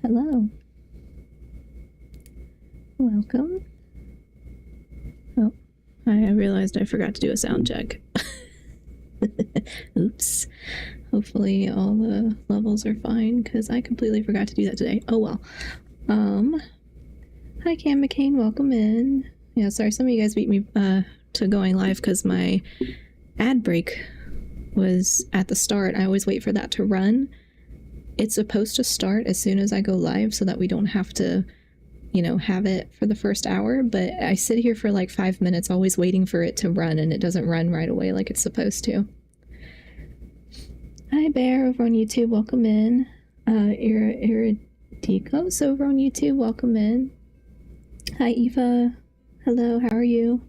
Hello. Welcome. Oh, I realized I forgot to do a sound check. Oops. Hopefully all the levels are fine, because I completely forgot to do that today. Oh well. Hi Cam McCain, welcome in. Yeah, sorry, some of you guys beat me to going live because my ad break was at the start. I always wait for that to run. It's supposed to start as soon as I go live so that we don't have to, you know, have it for the first hour, but I sit here for like 5 minutes always waiting for it to run, and it doesn't run right away like it's supposed to. Hi Bear over on YouTube, welcome in. Iridicos over on YouTube, welcome in. Hi Eva, hello, how are you?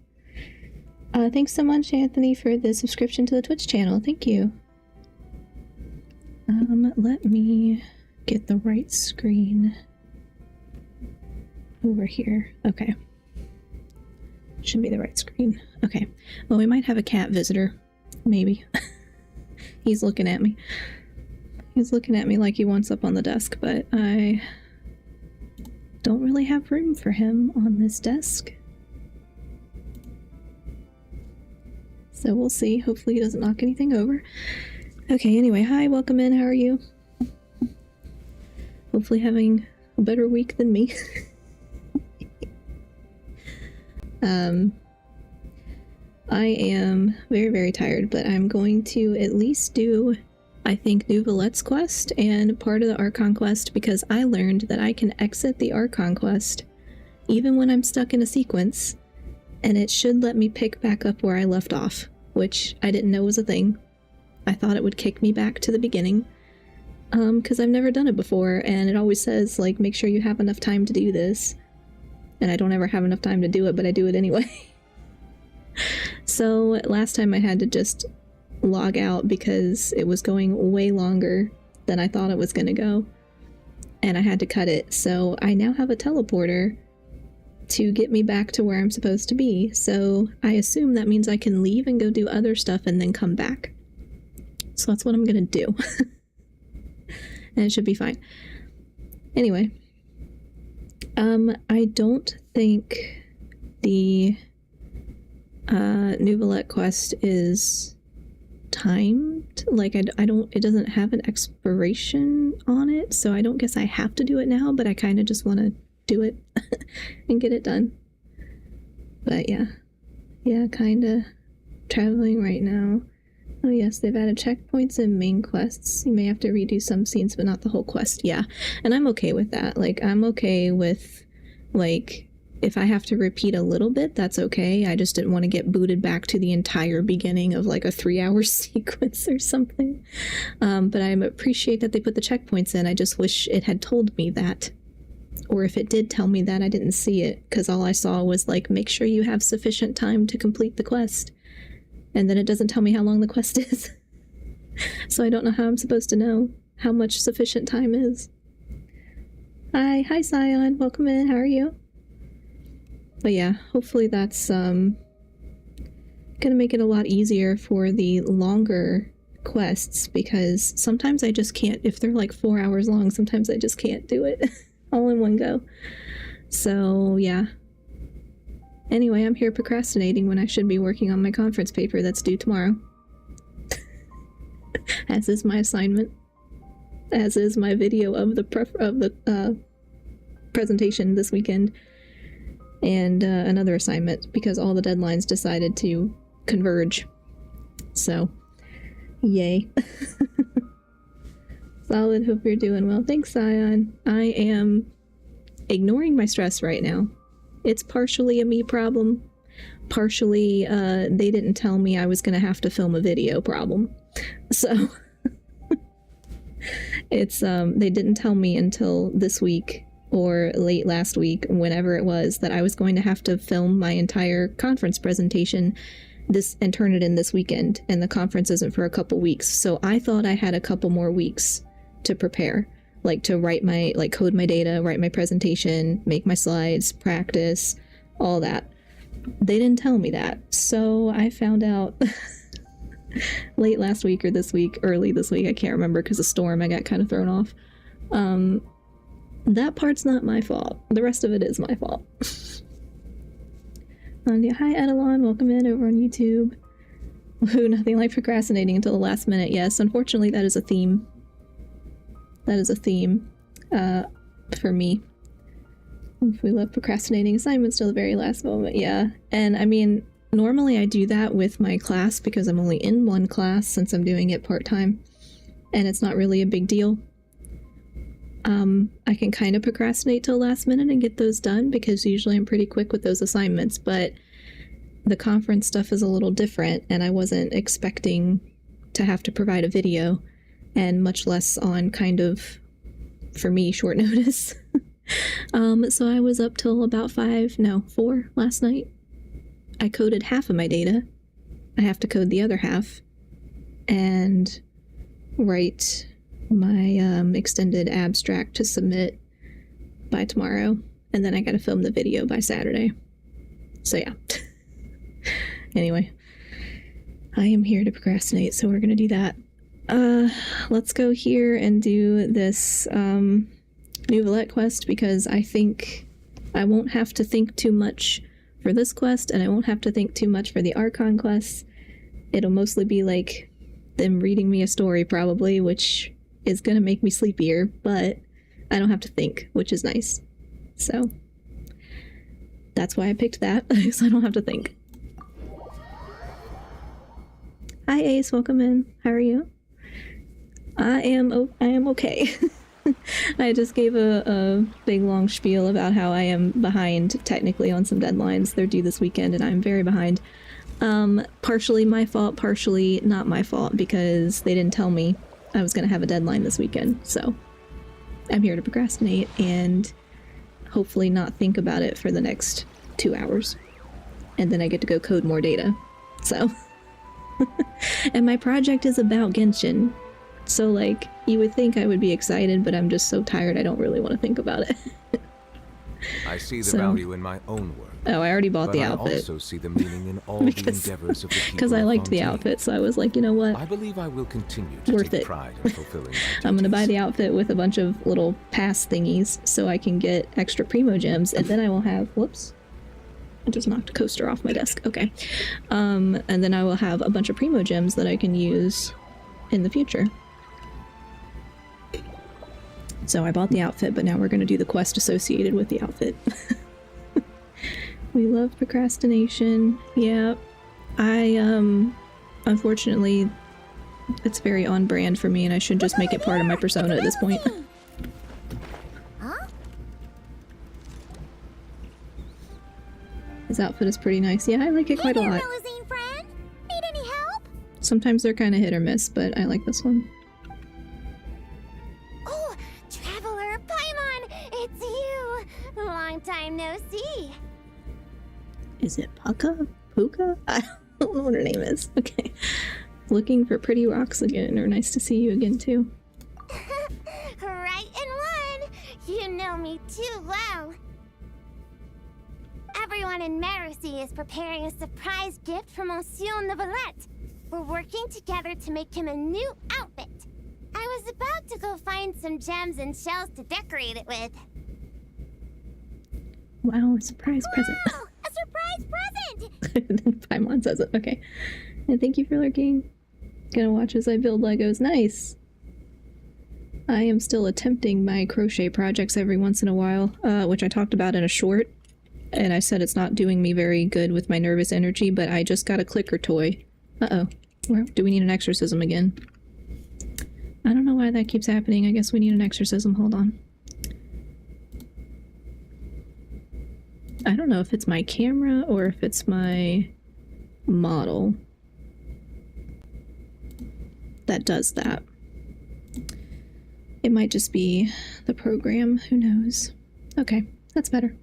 Thanks so much Anthony for the subscription to the Twitch channel, thank you. Let me get the right screen over here. Okay. Should be the right screen. Okay. Well, we might have a cat visitor. Maybe. He's looking at me. He's looking at me like he wants up on the desk, but I don't really have room for him on this desk. So we'll see. Hopefully he doesn't knock anything over. Okay, anyway, hi, welcome in. How are you? Hopefully having a better week than me. I am very, very tired, but I'm going to at least do, I think, New Vallette's quest and part of the Archon quest, because I learned that I can exit the Archon quest even when I'm stuck in a sequence, and it should let me pick back up where I left off, which I didn't know was a thing. I thought it would kick me back to the beginning, because I've never done it before, and it always says, like, make sure you have enough time to do this. And I don't ever have enough time to do it, but I do it anyway. So last time I had to just log out because it was going way longer than I thought it was going to go. And I had to cut it. So I now have a teleporter to get me back to where I'm supposed to be. So I assume that means I can leave and go do other stuff and then come back. So that's what I'm going to do. And it should be fine. Anyway. I don't think the New Valette quest is timed. Like, I don't, it doesn't have an expiration on it, so I don't guess I have to do it now, but I kind of just want to do it and get it done. But yeah. Yeah, kind of traveling right now. Oh yes, they've added checkpoints and main quests. You may have to redo some scenes, but not the whole quest. Yeah, and I'm okay with that. Like, I'm okay with, like, if I have to repeat a little bit, that's okay. I just didn't want to get booted back to the entire beginning of, like, a 3-hour sequence or something. But I appreciate that they put the checkpoints in. I just wish it had told me that. Or if it did tell me that, I didn't see it, because all I saw was, like, make sure you have sufficient time to complete the quest. And then it doesn't tell me how long the quest is. So I don't know how I'm supposed to know how much sufficient time is. Hi Scion, welcome in, how are you? But yeah, hopefully that's gonna make it a lot easier for the longer quests, because sometimes I just can't, if they're like 4 hours long, sometimes I just can't do it all in one go. So yeah. Anyway, I'm here procrastinating when I should be working on my conference paper that's due tomorrow. As is my assignment. As is my video of the presentation this weekend. And another assignment, because all the deadlines decided to converge. So, yay. Solid, hope you're doing well. Thanks, Scion. I am ignoring my stress right now. It's partially a me problem, partially they didn't tell me I was going to have to film a video problem. So it's they didn't tell me until this week or late last week, whenever it was, that I was going to have to film my entire conference presentation this and turn it in this weekend, and the conference isn't for a couple weeks. So I thought I had a couple more weeks to prepare. Like, to write my, like, code my data, write my presentation, make my slides, practice, all that. They didn't tell me that. So I found out late last week or this week, early this week, I can't remember because of storm, I got kind of thrown off. That part's not my fault. The rest of it is my fault. Yeah, hi Edelon, welcome in over on YouTube. Ooh, nothing like procrastinating until the last minute. Yes, unfortunately that is a theme. That is a theme for me. We love procrastinating assignments till the very last moment. Yeah, and I mean, normally I do that with my class because I'm only in one class since I'm doing it part-time, and it's not really a big deal. I can kind of procrastinate till last minute and get those done because usually I'm pretty quick with those assignments, but the conference stuff is a little different, and I wasn't expecting to have to provide a video, and much less on kind of, for me, short notice. So I was up till about 4 last night. I coded half of my data. I have to code the other half and write my extended abstract to submit by tomorrow, and then I gotta film the video by Saturday. So yeah. Anyway, I am here to procrastinate, so we're gonna do that. Let's go here and do this Nouvellette quest, because I think I won't have to think too much for this quest, and I won't have to think too much for the Archon quest. It'll mostly be like them reading me a story probably, which is gonna make me sleepier, but I don't have to think, which is nice. So that's why I picked that, so I don't have to think. Hi Ace, welcome in. How are you? I am okay. I just gave a big long spiel about how I am behind technically on some deadlines. They're due this weekend and I'm very behind. Partially my fault, partially not my fault, because they didn't tell me I was going to have a deadline this weekend. So I'm here to procrastinate and hopefully not think about it for the next 2 hours. And then I get to go code more data. So, and my project is about Genshin. So like, you would think I would be excited, but I'm just so tired I don't really want to think about it. I see the value in my own work. Oh, I already bought the outfit. I also see the meaning in all the endeavors of the people. Because I liked the outfit, so I was like, you know what? I believe I will continue to take pride in fulfilling I'm gonna buy the outfit with a bunch of little pass thingies so I can get extra primo gems, and then I will have, whoops, I just knocked a coaster off my desk. Okay. And then I will have a bunch of primo gems that I can use in the future. So I bought the outfit, but now we're going to do the quest associated with the outfit. We love procrastination. Yeah. Unfortunately, it's very on brand for me, and I should just make it part of my persona at this point. Huh? His outfit is pretty nice. Yeah, I like it quite a lot. Friend? Need any help? Sometimes they're kind of hit or miss, but I like this one. It's you! Long time no see. Is it Puka? Puka? I don't know what her name is. Okay. Looking for pretty rocks again, or nice to see you again too. Right in one! You know me too well. Everyone in Marusy is preparing a surprise gift for Monsieur Nouvellette. We're working together to make him a new outfit. I was about to go find some gems and shells to decorate it with. Wow, a surprise present. A surprise present! Paimon says it. Okay. And thank you for lurking. Gonna watch as I build Legos. Nice! I am still attempting my crochet projects every once in a while, which I talked about in a short. And I said it's not doing me very good with my nervous energy, but I just got a clicker toy. Uh-oh. Where do we need an exorcism again? I don't know why that keeps happening. I guess we need an exorcism. Hold on. I don't know if it's my camera or if it's my model that does that. It might just be the program. Who knows? Okay, that's better.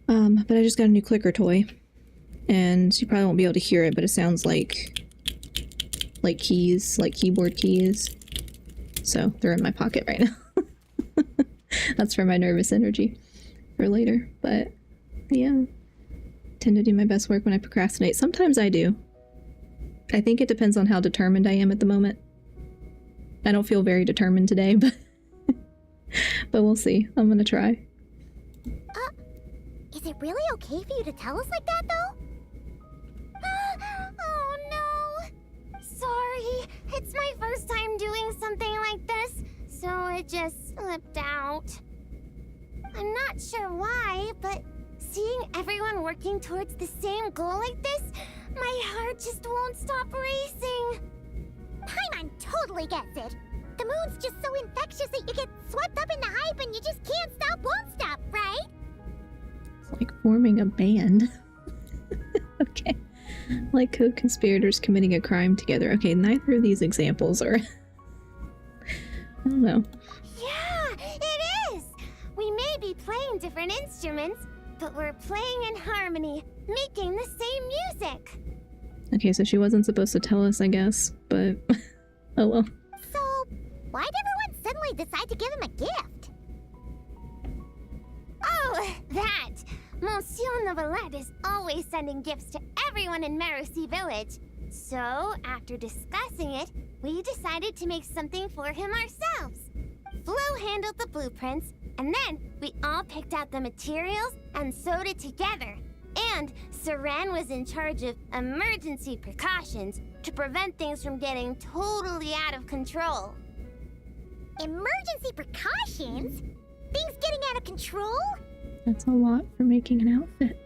But I just got a new clicker toy. And you probably won't be able to hear it, but it sounds like keys, like keyboard keys. So they're in my pocket right now. That's for my nervous energy for later. But yeah, tend to do my best work when I procrastinate. Sometimes I do. I think it depends on how determined I am at the moment. I don't feel very determined today, but but we'll see. I'm gonna try. Is it really okay for you to tell us like that, though? Oh no! Sorry, it's my first time doing something like this, so it just slipped out. I'm not sure why, but seeing everyone working towards the same goal like this, my heart just won't stop racing. Paimon totally gets it. The moon's just so infectious that you get swept up in the hype and you just can't stop, won't stop, right? It's like forming a band. Okay. Like co-conspirators committing a crime together. Okay, neither of these examples are... I don't know. Yeah, it is! We may be playing different instruments, but we're playing in harmony, making the same music. Okay, so she wasn't supposed to tell us, I guess, but... oh well. So, why'd everyone suddenly decide to give him a gift? Oh, that! Monsieur Novelette is always sending gifts to everyone in Merosi Village. So, after discussing it, we decided to make something for him ourselves. Flo handled the blueprints, and then we all picked out the materials and sewed it together. And Saran was in charge of emergency precautions to prevent things from getting totally out of control. Emergency precautions? Things getting out of control? That's a lot for making an outfit.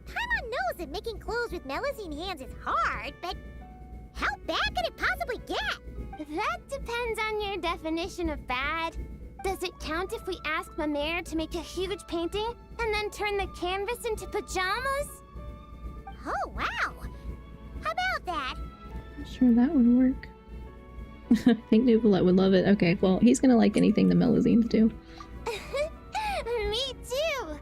Paimon knows that making clothes with Melusine hands is hard, but how bad could it possibly get? That depends on your definition of bad. Does it count if we ask Mamere to make a huge painting and then turn the canvas into pajamas? Oh, wow! How about that? I'm sure that would work. I think Nuvolette would love it. Okay, well, he's gonna like anything the Melusines do. Me too!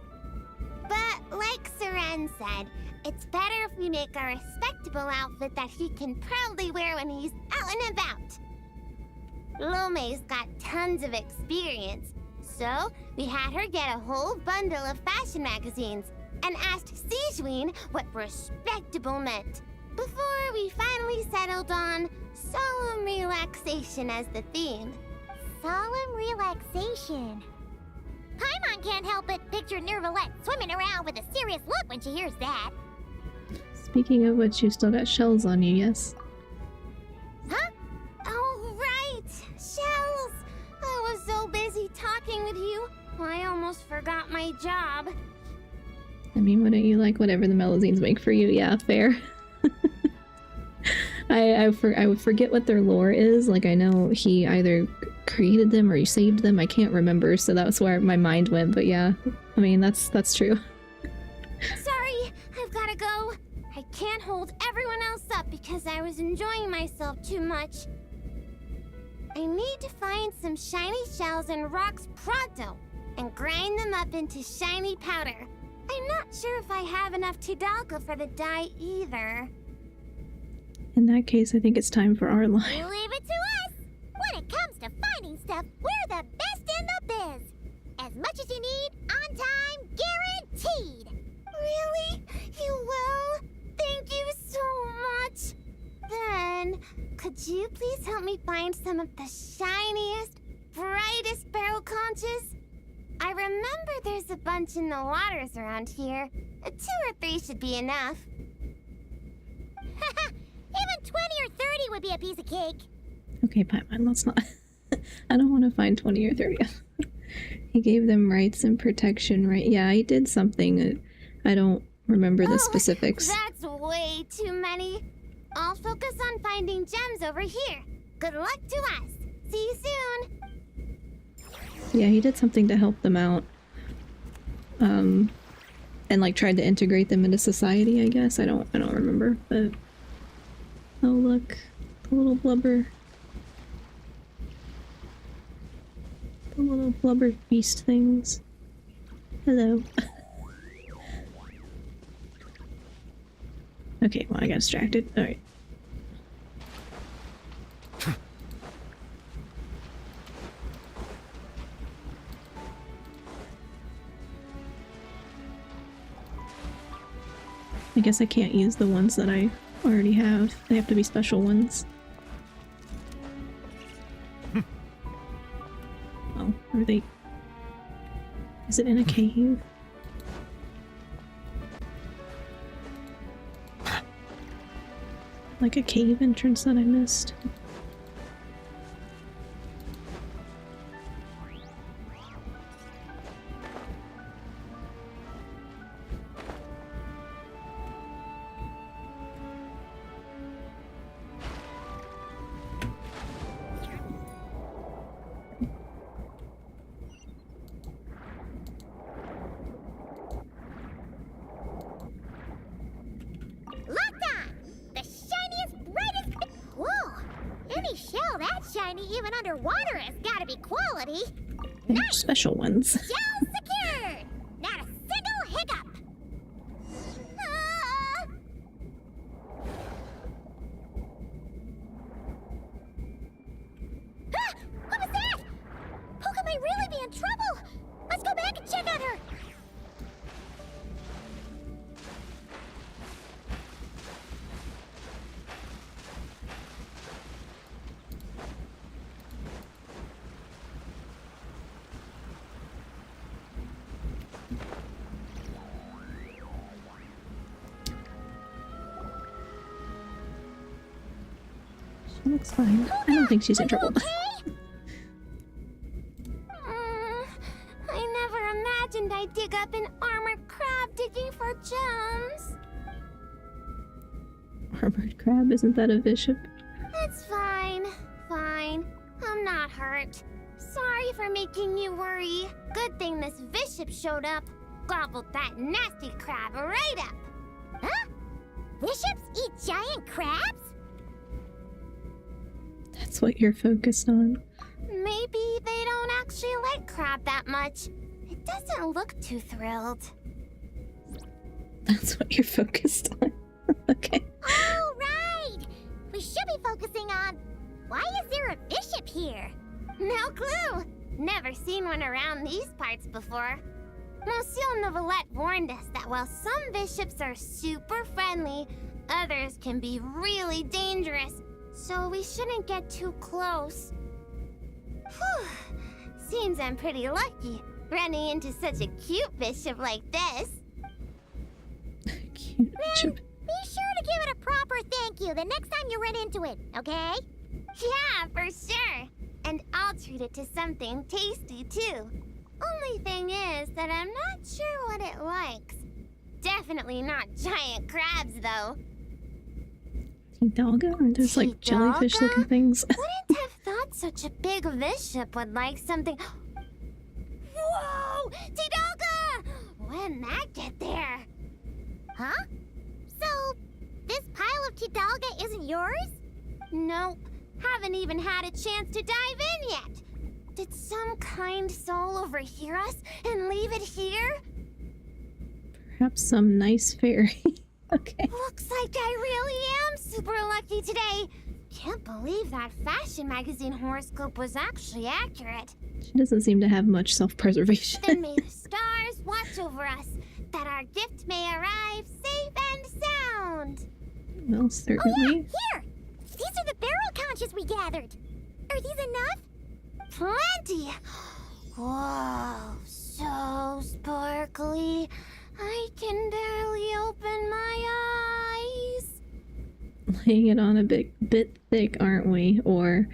But like Saran said, it's better if we make a respectable outfit that he can proudly wear when he's out and about. Lome's got tons of experience, so we had her get a whole bundle of fashion magazines and asked Sijuin what respectable meant, before we finally settled on solemn relaxation as the theme. Solemn relaxation. Paimon can't help but picture Nervalette swimming around with a serious look when she hears that. Speaking of which, you still got shells on you, yes? Huh? Oh, right! Shells! I was so busy talking with you, I almost forgot my job. I mean, wouldn't you like whatever the Melusines make for you? Yeah, fair. I would forget what their lore is. Like, I know he either created them or he saved them. I can't remember, so that's where my mind went. But yeah, I mean, that's true. Sorry, I've gotta go. I can't hold everyone else up because I was enjoying myself too much. I need to find some shiny shells and rocks pronto and grind them up into shiny powder. I'm not sure if I have enough Tidalco for the dye either. In that case, I think it's time for our line. Leave it to us! When it comes to finding stuff, we're the best in the biz! As much as you need, on time, guaranteed! Really? You will? Thank you so much! Then, could you please help me find some of the shiniest, brightest barrel conches? I remember there's a bunch in the waters around here. 2 or 3 should be enough. Haha! Even 20 or 30 would be a piece of cake. Okay, Paimon, let's not. I don't want to find 20 or 30. He gave them rights and protection, right? Yeah, he did something. I don't remember the specifics. That's way too many. I'll focus on finding gems over here. Good luck to us. See you soon. Yeah, he did something to help them out. And like tried to integrate them into society, I guess. I don't remember, but oh look, the little blubber. The little blubber beast things. Hello. Okay, well I got distracted. Alright. I guess I can't use the ones that I already have. They have to be special ones. Oh Oh, are they... Is it in a cave? Like a cave entrance that I missed? Even underwater has gotta be quality. They're special ones. Shell secured! Not a single hiccup! Ah! Ah! What was that? Poca might really be in trouble! Let's go back and check on her! She looks fine. I don't think she's in trouble. I never imagined I'd dig up an armored crab digging for gems. Armored crab? Isn't that a bishop? It's fine. Fine. I'm not hurt. Sorry for making you worry. Good thing this bishop showed up. Gobbled that nasty crab right up. Huh? Bishops eat giant crabs? That's what you're focused on. Maybe they don't actually like crab that much. It doesn't look too thrilled. That's what you're focused on. Okay. Oh, right! We should be focusing on... Why is there a bishop here? No clue! Never seen one around these parts before. Monsieur Novelette warned us that while some bishops are super friendly, others can be really dangerous, so we shouldn't get too close. Whew. Seems I'm pretty lucky, running into such a cute bishop like this. Cute bishop. Be sure to give it a proper thank you the next time you run into it, okay? Yeah, for sure. And I'll treat it to something tasty, too. Only thing is that I'm not sure what it likes. Definitely not giant crabs, though. Tidalga? Aren't those like jellyfish-looking things? Wouldn't have thought such a big bishop would like something... Whoa! Tidalga! When'd that get there? Huh? So, this pile of Tidalga isn't yours? Nope. Haven't even had a chance to dive in yet. Did some kind soul overhear us and leave it here? Perhaps some nice fairy. Okay. Looks like I really am super lucky today. Can't believe that fashion magazine horoscope was actually accurate. She doesn't seem to have much self-preservation. Then may the stars watch over us, that our gift may arrive safe and sound. Well, certainly. Oh yeah, here! These are the barrel conches we gathered. Are these enough? Plenty! Whoa, so sparkly. I can barely open my eyes. Laying it on a bit thick, aren't we? Or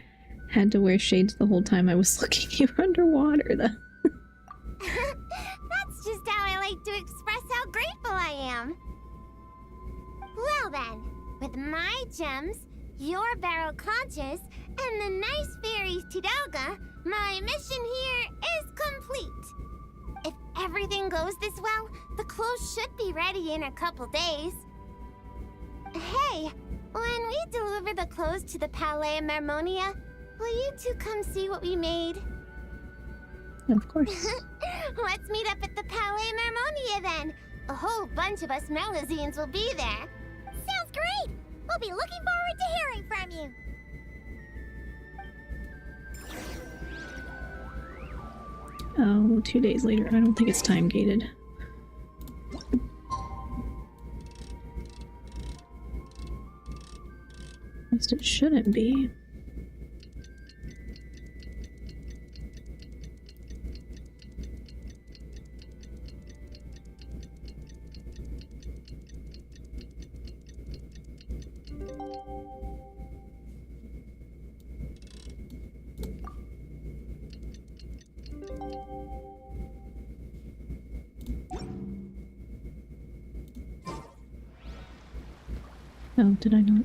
had to wear shades the whole time I was looking. You were underwater, though. That's just how I like to express how grateful I am. Well then, with my gems, your barrel conches, and the nice fairy's Tidalga, my mission here is complete. If everything goes this well, the clothes should be ready in a couple days. Hey, when we deliver the clothes to the Palais Marmonia, will you two come see what we made? Of course. Let's meet up at the Palais Marmonia then. A whole bunch of us Melazines will be there. Sounds great! We'll be looking forward to hearing from you. Oh, 2 days later. I don't think it's time gated. At least it shouldn't be. Oh, did I not?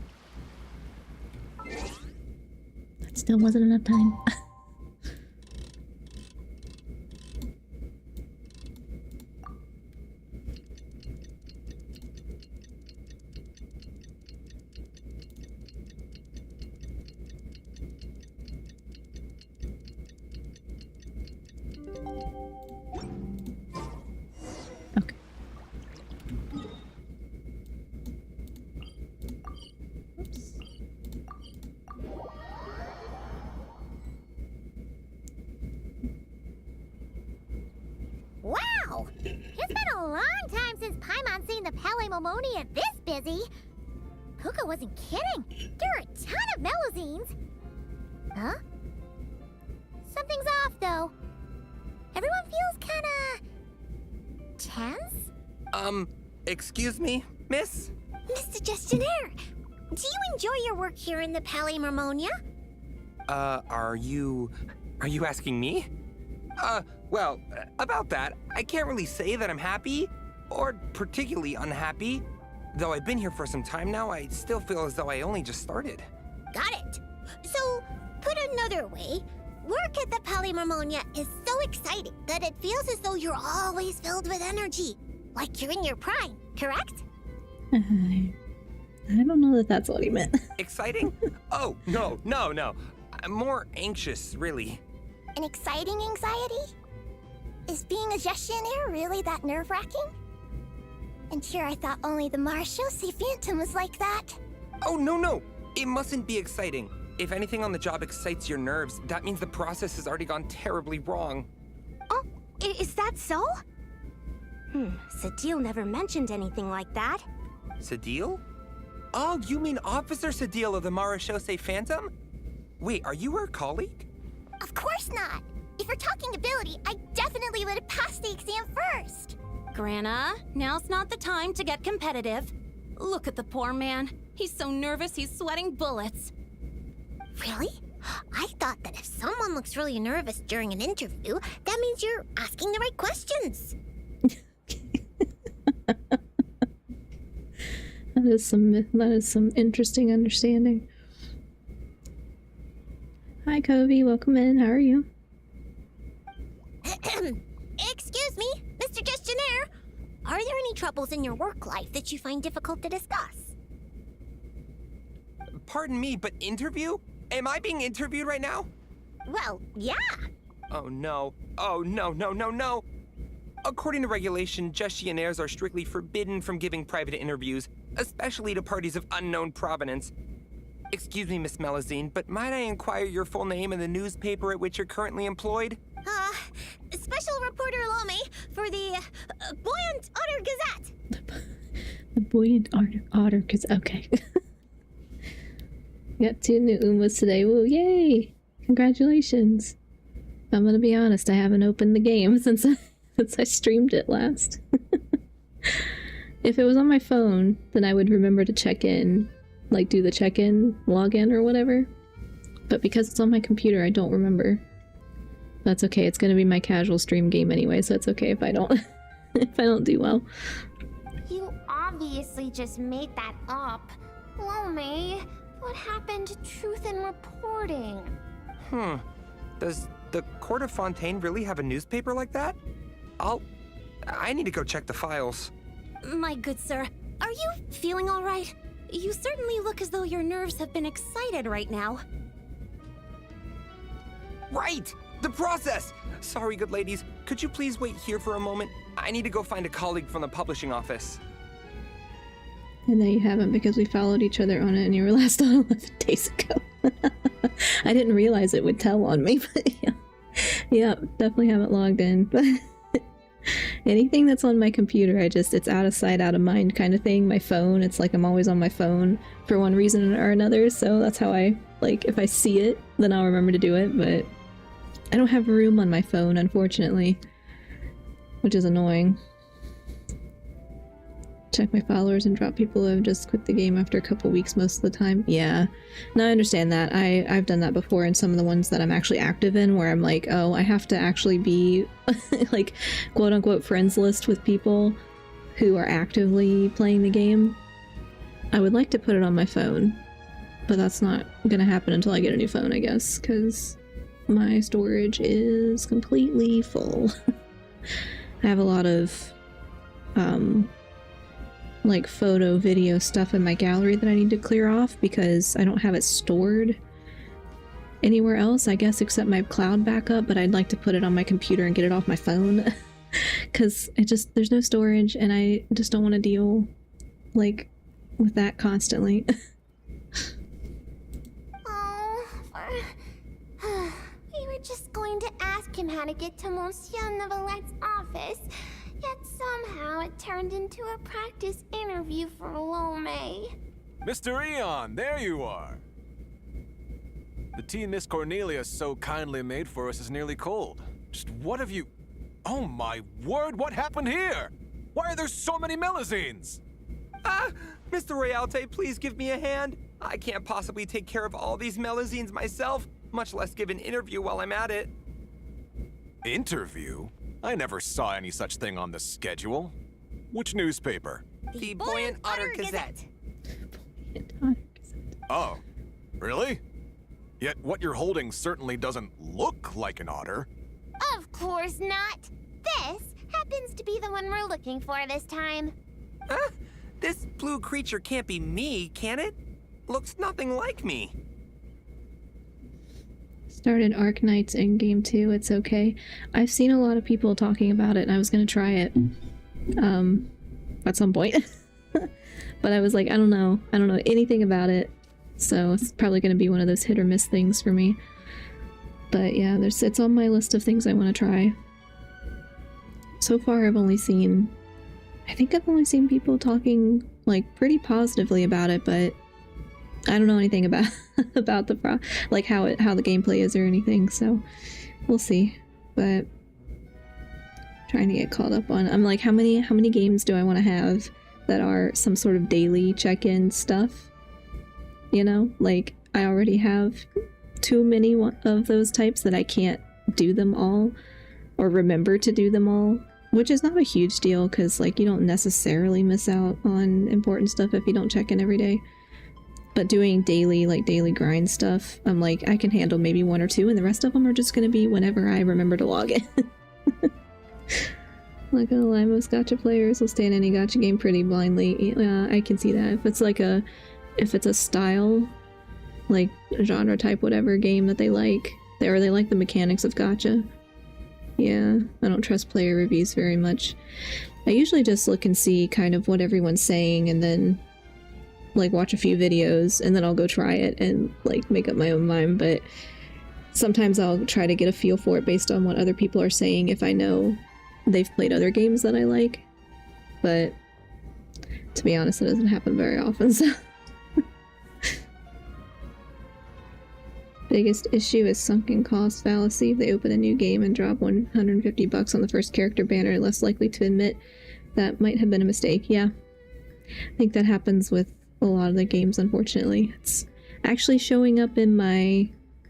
That still wasn't enough time. Okay. Oops. Wow! It's been a long time since Paimon's seen the Palaemomonia this busy. Puka wasn't kidding. There are a ton of Melazines. Huh? Something's off, though. Everyone feels kinda... tense? Excuse me, miss? Mr. Gestionnaire, do you enjoy your work here in the Palaemomonia? Are you asking me? Well, about that, I can't really say that I'm happy, or particularly unhappy. Though I've been here for some time now, I still feel as though I only just started. Got it. So, put another way, work at the Palaemomonia is so exciting that it feels as though you're always filled with energy. Like you're in your prime, correct? I don't know that that's what he meant. Exciting? Oh, no. I'm more anxious, really. An exciting anxiety? Is being a gestionnaire really that nerve-wracking? And here I thought only the Marechaussee Phantom was like that. Oh, no. It mustn't be exciting. If anything on the job excites your nerves, that means the process has already gone terribly wrong. Oh, is that so? Sadil never mentioned anything like that. Sadil? Oh, you mean Officer Sadil of the Marechaussee Phantom? Wait, are you her colleague? Of course not. If you're talking ability, I definitely would have passed the exam first. Grana, now's not the time to get competitive. Look at the poor man. He's so nervous he's sweating bullets. Really? I thought that if someone looks really nervous during an interview, that means you're asking the right questions. That is some interesting understanding. Hi, Kobe. Welcome in. How are you? Excuse me, Mr. Gestionnaire. Are there any troubles in your work life that you find difficult to discuss? Pardon me, but interview? Am I being interviewed right now? Well, yeah. Oh, no. Oh, no. According to regulation, gestionnaires are strictly forbidden from giving private interviews, especially to parties of unknown provenance. Excuse me, Miss Melazine, but might I inquire your full name and the newspaper at which you're currently employed? Special Reporter Lome for the Buoyant Otter Gazette. The Buoyant Otter Gazette. Okay. Got 2 new Umas today. Woo, yay! Congratulations. I'm gonna be honest, I haven't opened the game since I streamed it last. If it was on my phone, then I would remember to check in, like do the check-in, login or whatever. But because it's on my computer, I don't remember. That's okay, it's gonna be my casual stream game anyway, so it's okay if I don't if I don't do well. You obviously just made that up. Lome, what happened to truth in reporting? Does the Court of Fontaine really have a newspaper like that? I need to go check the files. My good sir, are you feeling all right? You certainly look as though your nerves have been excited right now. Right! The process! Sorry, good ladies. Could you please wait here for a moment? I need to go find a colleague from the publishing office. And now you haven't because we followed each other on it and you were last on 11 days ago. I didn't realize it would tell on me, but yeah. Yeah, definitely haven't logged in. Anything that's on my computer, it's out of sight, out of mind kind of thing. My phone, it's like I'm always on my phone for one reason or another, so that's how I, like, if I see it, then I'll remember to do it, but I don't have room on my phone, unfortunately, which is annoying. check my followers and drop people who have just quit the game after a couple weeks most of the time. Yeah. No, I understand that. I've done that before in some of the ones that I'm actually active in, where I'm like, oh, I have to actually be like quote unquote friends list with people who are actively playing the game. I would like to put it on my phone, but that's not gonna happen until I get a new phone, I guess, because my storage is completely full. I have a lot of like photo, video stuff in my gallery that I need to clear off because I don't have it stored anywhere else, I guess, except my cloud backup, but I'd like to put it on my computer and get it off my phone because there's no storage and I just don't want to deal like with that constantly. We were just going to ask him how to get to Monsieur Neuvillette office, yet somehow it turned into a practice interview for Lome. Mr. Eon, there you are. The tea Miss Cornelia so kindly made for us is nearly cold. Just what have you... Oh my word, what happened here? Why are there so many Melazines? Mr. Royalte, please give me a hand. I can't possibly take care of all these Melazines myself, much less give an interview while I'm at it. Interview? I never saw any such thing on the schedule. Which newspaper? The Buoyant Otter Gazette. Oh, really? Yet what you're holding certainly doesn't look like an otter. Of course not. This happens to be the one we're looking for this time. This blue creature can't be me, can it? Looks nothing like me. Started Arc Knights in game 2, it's okay. I've seen a lot of people talking about it and I was gonna try it at some point. But I was like, I don't know anything about it, so it's probably gonna be one of those hit or miss things for me. But yeah, it's on my list of things I want to try. So far I think I've only seen people talking like pretty positively about it, but I don't know anything about the like how the gameplay is or anything, so we'll see. But trying to get caught up on. I'm like, how many games do I want to have that are some sort of daily check-in stuff? You know, like I already have too many of those types that I can't do them all or remember to do them all, which is not a huge deal because like you don't necessarily miss out on important stuff if you don't check in every day. But doing daily grind stuff, I'm like, I can handle maybe one or two and the rest of them are just gonna be whenever I remember to log in. Not gonna lie, most gacha players will stay in any gacha game pretty blindly. Yeah, I can see that. If it's a style, like genre type whatever game that they like, or they like the mechanics of gacha. Yeah, I don't trust player reviews very much. I usually just look and see kind of what everyone's saying and then like watch a few videos and then I'll go try it and like make up my own mind, but sometimes I'll try to get a feel for it based on what other people are saying if I know they've played other games that I like. But to be honest, it doesn't happen very often, so. Biggest issue is sunken cost fallacy. If they open a new game and drop $150 on the first character banner, less likely to admit that might have been a mistake. Yeah, I think that happens with a lot of the games, unfortunately. It's actually showing up in my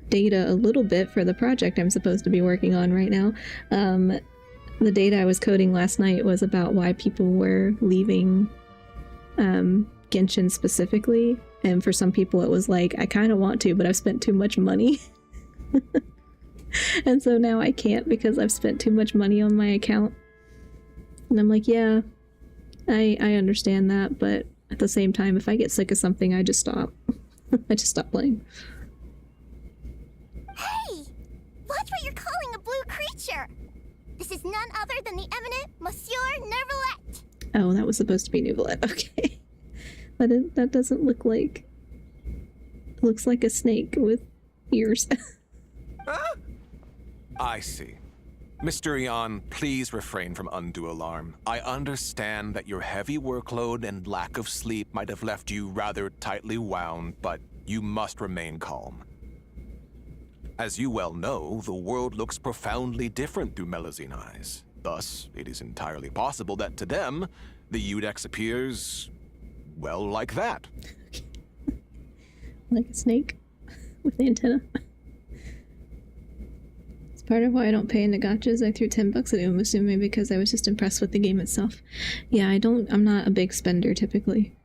data a little bit for the project I'm supposed to be working on right now. The data I was coding last night was about why people were leaving Genshin specifically. And for some people it was like, I kind of want to, but I've spent too much money. And so now I can't because I've spent too much money on my account. And I'm like, yeah, I understand that, but at the same time, if I get sick of something, I just stop. I just stop playing. Hey! Watch what you're calling a blue creature! This is none other than the eminent Monsieur Neuvillette! Oh, that was supposed to be Neuvillette. Okay. That doesn't look like... It looks like a snake with ears. I see. Mr. Eon, please refrain from undue alarm. I understand that your heavy workload and lack of sleep might have left you rather tightly wound, but you must remain calm. As you well know, the world looks profoundly different through Melazine eyes. Thus, it is entirely possible that to them, the Udex appears, well, like that. Like a snake with the antenna. It's part of why I don't pay into gachas. I threw $10 at Umasumi because I was just impressed with the game itself. Yeah, I'm not a big spender typically.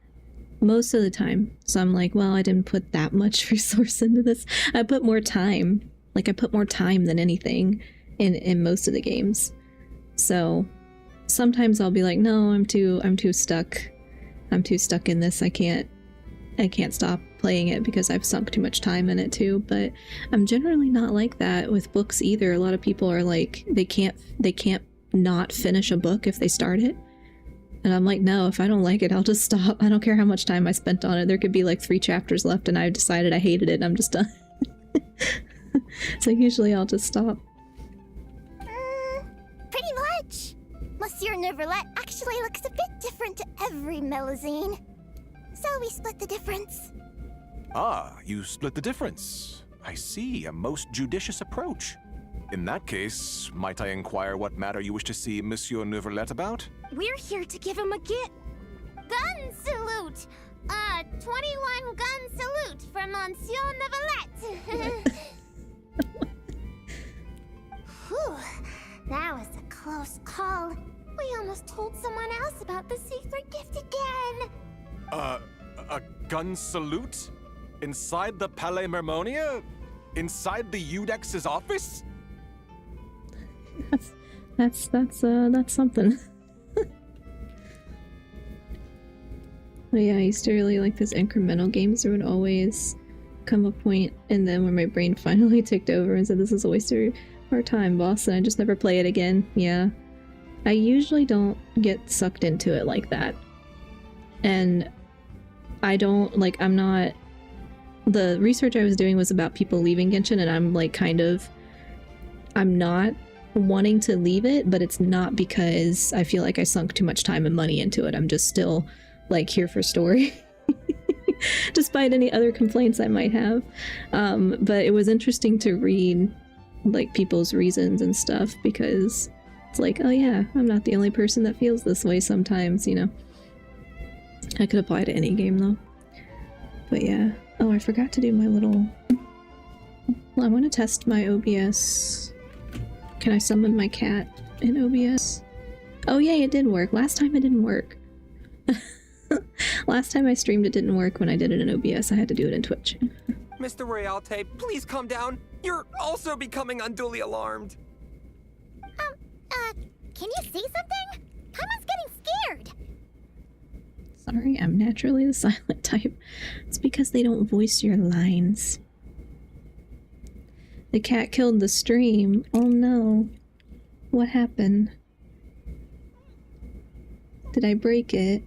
Most of the time. So I'm like, well, I didn't put that much resource into this. I put more time. Like, I put more time than anything in most of the games. So sometimes I'll be like, no, I'm too stuck. I'm too stuck in this. I can't stop playing it because I've sunk too much time in it too. But I'm generally not like that with books either. A lot of people are like, they can't not finish a book if they start it. And I'm like, no, if I don't like it, I'll just stop. I don't care how much time I spent on it. There could be like 3 chapters left and I've decided I hated it and I'm just done. So usually I'll just stop. Pretty much. Monsieur Neverlet actually looks a bit different to every Melazine. So we split the difference. Ah, you split the difference. I see, a most judicious approach. In that case, might I inquire what matter you wish to see Monsieur Neverlet about? We're here to give him a gift. Gun salute! 21 gun salute from Monsieur Neverlet. Whew, that was a close call. We almost told someone else about the secret gift again. A gun salute? Inside the Palais Mermonia? Inside the Udex's office? That's something. But yeah, I used to really like those incremental games. There would always come a point, and then when my brain finally ticked over and said, this is a waste of our time, boss, and I just never play it again. Yeah. I usually don't get sucked into it like that. And I don't, like, I'm not... The research I was doing was about people leaving Genshin, and I'm, like, I'm not wanting to leave it, but it's not because I feel like I sunk too much time and money into it. I'm just still, like, here for story. Despite any other complaints I might have. But it was interesting to read, like, people's reasons and stuff, because it's like, oh yeah, I'm not the only person that feels this way sometimes, you know. I could apply to any game, though. But yeah. Oh, I forgot to do my little... Well, I want to test my OBS. Can I summon my cat in OBS? Oh yay, it did work. Last time it didn't work. Last time I streamed it didn't work when I did it in OBS. I had to do it in Twitch. Mr. Royalty, please calm down. You're also becoming unduly alarmed. Can you see something? Paimon's getting scared. Sorry, I'm naturally the silent type. It's because they don't voice your lines. The cat killed the stream. Oh no. What happened? Did I break it?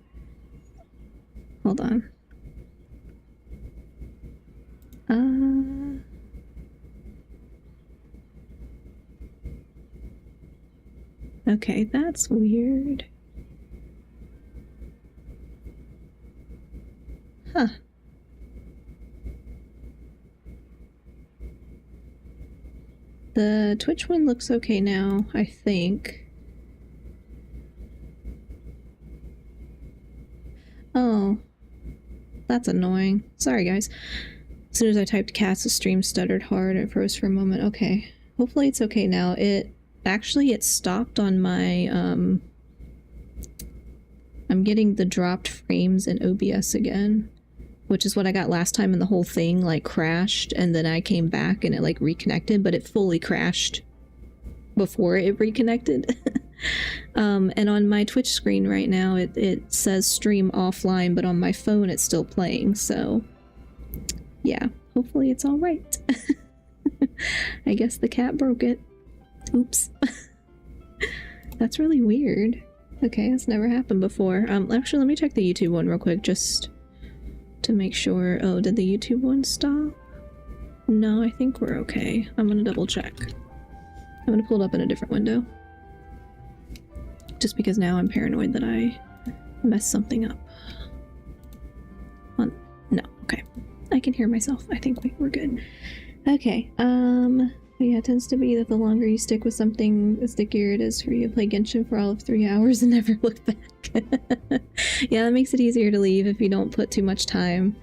Hold on. Okay, that's weird. Huh. The Twitch one looks okay now, I think. Oh. That's annoying. Sorry, guys. As soon as I typed cats, the stream stuttered hard and froze for a moment. Okay. Hopefully it's okay now. It stopped on my, I'm getting the dropped frames in OBS again, which is what I got last time, and the whole thing, like, crashed, and then I came back and it, like, reconnected, but it fully crashed before it reconnected. And on my Twitch screen right now, it says stream offline, but on my phone it's still playing, so yeah, hopefully it's all right. I guess the cat broke it. Oops. That's really weird. Okay, that's never happened before. Actually, let me check the YouTube one real quick, just to make sure. Oh, did the YouTube one stop? No, I think we're okay. I'm gonna double check. I'm gonna pull it up in a different window. Just because now I'm paranoid that I messed something up. No, okay. I can hear myself. I think we're good. Okay, But yeah, it tends to be that the longer you stick with something, the stickier it is for you to play Genshin for all of 3 hours and never look back. Yeah, that makes it easier to leave if you don't put too much time,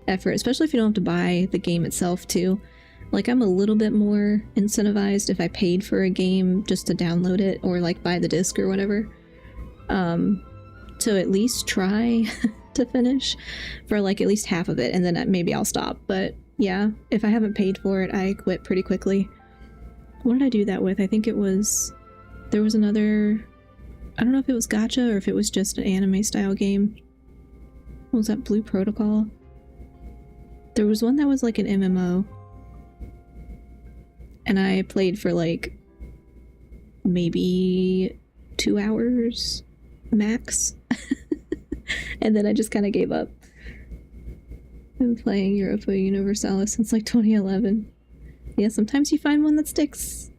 effort, especially if you don't have to buy the game itself too. Like, I'm a little bit more incentivized if I paid for a game just to download it or like buy the disc or whatever. To at least try to finish for like at least half of it, and then maybe I'll stop. But yeah, if I haven't paid for it, I quit pretty quickly. What did I do that with? I think it was... There was another... I don't know if it was gacha or if it was just an anime style game. What was that? Blue Protocol? There was one that was like an MMO. And I played for like maybe 2 hours max. And then I just kind of gave up. I've been playing Europa Universalis since like 2011. Yeah, sometimes you find one that sticks.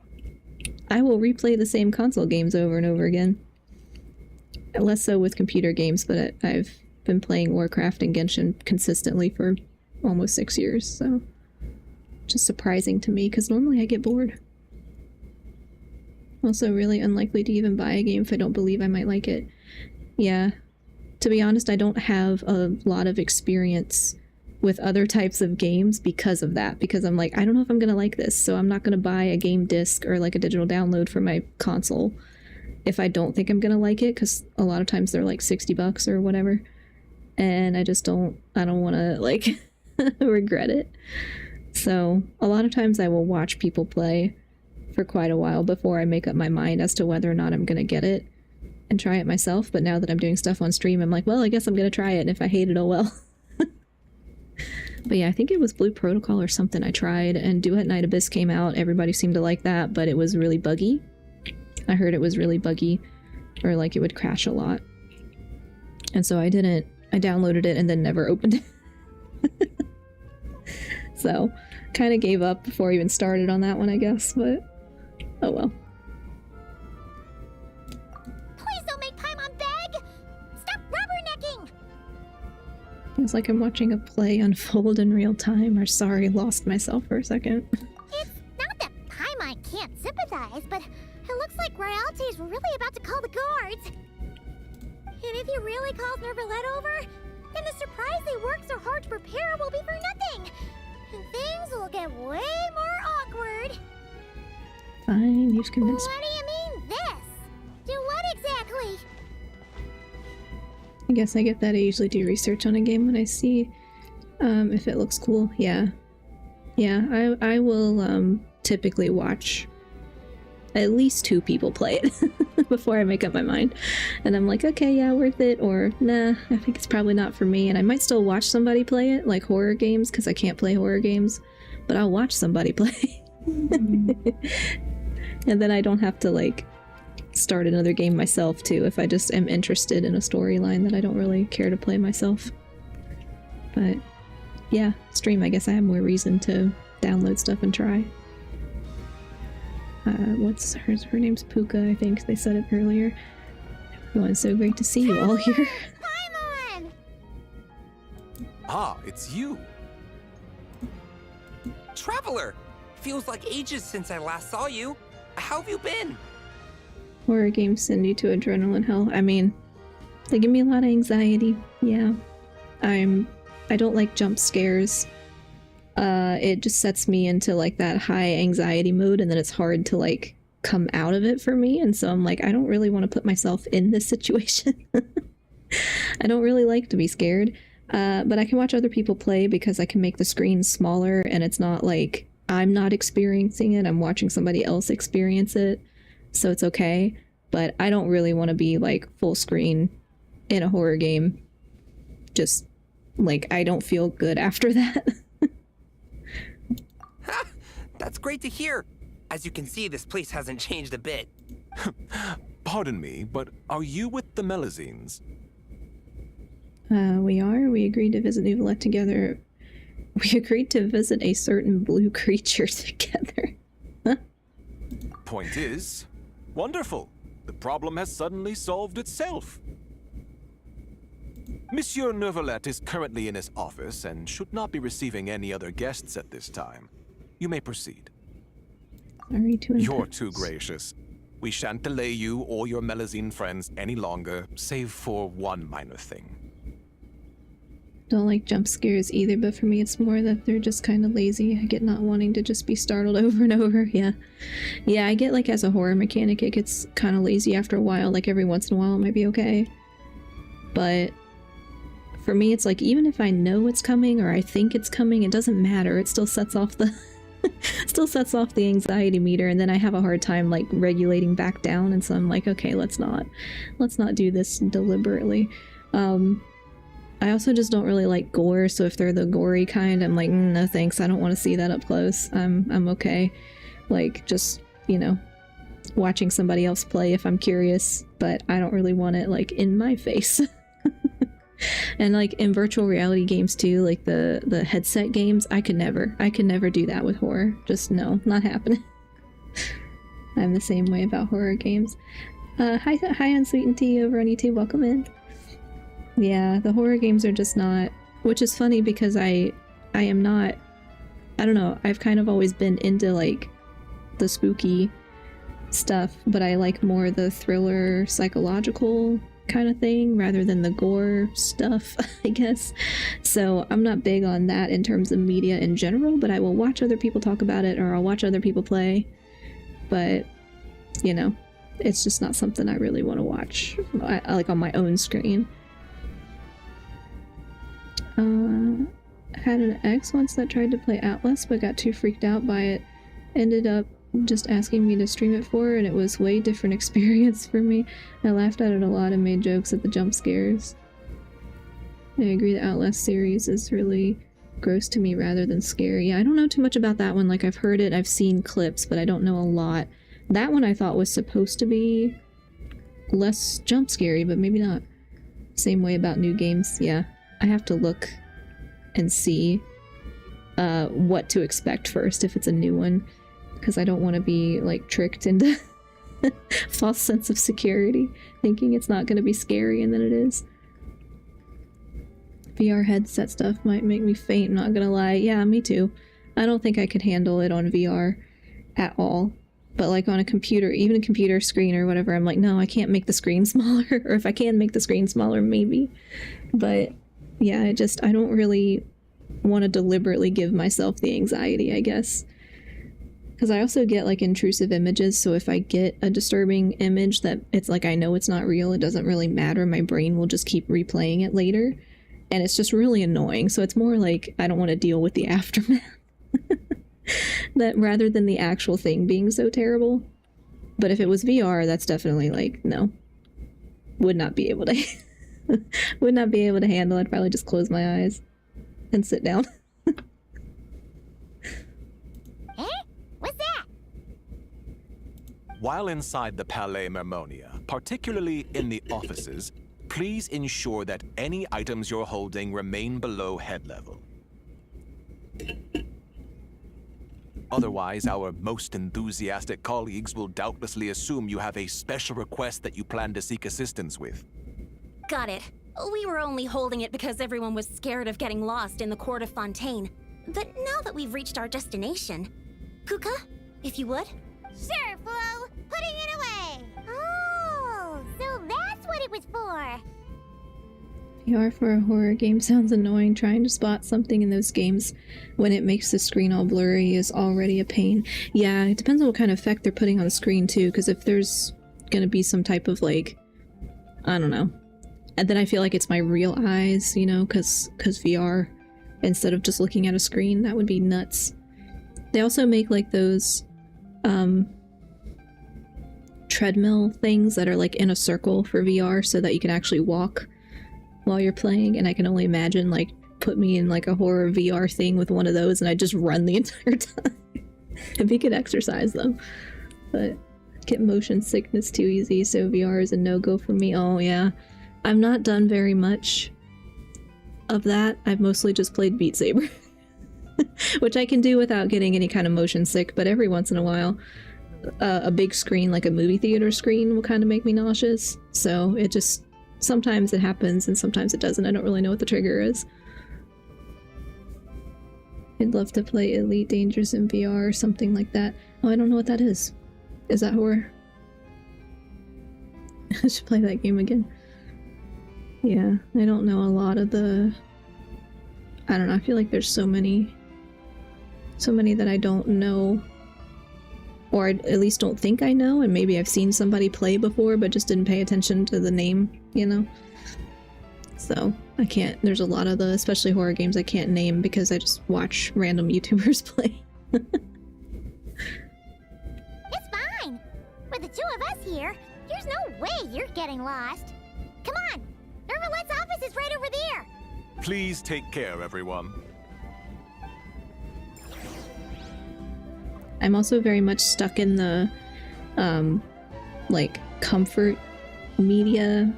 I will replay the same console games over and over again. Less so with computer games, but I've been playing Warcraft and Genshin consistently for almost 6 years, so... Just surprising to me, because normally I get bored. Also really unlikely to even buy a game if I don't believe I might like it. Yeah. To be honest, I don't have a lot of experience with other types of games because of that. Because I'm like, I don't know if I'm gonna like this, so I'm not gonna buy a game disc or like a digital download for my console if I don't think I'm gonna like it, because a lot of times they're like $60 or whatever. And I don't wanna like regret it. So a lot of times I will watch people play for quite a while before I make up my mind as to whether or not I'm gonna get it and try it myself. But now that I'm doing stuff on stream, I'm like, well, I guess I'm gonna try it, and if I hate it, oh well. But yeah, I think it was Blue Protocol or something I tried, and Duet Night Abyss came out. Everybody seemed to like that, but it was really buggy. I heard it was really buggy, or like it would crash a lot. And so I didn't. I downloaded it and then never opened it. So, kind of gave up before I even started on that one, I guess, but oh well. Please don't make Paimon beg! Stop rubbernecking! Feels like I'm watching a play unfold in real time, or sorry, lost myself for a second. It's not that Paimon can't sympathize, but it looks like royalty is really about to call the guards. And if he really calls Nervalette over, then the surprise they worked so hard to prepare will be for nothing. And things will get way more awkward. Fine, you've convinced me. What do you mean this? Do what exactly? I guess I get that. I usually do research on a game when I see if it looks cool. Yeah. Yeah, I will typically watch at least 2 people play it before I make up my mind. And I'm like, okay, yeah, worth it, or nah, I think it's probably not for me. And I might still watch somebody play it, like horror games, because I can't play horror games, but I'll watch somebody play. And then I don't have to like start another game myself too, if I just am interested in a storyline that I don't really care to play myself. But yeah, stream, I guess I have more reason to download stuff and try. What's her name's Puka, I think they said it earlier. Everyone, so great to see you all here. Paimon! Ah, it's you. Traveler! Feels like ages since I last saw you. How have you been? Horror games send you to adrenaline hell. I mean, they give me a lot of anxiety. Yeah. I don't like jump scares. It just sets me into like that high anxiety mode, and then it's hard to like come out of it for me. And so I'm like, I don't really want to put myself in this situation. I don't really like to be scared. But I can watch other people play because I can make the screen smaller, and it's not like I'm not experiencing it, I'm watching somebody else experience it. So it's okay. But I don't really want to be like full screen in a horror game. Just like, I don't feel good after that. That's great to hear. As you can see, this place hasn't changed a bit. Pardon me, but are you with the Melazines? We are. We agreed to visit Nouvellette together. We agreed to visit a certain blue creature together. Point is, wonderful. The problem has suddenly solved itself. Monsieur Nouvellette is currently in his office and should not be receiving any other guests at this time. You may proceed. Sorry to You're interrupt. too gracious. We shan't delay you or your Melazine friends any longer, save for one minor thing. Don't like jump scares either, but for me it's more that they're just kind of lazy. I get not wanting to just be startled over and over. Yeah, I get like as a horror mechanic it gets kind of lazy after a while. Like every once in a while it might be okay, but for me it's like even if I know it's coming or I think it's coming, it doesn't matter. It still sets off the still sets off the anxiety meter, and then I have a hard time like regulating back down, and so I'm like, okay, let's not do this deliberately. I also just don't really like gore, so if they're the gory kind, I'm like, no thanks, I don't want to see that up close. I'm okay. Like, just, you know, watching somebody else play if I'm curious, but I don't really want it, like, in my face. And, like, in virtual reality games, too, like the headset games, I could never do that with horror. Just, no, not happening. I'm the same way about horror games. Hi Unsweet and Tea over on YouTube, welcome in. Yeah, the horror games are just not, which is funny because I am not, I don't know, I've kind of always been into like the spooky stuff, but I like more the thriller psychological kind of thing rather than the gore stuff, I guess. So I'm not big on that in terms of media in general, but I will watch other people talk about it or I'll watch other people play. But, you know, it's just not something I really want to watch, like on my own screen. Had an ex once that tried to play Atlas but got too freaked out by it. Ended up just asking me to stream it for her, and it was way different experience for me. I laughed at it a lot and made jokes at the jump scares. I agree the Outlast series is really gross to me rather than scary. Yeah, I don't know too much about that one. Like, I've heard it, I've seen clips, but I don't know a lot. That one I thought was supposed to be less jump scary, but maybe not. Same way about new games. Yeah, I have to look and see what to expect first if it's a new one, because I don't want to be like tricked into false sense of security thinking it's not going to be scary and then it is. VR headset stuff might make me faint, not gonna lie. Yeah, me too. I don't think I could handle it on VR at all, but like on a computer, even a computer screen or whatever, I'm like, no, I can't make the screen smaller. Or if I can make the screen smaller, maybe. But yeah, I don't really want to deliberately give myself the anxiety, I guess. Because I also get like intrusive images, so if I get a disturbing image that it's like I know it's not real, it doesn't really matter, my brain will just keep replaying it later. And it's just really annoying, so it's more like I don't want to deal with the aftermath. That rather than the actual thing being so terrible. But if it was VR, that's definitely like, no. Would not be able to would not be able to handle it. I'd probably just close my eyes and sit down. What's that? While inside the Palais Mermonia, particularly in the offices, please ensure that any items you're holding remain below head level. Otherwise, our most enthusiastic colleagues will doubtlessly assume you have a special request that you plan to seek assistance with. Got it. We were only holding it because everyone was scared of getting lost in the Court of Fontaine. But now that we've reached our destination, Kuka, if you would? Sure, Flo. Putting it away. Oh, so that's what it was for. VR for a horror game sounds annoying. Trying to spot something in those games when it makes the screen all blurry is already a pain. Yeah, it depends on what kind of effect they're putting on the screen too, because if there's gonna be some type of like, I don't know, and then I feel like it's my real eyes, you know, because VR, instead of just looking at a screen, that would be nuts. They also make like those treadmill things that are like in a circle for VR so that you can actually walk while you're playing, and I can only imagine like put me in like a horror VR thing with one of those and I just run the entire time. If you could exercise them. But get motion sickness too easy, so VR is a no-go for me. Oh yeah. I've not done very much of that. I've mostly just played Beat Saber. Which I can do without getting any kind of motion sick, but every once in a while a big screen like a movie theater screen will kind of make me nauseous. So it just, sometimes it happens and sometimes it doesn't. I don't really know what the trigger is. I'd love to play Elite Dangerous in VR or something like that. Oh, I don't know what that is. Is that horror? I should play that game again. Yeah, I don't know a lot of the... I don't know, I feel like there's so many that I don't know, or I at least don't think I know, and maybe I've seen somebody play before but just didn't pay attention to the name, you know? So, I can't, there's a lot of the, especially horror games, I can't name because I just watch random YouTubers play. It's fine! With the two of us here, there's no way you're getting lost. Come on! Nervalette's office is right over there! Please take care, everyone. I'm also very much stuck in the, like, comfort media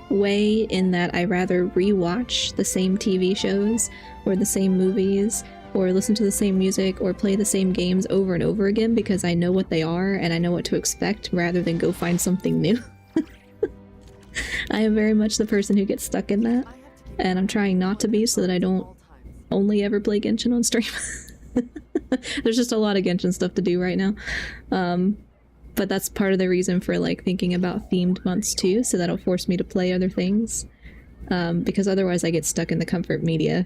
way, in that I rather rewatch the same TV shows, or the same movies, or listen to the same music, or play the same games over and over again because I know what they are and I know what to expect, rather than go find something new. I am very much the person who gets stuck in that, and I'm trying not to be so that I don't only ever play Genshin on stream. There's just a lot of Genshin stuff to do right now. But that's part of the reason for like thinking about themed months too, so that'll force me to play other things. Because otherwise I get stuck in the comfort media.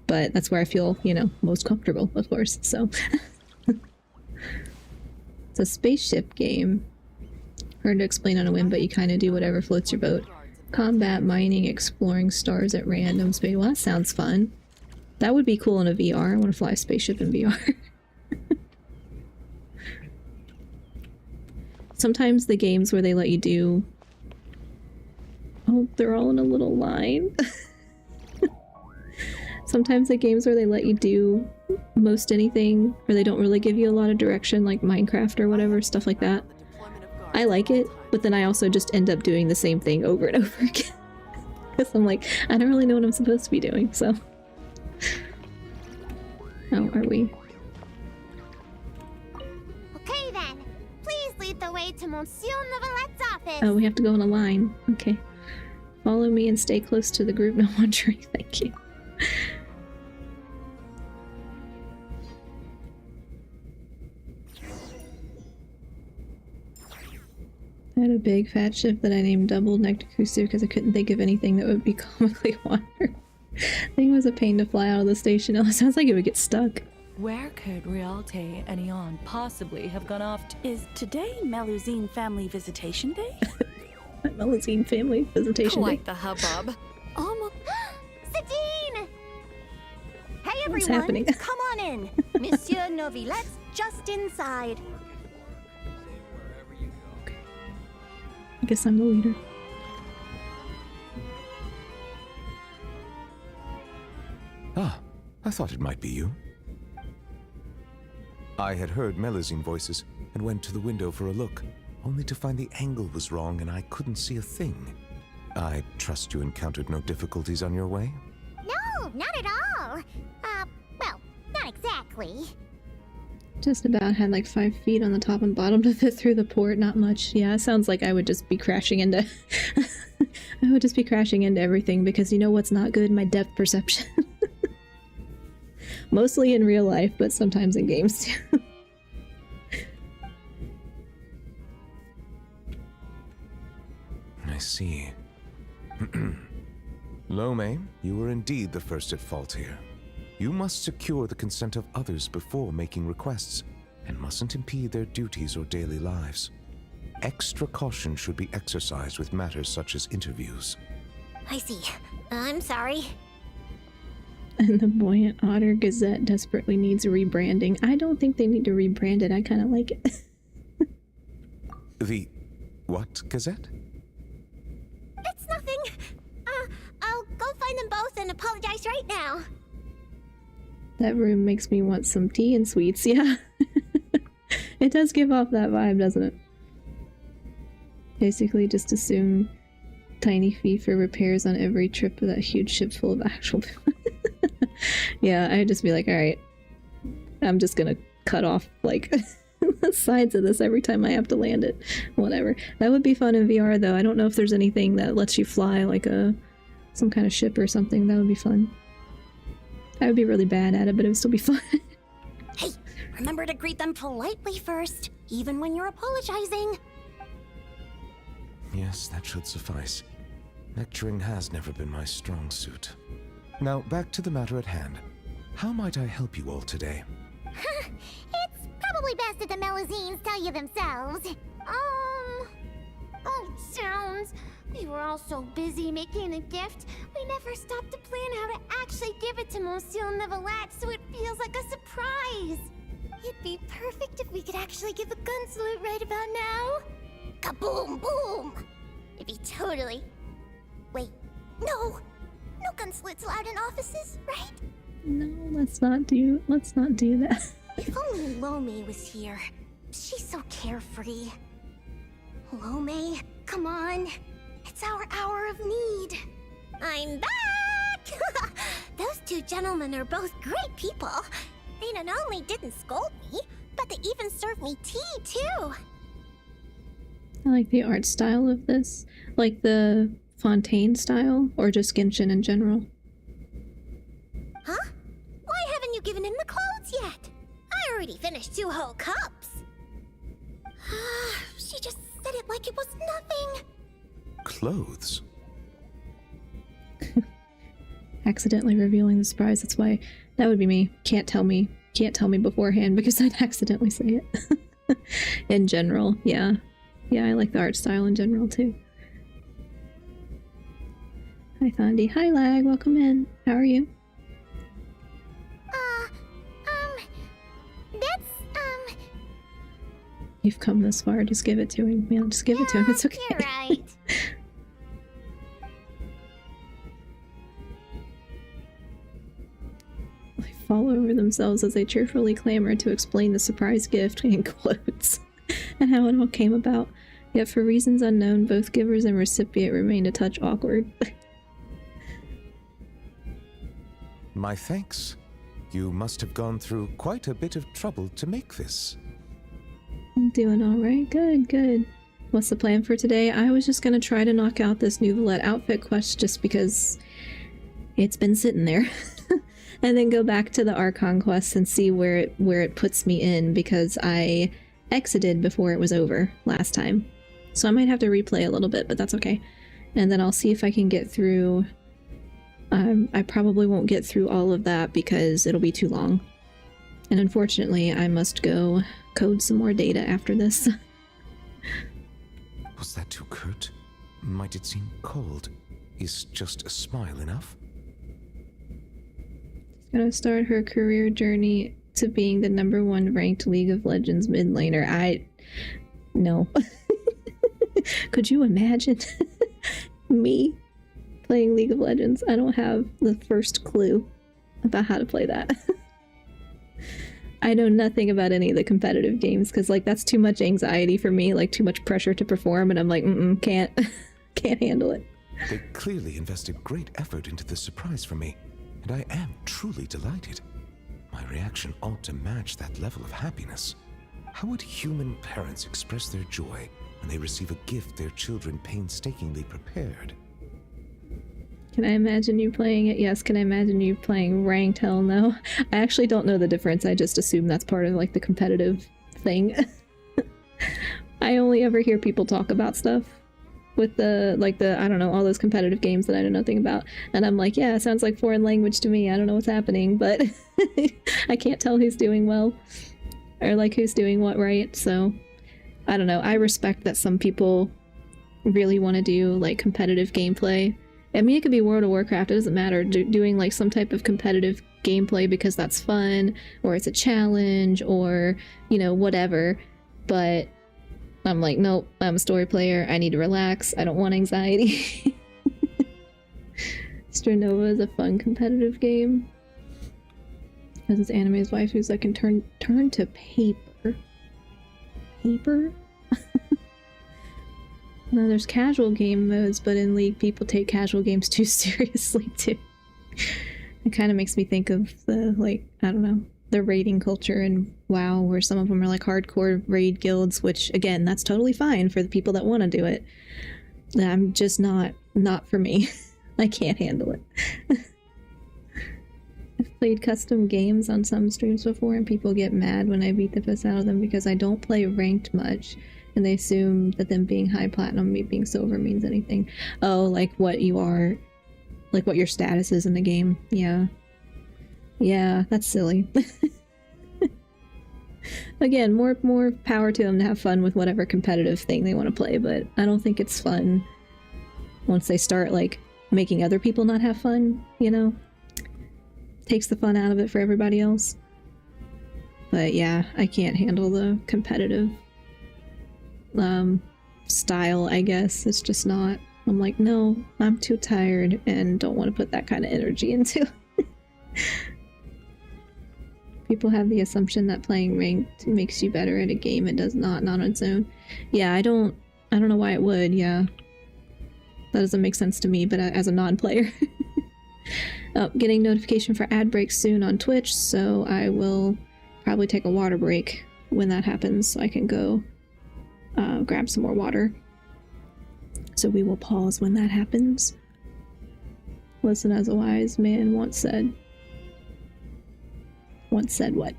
But that's where I feel, you know, most comfortable, of course, so. It's a spaceship game. Hard to explain on a whim, but you kind of do whatever floats your boat. Combat, mining, exploring stars at random space. Well, that sounds fun. That would be cool in a VR. I want to fly a spaceship in VR. Sometimes the games where they let you do... Oh, they're all in a little line. Sometimes the games where they let you do most anything, or they don't really give you a lot of direction, like Minecraft or whatever, stuff like that. I like it, but then I also just end up doing the same thing over and over again. Because I'm like, I don't really know what I'm supposed to be doing, so... Oh, are we? Okay then, please lead the way to Monsieur Novelette's office. Oh, we have to go in a line. Okay. Follow me and stay close to the group. No wandering. Thank you. I had a big fat ship that I named Double-Necked Kusu because I couldn't think of anything that would be comically water. Thing was a pain to fly out of the station. It sounds like it would get stuck. Where could Realte and Eon possibly have gone off to? Is today Melusine family visitation day? Melusine family visitation Quite day. the hubbub. Almost. Sadine! Hey What's everyone, happening? come on in. Monsieur Novelette's just inside. I guess I'm the leader. Ah, I thought it might be you. I had heard Melusine voices and went to the window for a look, only to find the angle was wrong and I couldn't see a thing. I trust you encountered no difficulties on your way? No, not at all. Well, not exactly. Just about had like 5 feet on the top and bottom to fit through the port. Not much. Yeah, it sounds like I would just be crashing into... I would just be crashing into everything because you know what's not good? My depth perception. Mostly in real life, but sometimes in games too. I see. Lome, you were indeed the first at fault here. You must secure the consent of others before making requests, and mustn't impede their duties or daily lives. Extra caution should be exercised with matters such as interviews. I see. I'm sorry. And the Buoyant Otter Gazette desperately needs rebranding. I don't think they need to rebrand it. I kind of like it. The what Gazette? It's nothing. I'll go find them both and apologize right now. That room makes me want some tea and sweets, yeah. It does give off that vibe, doesn't it? Basically, just assume tiny fee for repairs on every trip of that huge ship full of actual people. Yeah, I'd just be like, alright, I'm just gonna cut off, like, the sides of this every time I have to land it. Whatever. That would be fun in VR, though. I don't know if there's anything that lets you fly, like some kind of ship or something. That would be fun. I would be really bad at it, but it would still be fun. Hey, remember to greet them politely first, even when you're apologizing. Yes, that should suffice. Lecturing has never been my strong suit. Now, back to the matter at hand. How might I help you all today? It's probably best if the Melusines tell you themselves. Oh, zounds. We were all so busy making a gift, we never stopped to plan how to actually give it to Monsieur Neuvillette so it feels like a surprise. It'd be perfect if we could actually give a gun salute right about now. Kaboom, boom! It'd be totally... Wait, no! No gun salutes allowed in offices, right? No, let's not do that. If only Lome was here. She's so carefree. Lome, come on. It's our hour of need. I'm back! Those two gentlemen are both great people. They not only didn't scold me, but they even served me tea, too. I like the art style of this. Like the Fontaine style, or just Genshin in general. Huh? Why haven't you given him the clothes yet? I already finished 2 whole cups. She just said it like it was nothing. Clothes? Accidentally revealing the surprise. That's why that would be me. Can't tell me beforehand because I'd accidentally say it. In general, yeah. Yeah, I like the art style in general too. Hi Thondi. Hi Lag, welcome in. How are you? That's, You've come this far, just give it to him. Yeah, just give it to him, it's okay. You're right. They fall over themselves as they cheerfully clamor to explain the surprise gift in quotes and how it all came about. Yet for reasons unknown, both givers and recipient remained a touch awkward. My thanks. You must have gone through quite a bit of trouble to make this. I'm doing alright. Good, good. What's the plan for today? I was just gonna try to knock out this Neuvillette outfit quest just because it's been sitting there. And then go back to the Archon quest and see where it puts me in, because I exited before it was over last time. So I might have to replay a little bit, but that's okay. And then I'll see if I can get through... I probably won't get through all of that because it'll be too long. And unfortunately, I must go code some more data after this. Was that too curt? Might it seem cold? Is just a smile enough? She's gonna start her career journey to being the #1 ranked League of Legends mid laner. No. Could you imagine me playing League of Legends? I don't have the first clue about how to play that. I know nothing about any of the competitive games because, like, that's too much anxiety for me, like, too much pressure to perform, and I'm like, can't handle it. They clearly invested great effort into this surprise for me, and I am truly delighted. My reaction ought to match that level of happiness. How would human parents express their joy when they receive a gift their children painstakingly prepared? Can I imagine you playing it? Yes. Can I imagine you playing ranked? Hell no. I actually don't know the difference. I just assume that's part of, like, the competitive thing. I only ever hear people talk about stuff with the, I don't know, all those competitive games that I know nothing about. And I'm like, yeah, it sounds like foreign language to me. I don't know what's happening, but I can't tell who's doing well or, like, who's doing what right. So I don't know. I respect that some people really want to do, like, competitive gameplay. I mean, it could be World of Warcraft, it doesn't matter, doing like some type of competitive gameplay because that's fun, or it's a challenge, or, you know, whatever. But I'm like, nope, I'm a story player, I need to relax, I don't want anxiety. Stranova is a fun competitive game. As its anime's wife who's like, can turn to paper. Paper? No, there's casual game modes, but in League, people take casual games too seriously, too. It kind of makes me think of the, like, I don't know, the raiding culture in WoW, where some of them are, like, hardcore raid guilds, which, again, that's totally fine for the people that want to do it. I'm just not for me. I can't handle it. I've played custom games on some streams before, and people get mad when I beat the piss out of them because I don't play ranked much, and they assume that them being high platinum, me being silver means anything. Oh, like what you are, like what your status is in the game. Yeah. Yeah, that's silly. Again, more power to them to have fun with whatever competitive thing they want to play, but I don't think it's fun once they start, like, making other people not have fun, you know? Takes the fun out of it for everybody else. But yeah, I can't handle the competitive style, I guess. It's just not. I'm like, no, I'm too tired and don't want to put that kind of energy into it. People have the assumption that playing ranked makes you better at a game. It does not on its own. Yeah, I don't know why it would, yeah. That doesn't make sense to me, but as a non-player. Oh, getting notification for ad breaks soon on Twitch, so I will probably take a water break when that happens so I can go grab some more water. So we will pause when that happens. Listen as a wise man once said. Once said what?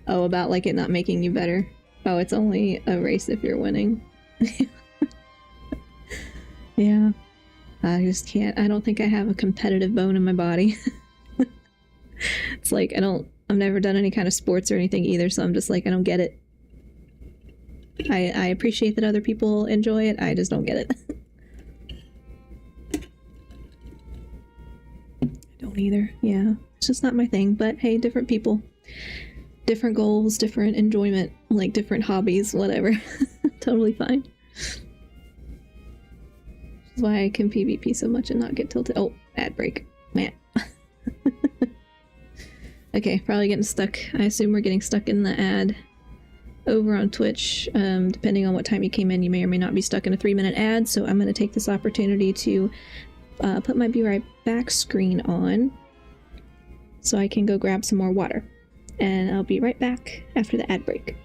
Oh, about like it not making you better. Oh, it's only a race if you're winning. Yeah. I just can't. I don't think I have a competitive bone in my body. It's like, I've never done any kind of sports or anything either, so I'm just like, I don't get it. I appreciate that other people enjoy it, I just don't get it. I don't either, yeah. It's just not my thing, but hey, different people. Different goals, different enjoyment, like different hobbies, whatever. Totally fine. That's why I can PvP so much and not get tilted. Oh, ad break. Man. Okay, probably getting stuck. I assume we're getting stuck in the ad over on Twitch. Depending on what time you came in, you may or may not be stuck in a 3-minute ad, so I'm going to take this opportunity to put my Be Right Back screen on so I can go grab some more water. And I'll be right back after the ad break.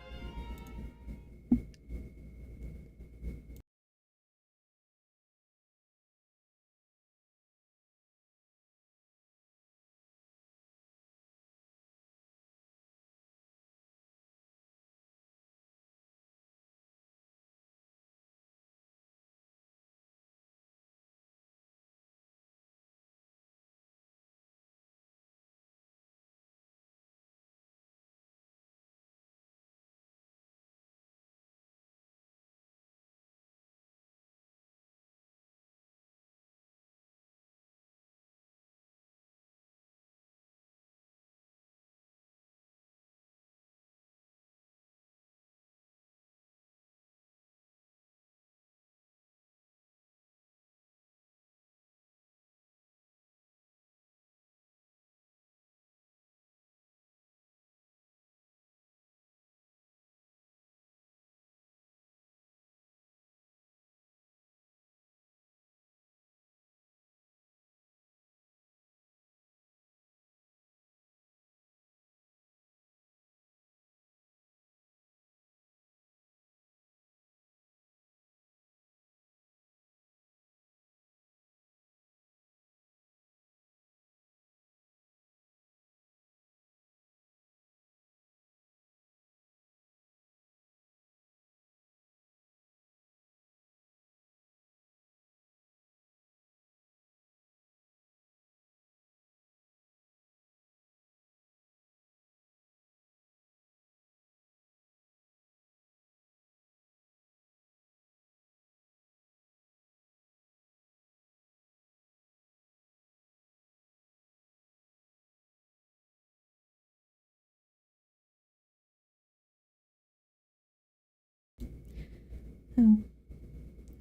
Oh,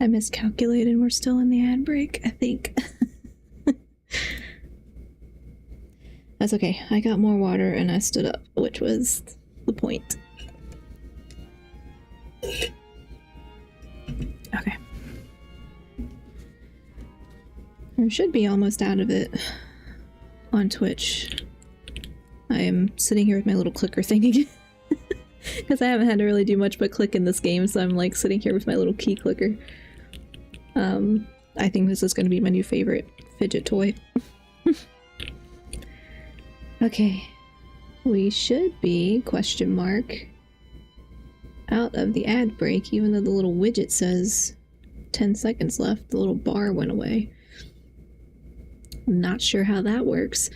I miscalculated. We're still in the ad break, I think. That's okay. I got more water and I stood up, which was the point. Okay. I should be almost out of it on Twitch. I am sitting here with my little clicker thing again. Because I haven't had to really do much but click in this game, so I'm like sitting here with my little key clicker. I think this is going to be my new favorite fidget toy. Okay. We should be, question mark, out of the ad break, even though the little widget says 10 seconds left. The little bar went away. Not sure how that works.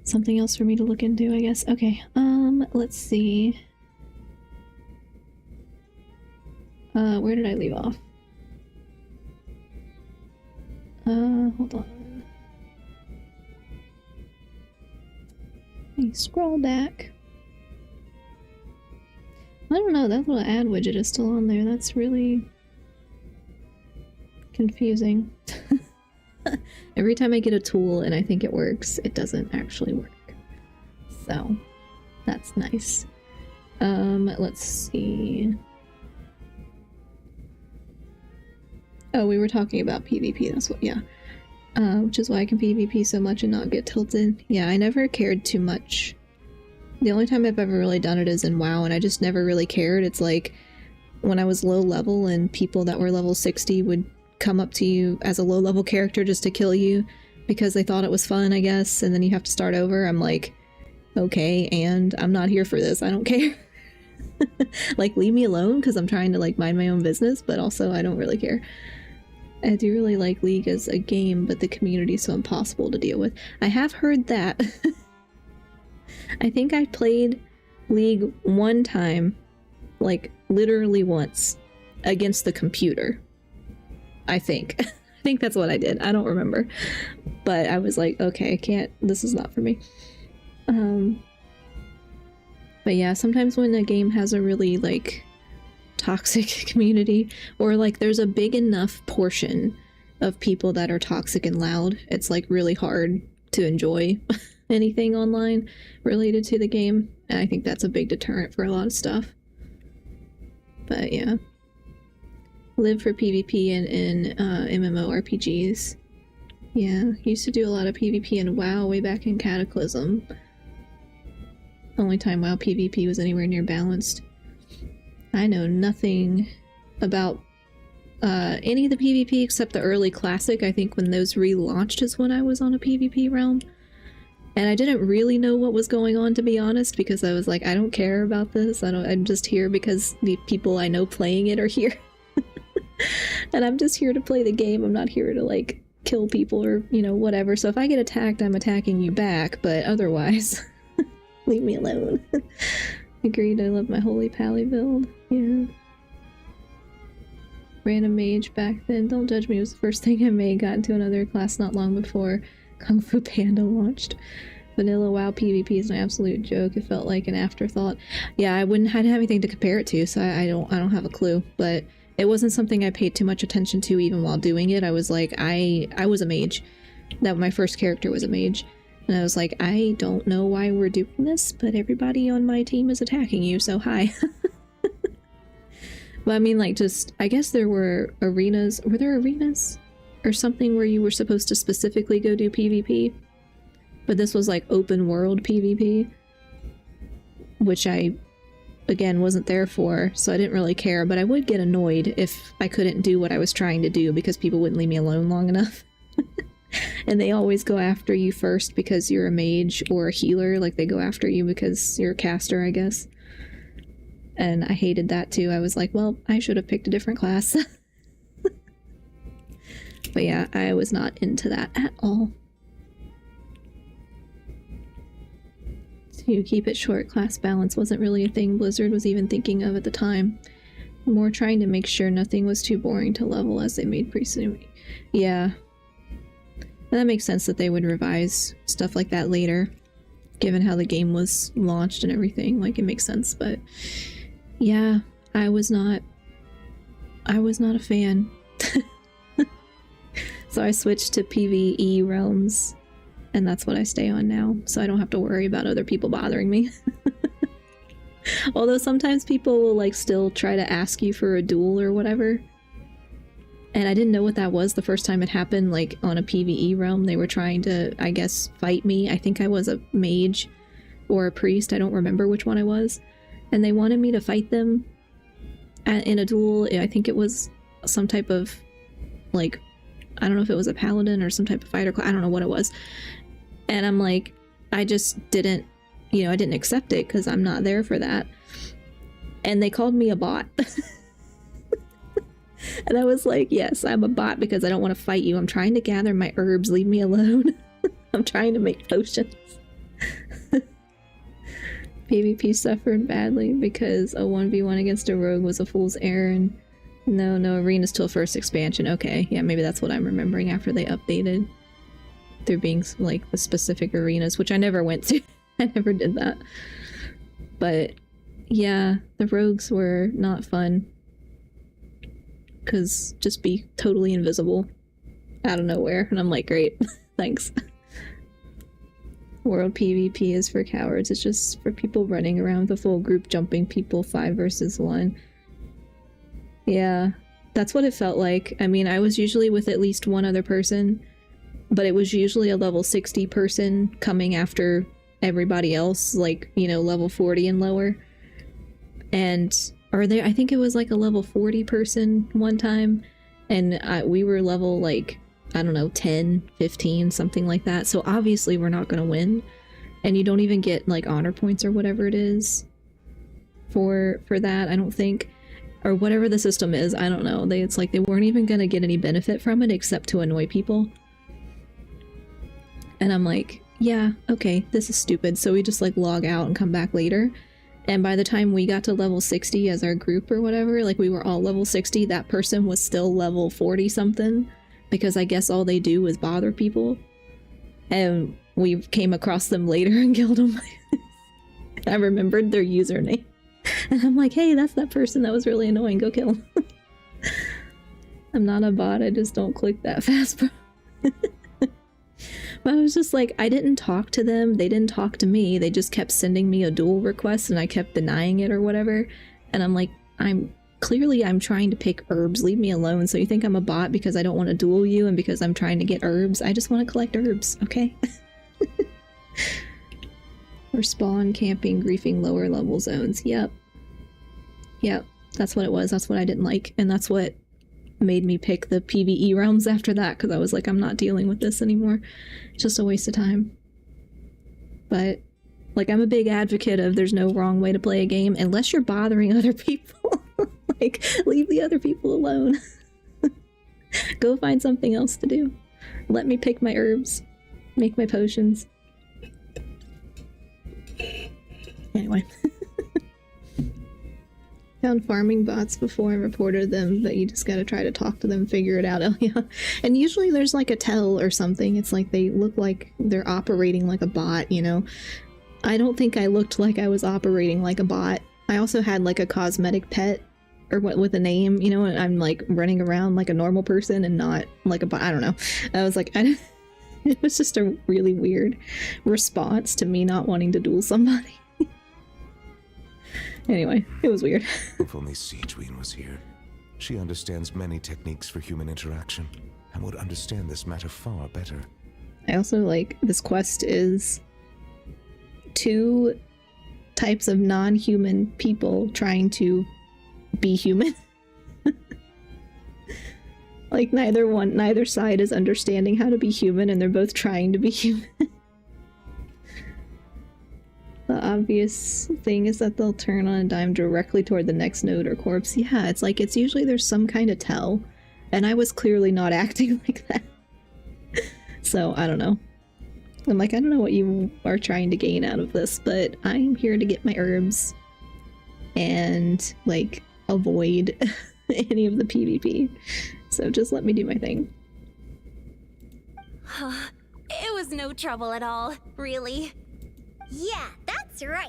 Something else for me to look into, I guess. Okay, let's see. Where did I leave off? Hold on. Let me scroll back. I don't know, that little ad widget is still on there. That's really confusing. Every time I get a tool and I think it works, it doesn't actually work. So, that's nice. Let's see. Oh, we were talking about PvP, that's what, yeah. Which is why I can PvP so much and not get tilted. Yeah, I never cared too much. The only time I've ever really done it is in WoW, and I just never really cared. It's like when I was low level and people that were level 60 would come up to you as a low level character just to kill you because they thought it was fun, I guess, and then you have to start over. I'm like, okay, and I'm not here for this. I don't care. Like, leave me alone because I'm trying to like mind my own business, but also I don't really care. I do really like League as a game, but the community is so impossible to deal with. I have heard that. I think I played League one time, like literally once, against the computer. I think. I think that's what I did. I don't remember. But I was like, okay, I can't, this is not for me. But yeah, sometimes when a game has a really like toxic community, or like there's a big enough portion of people that are toxic and loud, it's like really hard to enjoy anything online related to the game. And I think that's a big deterrent for a lot of stuff. But yeah. Live for PvP in MMORPGs. Yeah, used to do a lot of PvP in WoW way back in Cataclysm. Only time WoW PvP was anywhere near balanced. I know nothing about any of the PvP except the early Classic. I think when those relaunched is when I was on a PvP realm. And I didn't really know what was going on, to be honest, because I was like, I don't care about this. I'm just here because the people I know playing it are here. And I'm just here to play the game. I'm not here to like kill people or, you know, whatever. So if I get attacked, I'm attacking you back, but otherwise, leave me alone. Agreed, I love my Holy Pally build. Yeah. Random mage back then. Don't judge me, it was the first thing I made. Got into another class not long before Kung Fu Panda launched. Vanilla WoW PvP is an absolute joke. It felt like an afterthought. Yeah, I didn't have anything to compare it to, so I don't have a clue. But it wasn't something I paid too much attention to even while doing it. I was like, I was a mage. That my first character was a mage. And I was like, I don't know why we're doing this, but everybody on my team is attacking you, so hi. But I mean, like, just, I guess there were arenas. Were there arenas? Or something where you were supposed to specifically go do PvP? But this was like open world PvP. Which I, again, wasn't there for, so I didn't really care. But I would get annoyed if I couldn't do what I was trying to do because people wouldn't leave me alone long enough. And they always go after you first because you're a mage or a healer. Like, they go after you because you're a caster, I guess. And I hated that too. I was like, well, I should have picked a different class. But yeah, I was not into that at all. To keep it short, class balance wasn't really a thing Blizzard was even thinking of at the time. More trying to make sure nothing was too boring to level as they made preceding. Yeah. And that makes sense that they would revise stuff like that later, given how the game was launched and everything. Like, it makes sense, but yeah, I was not a fan. So I switched to PvE realms, and that's what I stay on now, so I don't have to worry about other people bothering me. Although sometimes people will like still try to ask you for a duel or whatever. And I didn't know what that was the first time it happened, like on a PvE realm. They were trying to, I guess, fight me. I think I was a mage or a priest. I don't remember which one I was. And they wanted me to fight them in a duel. I think it was some type of, like, I don't know if it was a paladin or some type of fighter. I don't know what it was. And I'm like, I just didn't, you know, I didn't accept it because I'm not there for that. And they called me a bot. And I was like, yes, I'm a bot because I don't want to fight you. I'm trying to gather my herbs. Leave me alone. I'm trying to make potions. PvP suffered badly because a 1v1 against a rogue was a fool's errand. No arenas till first expansion. Okay, yeah, maybe that's what I'm remembering after they updated. There being, like, the specific arenas, which I never went to. I never did that. But, yeah, the rogues were not fun. Because just be totally invisible out of nowhere. And I'm like, great, thanks. World PvP is for cowards. It's just for people running around with a full group jumping people 5 versus 1. Yeah, that's what it felt like. I mean, I was usually with at least one other person, but it was usually a level 60 person coming after everybody else, like, you know, level 40 and lower. And I think it was like a level 40 person one time, and we were level, like, I don't know, 10, 15, something like that. So obviously we're not going to win. And you don't even get, like, honor points or whatever it is for that, I don't think. Or whatever the system is, I don't know. It's like they weren't even going to get any benefit from it except to annoy people. And I'm like, yeah, okay, this is stupid. So we just, like, log out and come back later. And by the time we got to level 60 as our group or whatever, like, we were all level 60, that person was still level 40 something. Because I guess all they do is bother people. And we came across them later and killed them. I remembered their username. And I'm like, hey, that's that person that was really annoying. Go kill him. I'm not a bot. I just don't click that fast, bro. But I was just like, I didn't talk to them. They didn't talk to me. They just kept sending me a duel request and I kept denying it or whatever. And I'm like, I'm trying to pick herbs. Leave me alone. So you think I'm a bot because I don't want to duel you and because I'm trying to get herbs? I just want to collect herbs, okay? Or spawn, camping, griefing, lower level zones. Yep. That's what it was. That's what I didn't like. And that's what made me pick the PvE realms after that, because I was like, I'm not dealing with this anymore. It's just a waste of time. But, like, I'm a big advocate of there's no wrong way to play a game unless you're bothering other people. Like, leave the other people alone. Go find something else to do. Let me pick my herbs. Make my potions. Anyway. Found farming bots before and reported them, but you just gotta try to talk to them, figure it out. Oh, yeah. And usually there's like a tell or something. It's like they look like they're operating like a bot, you know? I don't think I looked like I was operating like a bot. I also had like a cosmetic pet or what with a name, you know, and I'm like running around like a normal person and not like a bot. I don't know. I was like, it was just a really weird response to me not wanting to duel somebody. Anyway, it was weird. If only Siegeween was here. She understands many techniques for human interaction and would understand this matter far better. I also like this quest is 2 types of non-human people trying to be human. Like neither side is understanding how to be human and they're both trying to be human. The obvious thing is that they'll turn on a dime directly toward the next node or corpse. Yeah, it's like it's usually there's some kind of tell. And I was clearly not acting like that. So, I don't know. I'm like, I don't know what you are trying to gain out of this, but I'm here to get my herbs. And, like, avoid any of the PvP. So just let me do my thing. It was no trouble at all, really. Yeah, that's right.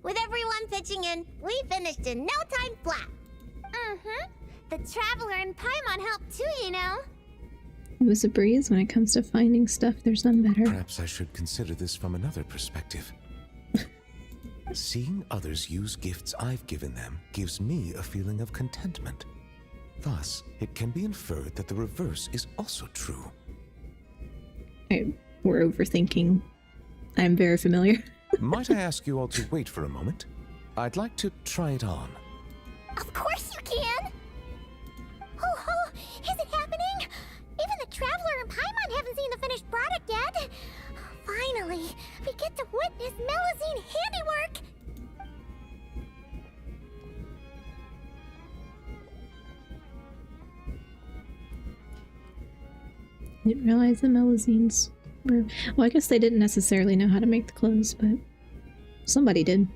With everyone pitching in, we finished in no time flat. Mm-hmm. The Traveler and Paimon helped too, you know. It was a breeze when it comes to finding stuff. There's none better. Perhaps I should consider this from another perspective. Seeing others use gifts I've given them gives me a feeling of contentment. Thus, it can be inferred that the reverse is also true. We're overthinking. I'm very familiar. Might I ask you all to wait for a moment? I'd like to try it on. Of course you can! Ho ho! Is it happening? Even the Traveler Didn't realize the Melusines were... Well, I guess they didn't necessarily know how to make the clothes, but somebody did.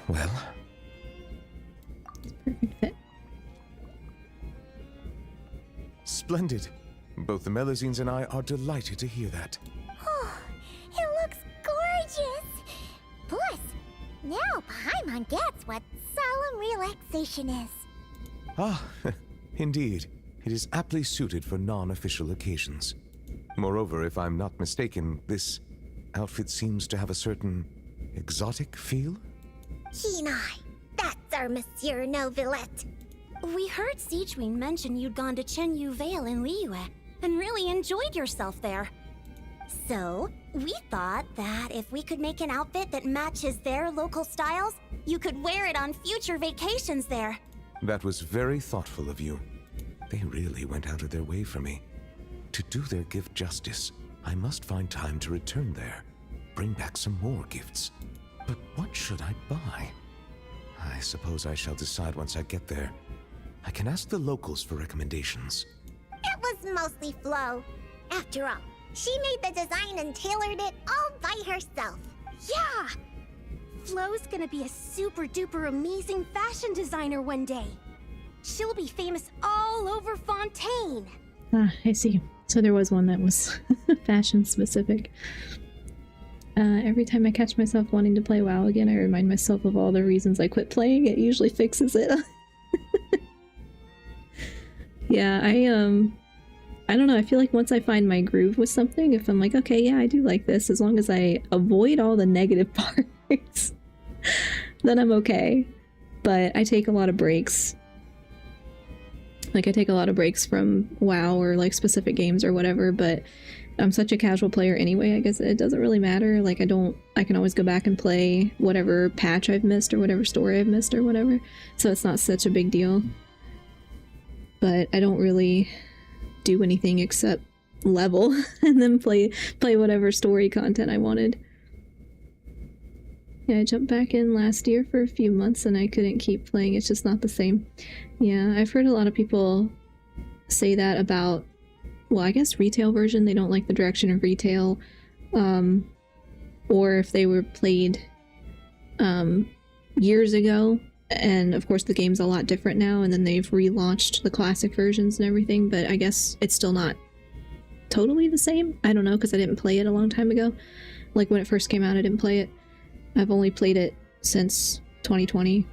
Well, Perfect fit. splendid. Both the Melusines and I are delighted to hear that. Oh, it looks gorgeous. Plus, now Paimon gets what solemn relaxation is. Ah, indeed. It is aptly suited for non-official occasions. Moreover, if I'm not mistaken, this outfit seems to have a certain exotic feel? Hinai, that's our Monsieur Novelette. We heard Siegewing mention you'd gone to Chenyu Vale in Liyue and really enjoyed yourself there. So, we thought that if we could make an outfit that matches their local styles, you could wear it on future vacations there. That was very thoughtful of you. They really went out of their way for me. To do their gift justice, I must find time to return there, bring back some more gifts. But what should I buy? I suppose I shall decide once I get there. I can ask the locals for recommendations. It was mostly Flo. After all, she made the design and tailored it all by herself. Yeah! Flo's gonna be a super duper amazing fashion designer one day. She'll be famous all over Fontaine. Ah, I see. So there was one that was fashion specific. Every time I catch myself wanting to play WoW again, I remind myself of all the reasons I quit playing. It usually fixes it. Yeah, I don't know. I feel like once I find my groove with something, if I'm like, okay, yeah, I do like this, as long as I avoid all the negative parts, then I'm okay. But I take a lot of breaks. Like, I take a lot of breaks from WoW or, like, specific games or whatever, but I'm such a casual player anyway, I guess it doesn't really matter. Like, I can always go back and play whatever patch I've missed or whatever story I've missed or whatever, so it's not such a big deal. But I don't really do anything except level and then play whatever story content I wanted. Yeah, I jumped back in last year for a few months and I couldn't keep playing. It's just not the same. Yeah, I've heard a lot of people say that about, well, I guess retail version. They don't like the direction of retail. Or if they were played years ago, and of course the game's a lot different now, and then they've relaunched the classic versions and everything, but I guess it's still not totally the same. I don't know, because I didn't play it a long time ago. Like, when it first came out, I didn't play it. I've only played it since 2020.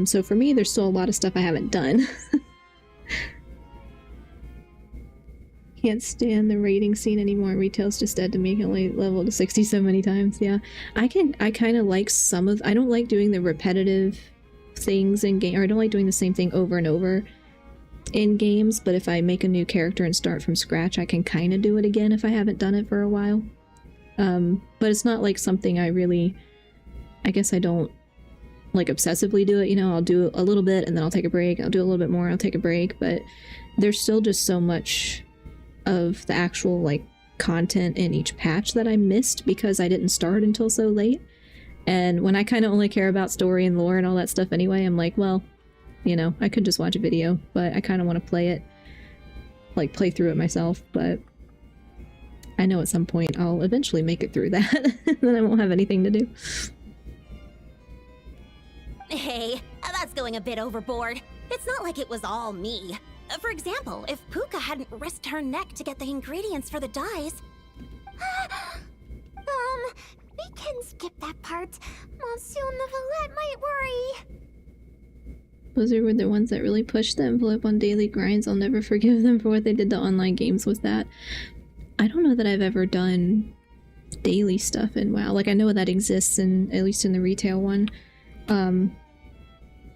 So for me, there's still a lot of stuff I haven't done. Can't stand the raiding scene anymore. Retail's just dead to me. I can only level to 60 so many times. Yeah, I kind of like some of... I don't like doing the repetitive things in game, or I don't like doing the same thing over and over in games, but if I make a new character and start from scratch, I can kind of do it again if I haven't done it for a while. But it's not like something I really... I guess I don't like obsessively do it, you know. I'll do a little bit and then I'll take a break. I'll do a little bit more, I'll take a break, but there's still just so much of the actual, like, content in each patch that I missed because I didn't start until so late. And when I kind of only care about story and lore and all that stuff anyway, I'm like, well, you know, I could just watch a video, but I kind of want to play it, like, play through it myself. But I know at some point I'll eventually make it through that, then I won't have anything to do. Hey, that's going a bit overboard. It's not like it was all me. For example, if Puka hadn't risked her neck to get the ingredients for the dyes... We can skip that part. Monsieur Neuvillette might worry. Blizzard were the ones that really pushed the envelope on daily grinds. I'll never forgive them for what they did to online games with that. I don't know that I've ever done daily stuff in WoW. Like, I know that exists, in at least in the retail one.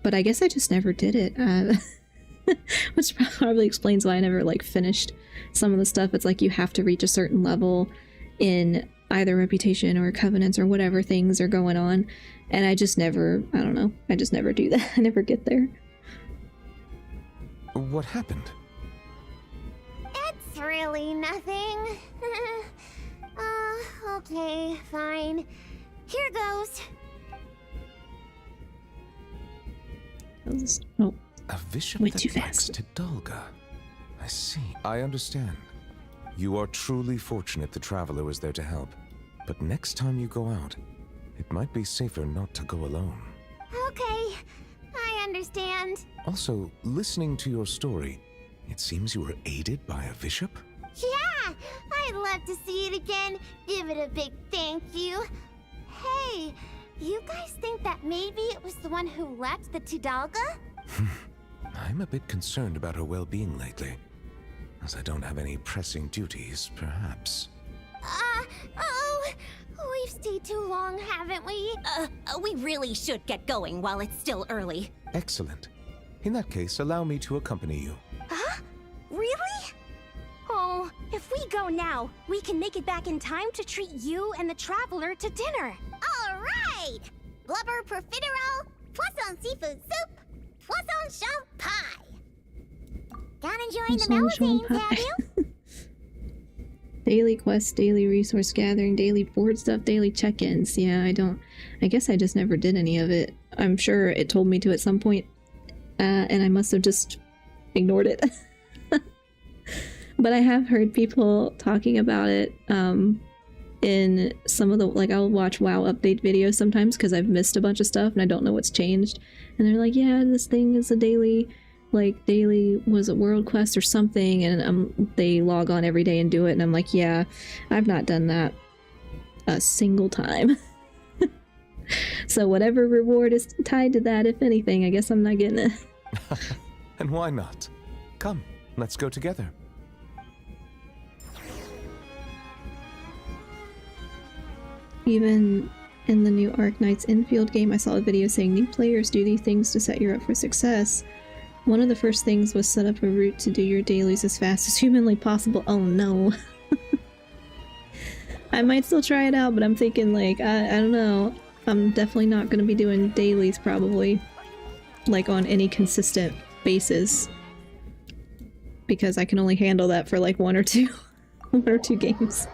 But I guess I just never did it. Which probably explains why I never, like, finished some of the stuff. It's like you have to reach a certain level in either reputation or covenants or whatever things are going on. And I just never, I don't know, I just never do that. I never get there. What happened? It's really nothing. Okay, fine. Here goes. Oh, A bishop way that too lacks fast. Tidalga. I see. I understand. You are truly fortunate the traveler was there to help. But next time you go out, it might be safer not to go alone. Okay, I understand. Also, listening to your story, it seems you were aided by a bishop? Yeah, I'd love to see it again. Give it a big thank you. Hey, you guys think that maybe it was the one who left the Tidalga? I'm a bit concerned about her well-being lately. As I don't have any pressing duties, perhaps. We've stayed too long, haven't we? We really should get going while it's still early. Excellent. In that case, allow me to accompany you. Huh? Really? Oh, if we go now, we can make it back in time to treat you and the traveler to dinner. All right! Blubber profiterole, poisson seafood soup, poisson champ pie. Got enjoying the Poisson Melusines, champ have pie. you? Daily quests, daily resource gathering, daily board stuff, daily check-ins. Yeah, I guess I just never did any of it. I'm sure it told me to at some point, and I must have just ignored it. But I have heard people talking about it in some of the, like, I'll watch WoW update videos sometimes because I've missed a bunch of stuff and I don't know what's changed. And they're like, yeah, this thing is a daily, was a world quest or something, and they log on every day and do it, and I'm like, yeah, I've not done that a single time. So whatever reward is tied to that, if anything, I guess I'm not getting it. And why not? Come, let's go together. Even in the new Arc Knight's Infield game, I saw a video saying new players do these things to set you up for success. One of the first things was set up a route to do your dailies as fast as humanly possible. Oh no. I might still try it out, but I'm thinking, like, I don't know. I'm definitely not going to be doing dailies, probably. Like, on any consistent basis. Because I can only handle that for, like, one or two games.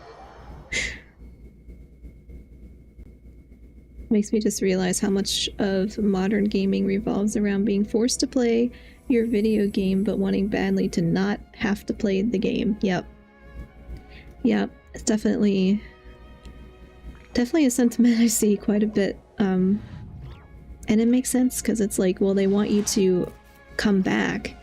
Makes me just realize how much of modern gaming revolves around being forced to play your video game but wanting badly to not have to play the game. Yep. It's definitely a sentiment I see quite a bit. And it makes sense because it's like, well, they want you to come back.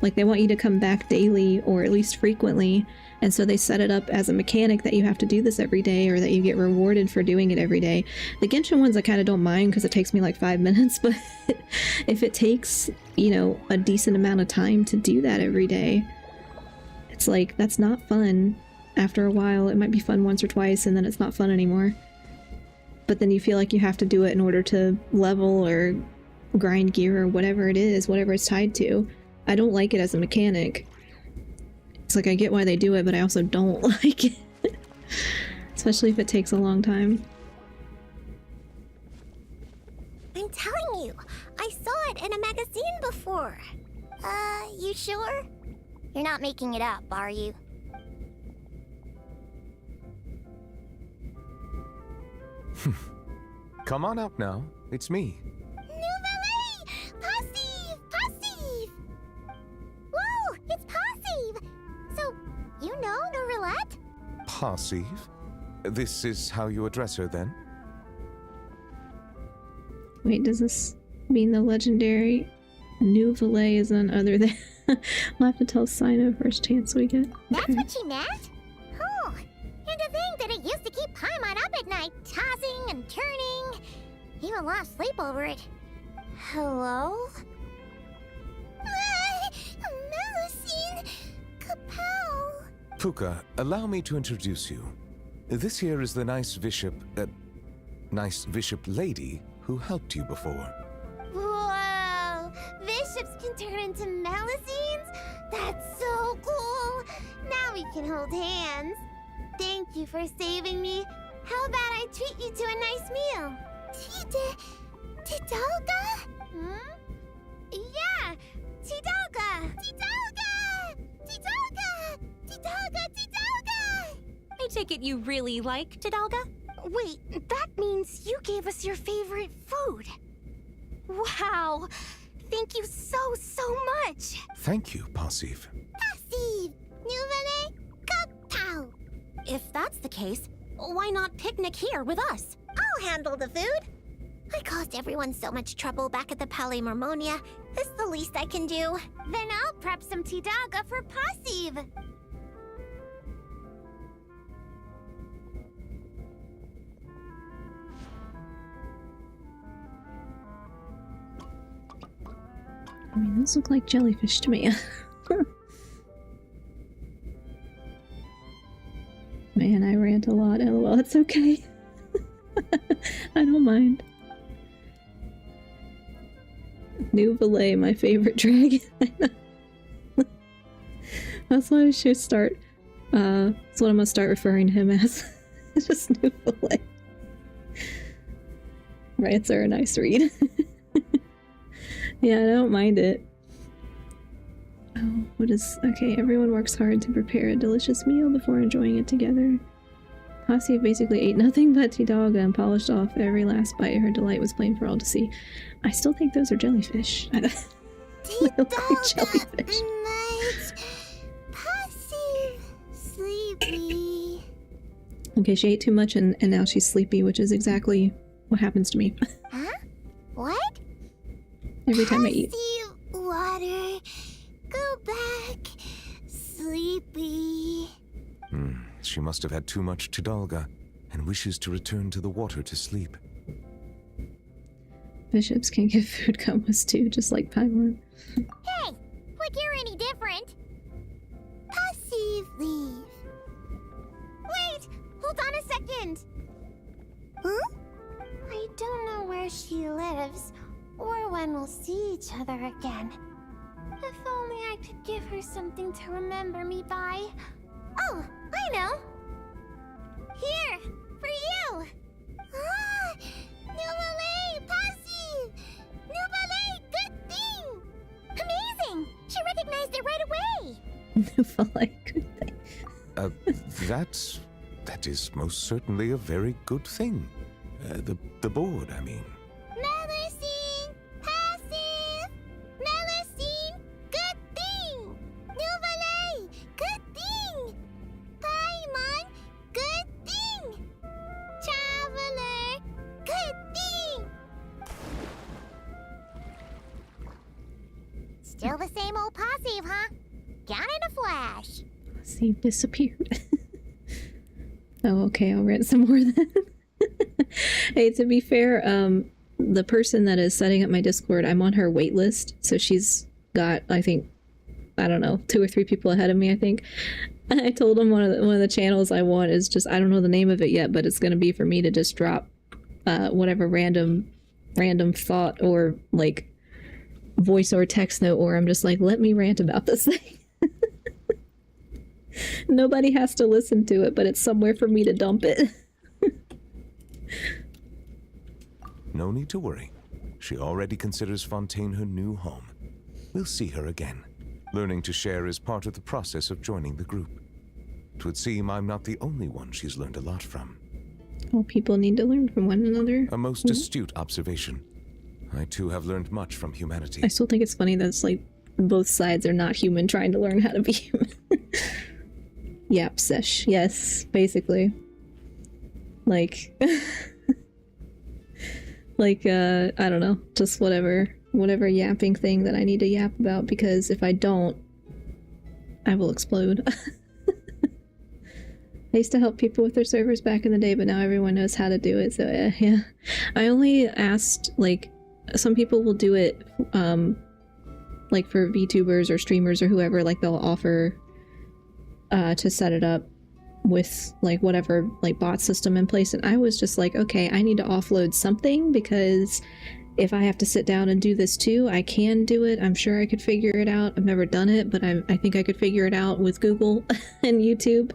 Like, they want you to come back daily or at least frequently, and so they set it up as a mechanic that you have to do this every day or that you get rewarded for doing it every day. The Genshin ones I kind of don't mind because it takes me like 5 minutes, but if it takes, you know, a decent amount of time to do that every day, it's like, that's not fun. After a while, it might be fun once or twice and then it's not fun anymore. But then you feel like you have to do it in order to level or grind gear or whatever it is, whatever it's tied to. I don't like it as a mechanic. It's like, I get why they do it, but I also don't like it. Especially if it takes a long time. I'm telling you, I saw it in a magazine before. You sure? You're not making it up, are you? Come on up now. It's me. Nouvelle! Passive! Whoa, it's Passive! So, you know Nourelette? Passive? This is how you address her, then? Wait, does this mean the legendary Nouvelle is none other than... We'll have to tell Sino first chance we get. That's Okay. what she meant? Oh, and to think that it used to keep Paimon up at night, tossing and turning. Even lost sleep over it. Hello? Melusine! Capel! Puka, allow me to introduce you. This here is the nice bishop lady who helped you before. Whoa! Bishops can turn into Melusines? That's so cool! Now we can hold hands. Thank you for saving me. How about I treat you to a nice meal? Tidalga? Hmm? Yeah, Tidalga! Tidalga! Tidalga! Tidalga! Tidalga! I take it you really like Tidalga? Wait, that means you gave us your favorite food. Wow. Thank you so much. Thank you, Passive. Passive! Nouvelle Cocktail! If that's the case, why not picnic here with us? I'll handle the food. I caused everyone so much trouble back at the Palais Mormonia. It's the least I can do. Then I'll prep some Tidalga for Passive. I mean, those look like jellyfish to me. Man, I rant a lot. LOL, it's okay. I don't mind. Nouvelle, my favorite dragon. That's what I should start. That's what I'm gonna start referring to him as. Just Nouvelle. Rants are a nice read. Yeah, I don't mind it. Oh, what is... Okay, everyone works hard to prepare a delicious meal before enjoying it together. Passive basically ate nothing but Tidalga and polished off every last bite. Her delight was plain for all to see. I still think those are jellyfish. They look like jellyfish. Night. Passive. Sleepy. Okay, she ate too much and now she's sleepy, which is exactly what happens to me. Huh? What? Every time I eat. Passive water. Go back. Sleepy. She must have had too much Tidalga and wishes to return to the water to sleep. Bishops can give food comas too, just like Paimon. Hey, like you're any different. Passive leave. Wait, hold on a second. Huh? I don't know where she lives or when we'll see each other again. If only I could give her something to remember me by. Oh, I know. Here, for you. Ah, Nouvelle, Passive. Nouvelle, good thing. Amazing. She recognized it right away. Nouvelle, good thing. That is most certainly a very good thing. The board, I mean. Melusine, Passive. Melusine, good thing. Nouvelle, good thing. Paimon, good thing. Traveler, good thing. Still the same old Passive, huh? Gone in a flash. See, disappeared. Oh, okay, I'll rent some more then. Hey, to be fair, the person that is setting up my Discord, I'm on her wait list, so she's got, I think, I don't know, 2 or 3 people ahead of me, I think. I told him one of the channels I want is just, I don't know the name of it yet, but it's going to be for me to just drop whatever random thought or like voice or text note, or I'm just like, let me rant about this thing. Nobody has to listen to it, but it's somewhere for me to dump it. No need to worry. She already considers Fontaine her new home. We'll see her again. Learning to share is part of the process of joining the group. It would seem I'm not the only one she's learned a lot from. All people need to learn from one another. A most astute observation. I too have learned much from humanity. I still think it's funny that it's like both sides are not human trying to learn how to be human. Yap sesh. Yes, basically. Like, like, I don't know, just whatever yapping thing that I need to yap about, because if I don't, I will explode. I used to help people with their servers back in the day, but now everyone knows how to do it, so yeah. I only asked, like, some people will do it, like for VTubers or streamers or whoever, like they'll offer to set it up with like whatever like bot system in place, and I was just like, okay, I need to offload something, because if I have to sit down and do this too, I can do it. I'm sure I could figure it out. I've never done it, but I think I could figure it out with Google and YouTube.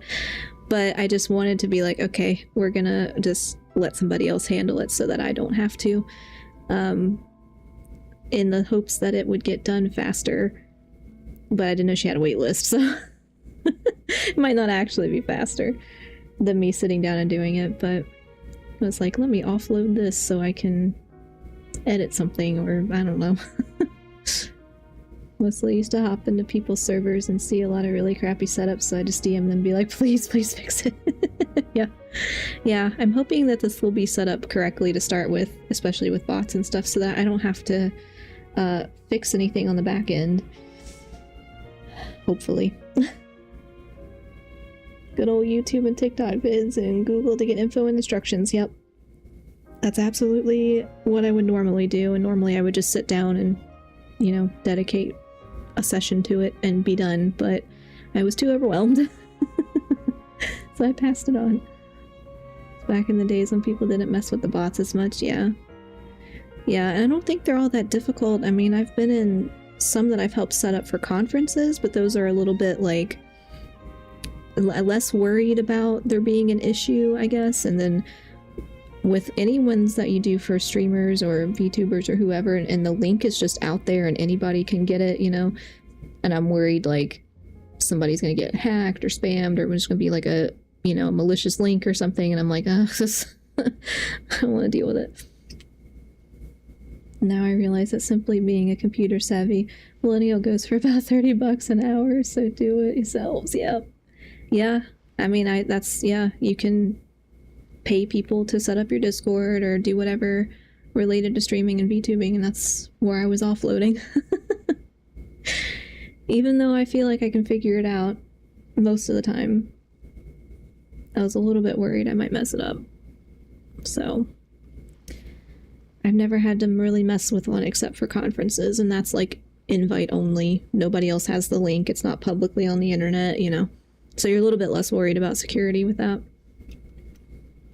But I just wanted to be like, okay, we're gonna just let somebody else handle it so that I don't have to, in the hopes that it would get done faster. But I didn't know she had a wait list, so it might not actually be faster than me sitting down and doing it. But I was like, let me offload this so I can edit something, or I don't know. Mostly used to hop into people's servers and see a lot of really crappy setups, so I just DM them and be like, please fix it. Yeah, I'm hoping that this will be set up correctly to start with, especially with bots and stuff, so that I don't have to fix anything on the back end. Hopefully. Good old YouTube and TikTok vids and Google to get info and instructions. Yep. That's absolutely what I would normally do, and normally I would just sit down and, you know, dedicate a session to it and be done, but I was too overwhelmed. So I passed it on. Back in the days when people didn't mess with the bots as much, yeah. Yeah, and I don't think they're all that difficult. I mean, I've been in some that I've helped set up for conferences, but those are a little bit, like, less worried about there being an issue, I guess. And then with any ones that you do for streamers or VTubers or whoever, and the link is just out there and anybody can get it, you know, and I'm worried, like, somebody's gonna get hacked or spammed, or it's gonna be like a, you know, malicious link or something, and I'm like, I don't want to deal with it. Now I realize that simply being a computer savvy millennial goes for about $30 an hour, so do it yourselves. Yep. Yeah, I mean, yeah, you can pay people to set up your Discord or do whatever related to streaming and VTubing, and that's where I was offloading. Even though I feel like I can figure it out most of the time, I was a little bit worried I might mess it up. So I've never had to really mess with one except for conferences, and that's like invite only. Nobody else has the link. It's not publicly on the internet, you know. So you're a little bit less worried about security with that.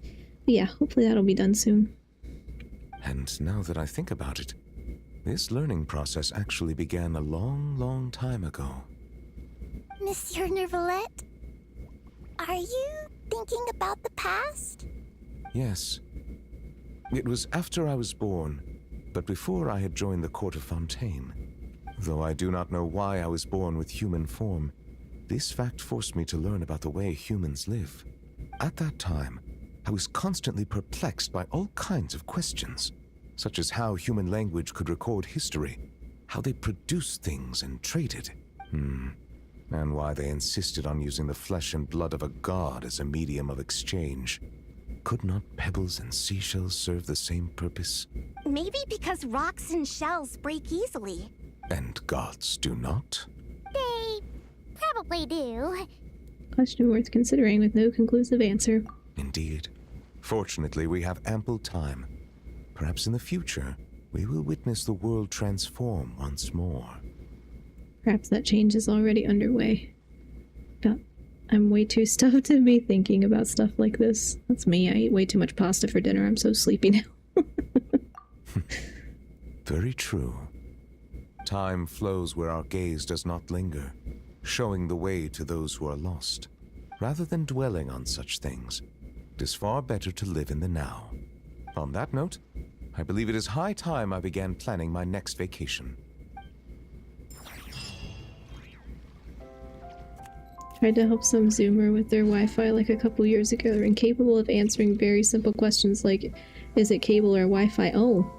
But yeah, hopefully that'll be done soon. And now that I think about it, this learning process actually began a long time ago. Monsieur Nervalette, are you thinking about the past? Yes. It was after I was born, but before I had joined the court of Fontaine. Though I do not know why I was born with human form, this fact forced me to learn about the way humans live. At that time, I was constantly perplexed by all kinds of questions, such as how human language could record history, how they produced things and traded, and why they insisted on using the flesh and blood of a god as a medium of exchange. Could not pebbles and seashells serve the same purpose? Maybe because rocks and shells break easily. And gods do not? They probably do. Question worth considering with no conclusive answer. Indeed. Fortunately, we have ample time. Perhaps in the future, we will witness the world transform once more. Perhaps that change is already underway. But I'm way too stuffed to be thinking about stuff like this. That's me. I eat way too much pasta for dinner. I'm so sleepy now. Very true. Time flows where our gaze does not linger, showing the way to those who are lost. Rather than dwelling on such things, it is far better to live in the now. On that note, I believe it is high time I began planning my next vacation. Tried to help some Zoomer with their Wi-Fi like a couple years ago. They're incapable of answering very simple questions like, is it cable or Wi-Fi? Oh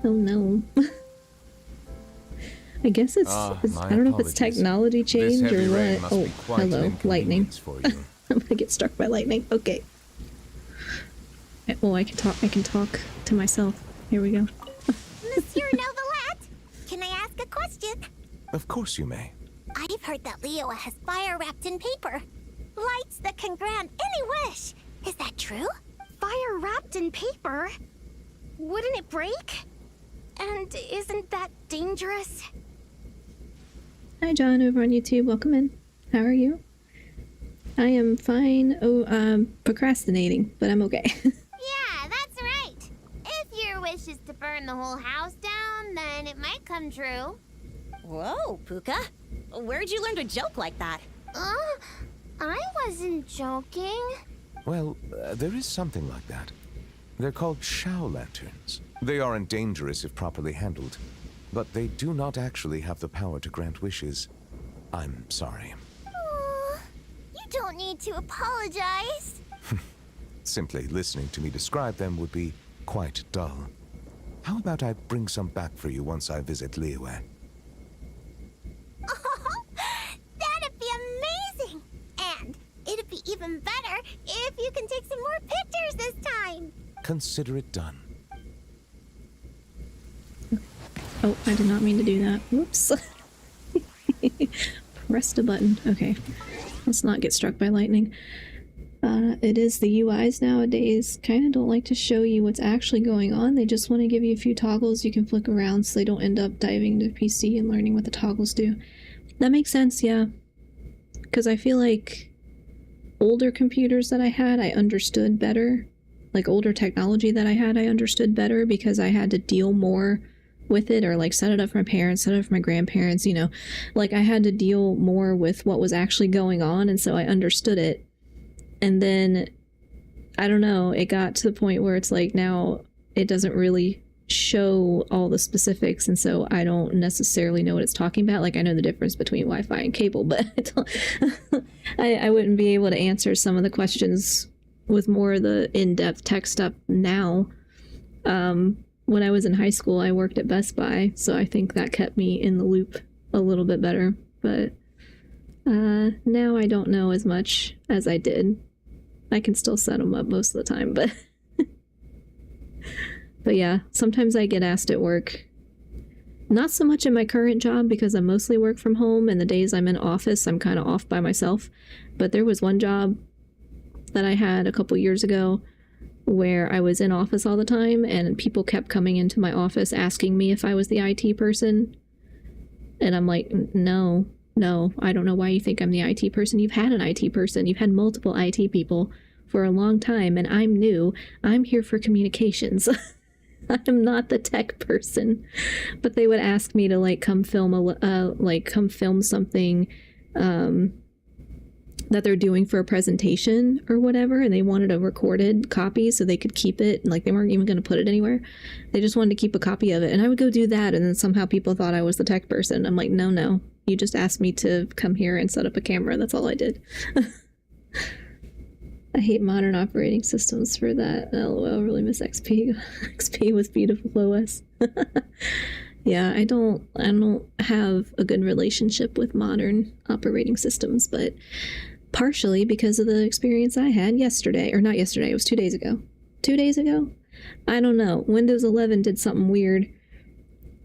no. I guess it's I don't know if it's technology change or what. Oh, hello, lightning. I'm gonna get struck by lightning. Okay. Oh, I can talk to myself. Here we go. Monsieur Novelette, can I ask a question? Of course you may. I've heard that Leo has fire wrapped in paper. Lights that can grant any wish. Is that true? Fire wrapped in paper? Wouldn't it break? And isn't that dangerous? Hi John over on YouTube, welcome in. How are you? I am fine. Oh, procrastinating, but I'm okay. Yeah, that's right. If your wish is to burn the whole house down, then it might come true. Whoa, Puka. Where'd you learn to joke like that? I wasn't joking. Well, there is something like that. They're called Shao lanterns. They aren't dangerous if properly handled, but they do not actually have the power to grant wishes. I'm sorry. You don't need to apologize. Simply listening to me describe them would be quite dull. How about I bring some back for you once I visit Liyue? That'd be amazing! And it'd be even better if you can take some more pictures this time. Consider it done. Oh, I did not mean to do that. Whoops. Pressed a button. Okay. Let's not get struck by lightning. It is the UIs nowadays kind of don't like to show you what's actually going on. They just want to give you a few toggles you can flick around so they don't end up diving into PC and learning what the toggles do. That makes sense, yeah. Because I feel like older computers that I had, I understood better. Like older technology that I had, I understood better because I had to deal more with it, or like set it up for my parents, set it up for my grandparents, you know. Like I had to deal more with what was actually going on, and so I understood it. And then, I don't know, it got to the point where it's like now it doesn't really show all the specifics, and so I don't necessarily know what it's talking about. Like I know the difference between Wi-Fi and cable, but I wouldn't be able to answer some of the questions with more of the in-depth tech stuff now. When I was in high school, I worked at Best Buy, so I think that kept me in the loop a little bit better. But now I don't know as much as I did. I can still set them up most of the time, but but yeah, sometimes I get asked at work. Not so much in my current job because I mostly work from home, and the days I'm in office, I'm kind of off by myself. But there was one job that I had a couple years ago where I was in office all the time, and people kept coming into my office asking me if I was the IT person. And I'm like, no, I don't know why you think I'm the IT person. You've had an IT person. You've had multiple IT people for a long time, and I'm new. I'm here for communications. I'm not the tech person. But they would ask me to like come film something that they're doing for a presentation or whatever, and they wanted a recorded copy so they could keep it, and like they weren't even going to put it anywhere. They just wanted to keep a copy of it, and I would go do that, and then somehow people thought I was the tech person. I'm like, no, you just asked me to come here and set up a camera. That's all I did. I hate modern operating systems for that. LOL, really miss XP. XP was beautiful OS. Yeah, I don't have a good relationship with modern operating systems, but partially because of the experience I had yesterday. Or not yesterday, it was 2 days ago. 2 days ago? I don't know. Windows 11 did something weird.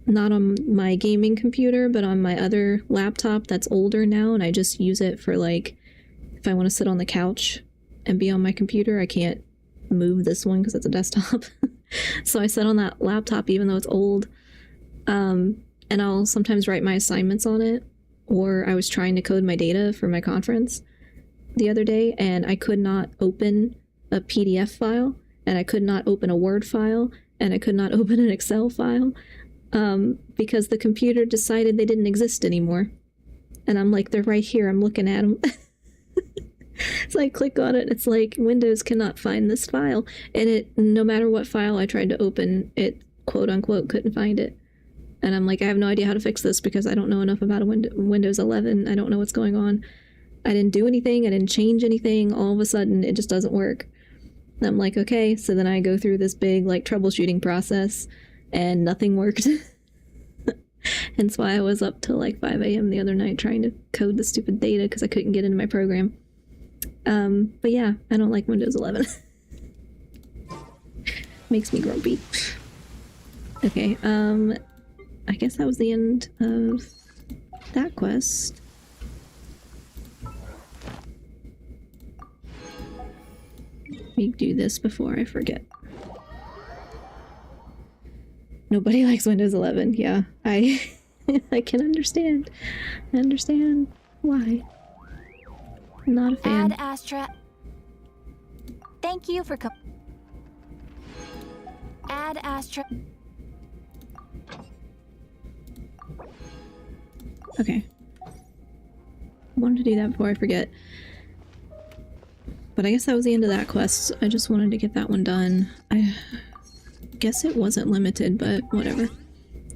Not on my gaming computer, but on my other laptop that's older now, and I just use it for like, if I want to sit on the couch and be on my computer, I can't move this one because it's a desktop. So I sit on that laptop even though it's old. And I'll sometimes write my assignments on it, or I was trying to code my data for my conference the other day, and I could not open a PDF file, and I could not open a Word file, and I could not open an Excel file, because the computer decided they didn't exist anymore. And I'm like, they're right here, I'm looking at them. So I click on it, it's like, Windows cannot find this file, and it, no matter what file I tried to open, it quote unquote couldn't find it. And I'm like, I have no idea how to fix this because I don't know enough about Windows 11. I don't know what's going on. I didn't do anything. I didn't change anything. All of a sudden, it just doesn't work. And I'm like, okay. So then I go through this big like troubleshooting process, and nothing worked. Hence why I was up till like 5 a.m. the other night trying to code the stupid data because I couldn't get into my program. But yeah, I don't like Windows 11. Makes me grumpy. Okay, I guess that was the end of that quest. Let me do this before I forget. Nobody likes Windows 11. Yeah, I can understand. I understand why. I'm not a fan. Ad Astra. Thank you for Ad Astra. Okay. I wanted to do that before I forget. But I guess that was the end of that quest. I just wanted to get that one done. I guess it wasn't limited, but whatever.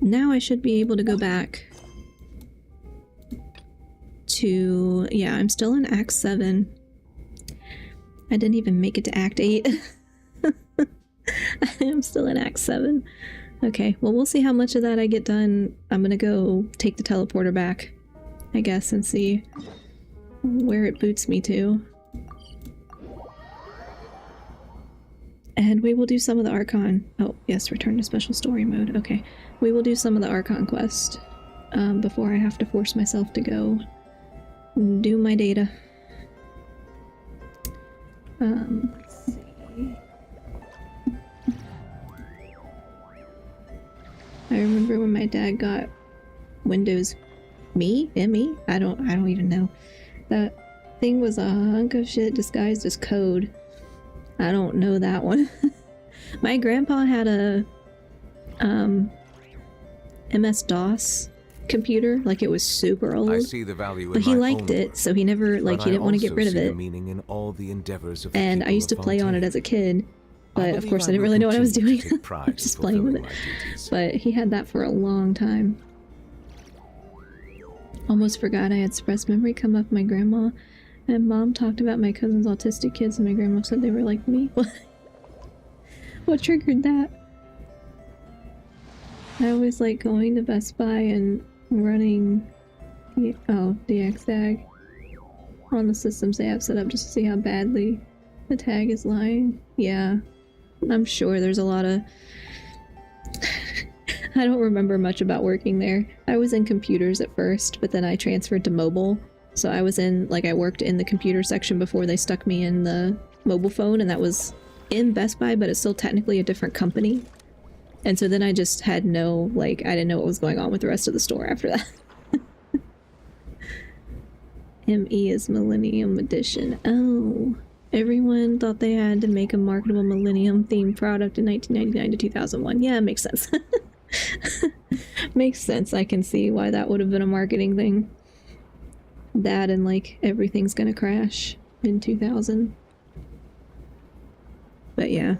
Now I should be able to go back to... Yeah, I'm still in Act 7. I didn't even make it to Act 8. I'm still in Act 7. Okay, well, we'll see how much of that I get done. I'm gonna go take the teleporter back, I guess, and see where it boots me to. And we will do some of the Archon. Oh, yes, return to special story mode. Okay, we will do some of the Archon quest before I have to force myself to go do my data. Let's see. I remember when my dad got Windows ME? I don't even know. That thing was a hunk of shit disguised as code. I don't know that one. My grandpa had a MS-DOS computer, like it was super old. I see the value but in he my liked own it, work, so he never, like, but he didn't want to get also rid of see the it. meaning in all the endeavors of the And I people used to of play on it Fontaine. as a kid, but of believe course I I didn't will really know what I was continue doing. to take pride in Just playing with it. fulfilling my duties. But he had that for a long time. Almost forgot I had suppressed memory come up. My grandma and mom talked about my cousin's autistic kids, and my grandma said they were like me. What triggered that? I always like going to Best Buy and running DXDAG on the systems they have set up just to see how badly the tag is lying. Yeah, I'm sure there's a lot of... I don't remember much about working there. I was in computers at first, but then I transferred to mobile. So I was in, like, I worked in the computer section before they stuck me in the mobile phone, and that was in Best Buy, but it's still technically a different company. And so then I just had no, like, I didn't know what was going on with the rest of the store after that. ME is Millennium Edition. Oh, everyone thought they had to make a marketable Millennium themed product in 1999 to 2001. Yeah, it makes sense. Makes sense. I can see why that would have been a marketing thing. That and like everything's gonna crash in 2000. But yeah.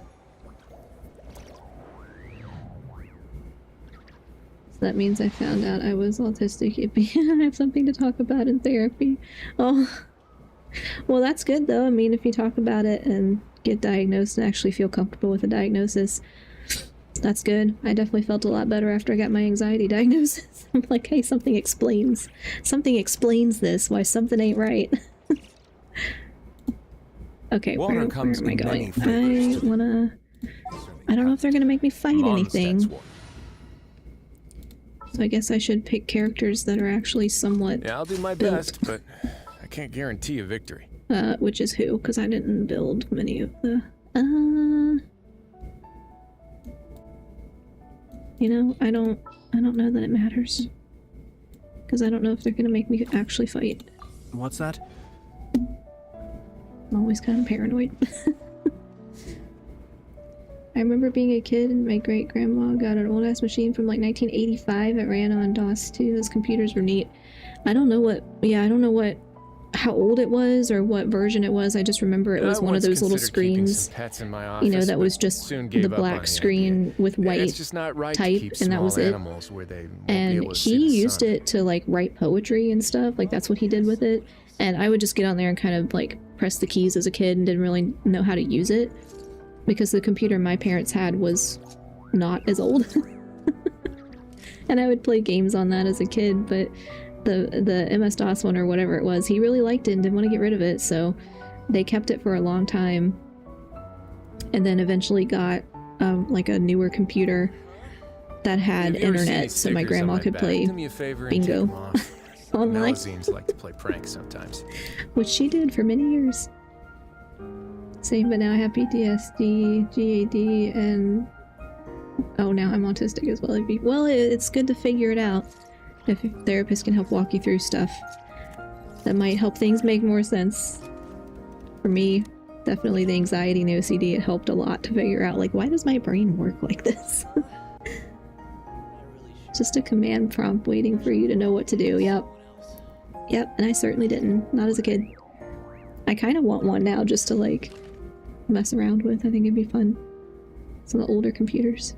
So that means I found out I was autistic. I have something to talk about in therapy. Oh. Well, that's good though. I mean, if you talk about it and get diagnosed and actually feel comfortable with the diagnosis, that's good. I definitely felt a lot better after I got my anxiety diagnosis. I'm like, hey, something explains this, why something ain't right. Okay, where am I going? I don't know if they're gonna make me fight anything. So I guess I should pick characters that are actually somewhat Yeah, I'll do my built. best, but I can't guarantee a victory. Which is who? Because I didn't build many of the... You know, I don't know that it matters. Because I don't know if they're gonna make me actually fight. What's that? I'm always kind of paranoid. I remember being a kid and my great-grandma got an old-ass machine from like 1985 that ran on DOS too. Those computers were neat. I don't know how old it was or what version it was. I just remember it was one of those little screens, you know, that was just the black screen with white type, and that was it. And he used it to like write poetry and stuff. Like that's what he did with it. And I would just get on there and kind of like press the keys as a kid and didn't really know how to use it because the computer my parents had was not as old. And I would play games on that as a kid, but the MS-DOS one or whatever it was, he really liked it and didn't want to get rid of it, so they kept it for a long time. And then eventually got like a newer computer that had internet, so my grandma could play bingo online. Melazines like to play pranks sometimes. Which she did for many years. Same, but now I have PTSD, GAD, and oh, now I'm autistic as well. Well, it's good to figure it out. If a therapist can help walk you through stuff, that might help things make more sense. For me, definitely the anxiety and the OCD, it helped a lot to figure out, like, why does my brain work like this? Just a command prompt waiting for you to know what to do. Yep, and I certainly didn't. Not as a kid. I kind of want one now just to like mess around with. I think it'd be fun. Some of the older computers.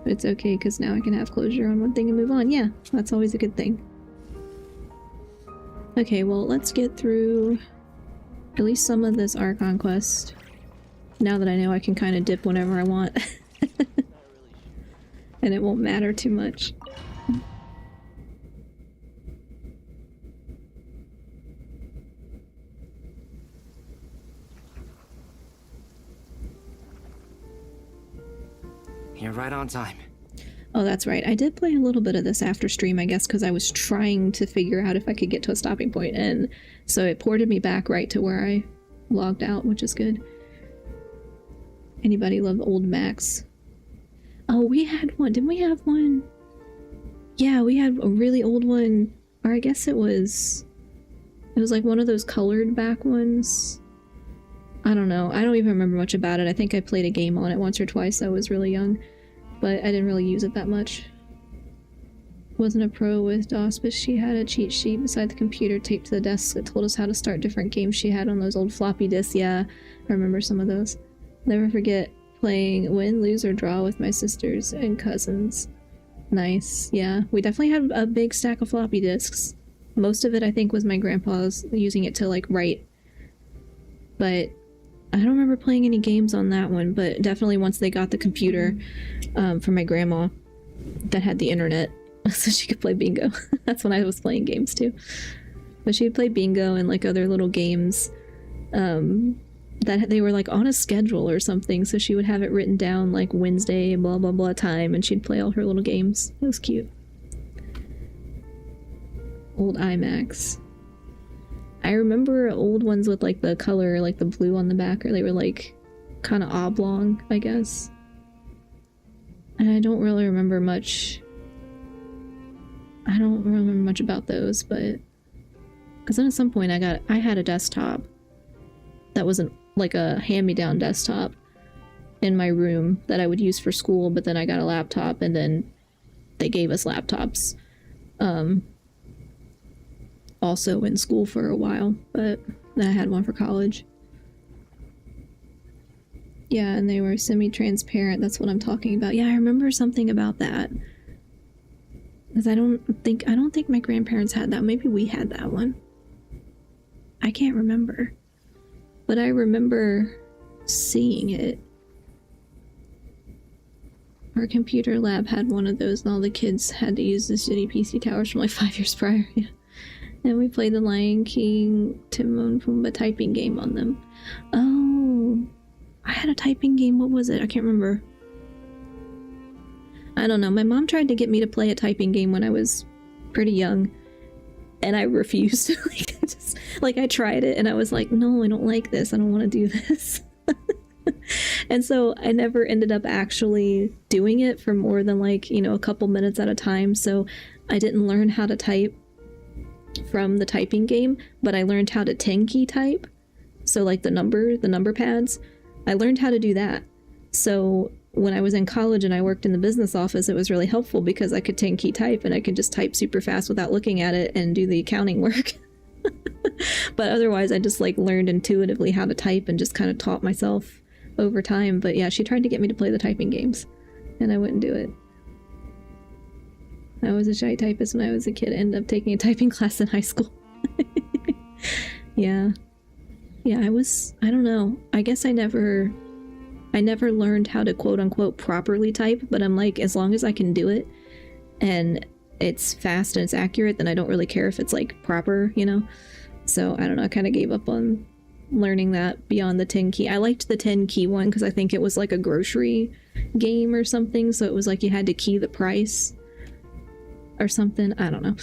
But it's okay because now I can have closure on one thing and move on. Yeah, that's always a good thing. Okay, well, let's get through at least some of this Archon quest. Now that I know I can kind of dip whenever I want. And it won't matter too much. You're right on time. Oh, that's right. I did play a little bit of this after stream, I guess, because I was trying to figure out if I could get to a stopping point, and so it ported me back right to where I logged out, which is good. Anybody love old Macs? Oh, we had one. Didn't we have one? Yeah, we had a really old one. Or I guess it was like one of those colored back ones. I don't know. I don't even remember much about it. I think I played a game on it once or twice. I was really young, but I didn't really use it that much. Wasn't a pro with DOS, but she had a cheat sheet beside the computer taped to the desk that told us how to start different games she had on those old floppy disks. Yeah, I remember some of those. Never forget playing Win, Lose, or Draw with my sisters and cousins. Nice. Yeah, we definitely had a big stack of floppy disks. Most of it, I think, was my grandpa's, using it to, like, write. But I don't remember playing any games on that one, but definitely once they got the computer from my grandma that had the internet, so she could play bingo. That's when I was playing games, too. But she'd play bingo and, like, other little games. That they were like on a schedule or something, so she would have it written down like Wednesday blah blah blah time, and she'd play all her little games. It was cute. Old iMacs. I remember old ones with like the color, like the blue on the back, or they were like kind of oblong, I guess. And I don't really remember much. I don't remember much about those, but because then at some point I had a desktop that wasn't like a hand-me-down desktop in my room that I would use for school, but then I got a laptop, and then they gave us laptops also in school for a while, but then I had one for college. Yeah, and they were semi-transparent. That's what I'm talking about. Yeah, I remember something about that. Because I don't think my grandparents had that. Maybe we had that one. I can't remember. But I remember seeing it. Our computer lab had one of those, and all the kids had to use the city PC towers from like 5 years prior. Yeah. And we played the Lion King, Timon and Pumbaa typing game on them. Oh, I had a typing game. What was it? I can't remember. I don't know. My mom tried to get me to play a typing game when I was pretty young, and I refused. I tried it, and I was like, no, I don't like this. I don't want to do this. And so I never ended up actually doing it for more than like, a couple minutes at a time. So I didn't learn how to type from the typing game, but I learned how to 10-key type. So like the number pads, I learned how to do that. So when I was in college and I worked in the business office, it was really helpful because I could 10-key type, and I could just type super fast without looking at it and do the accounting work. But otherwise I just like learned intuitively how to type and just kind of taught myself over time. But yeah, she tried to get me to play the typing games, and I wouldn't do it. I was a shy typist when I was a kid. I ended up taking a typing class in high school. Yeah, I don't know. I guess I never learned how to quote unquote properly type, but I'm like, as long as I can do it and it's fast and it's accurate, then I don't really care if it's like proper, So I don't know, I kind of gave up on learning that beyond the 10-key. I liked the 10-key one because I think it was like a grocery game or something, so it was like you had to key the price or something. I don't know.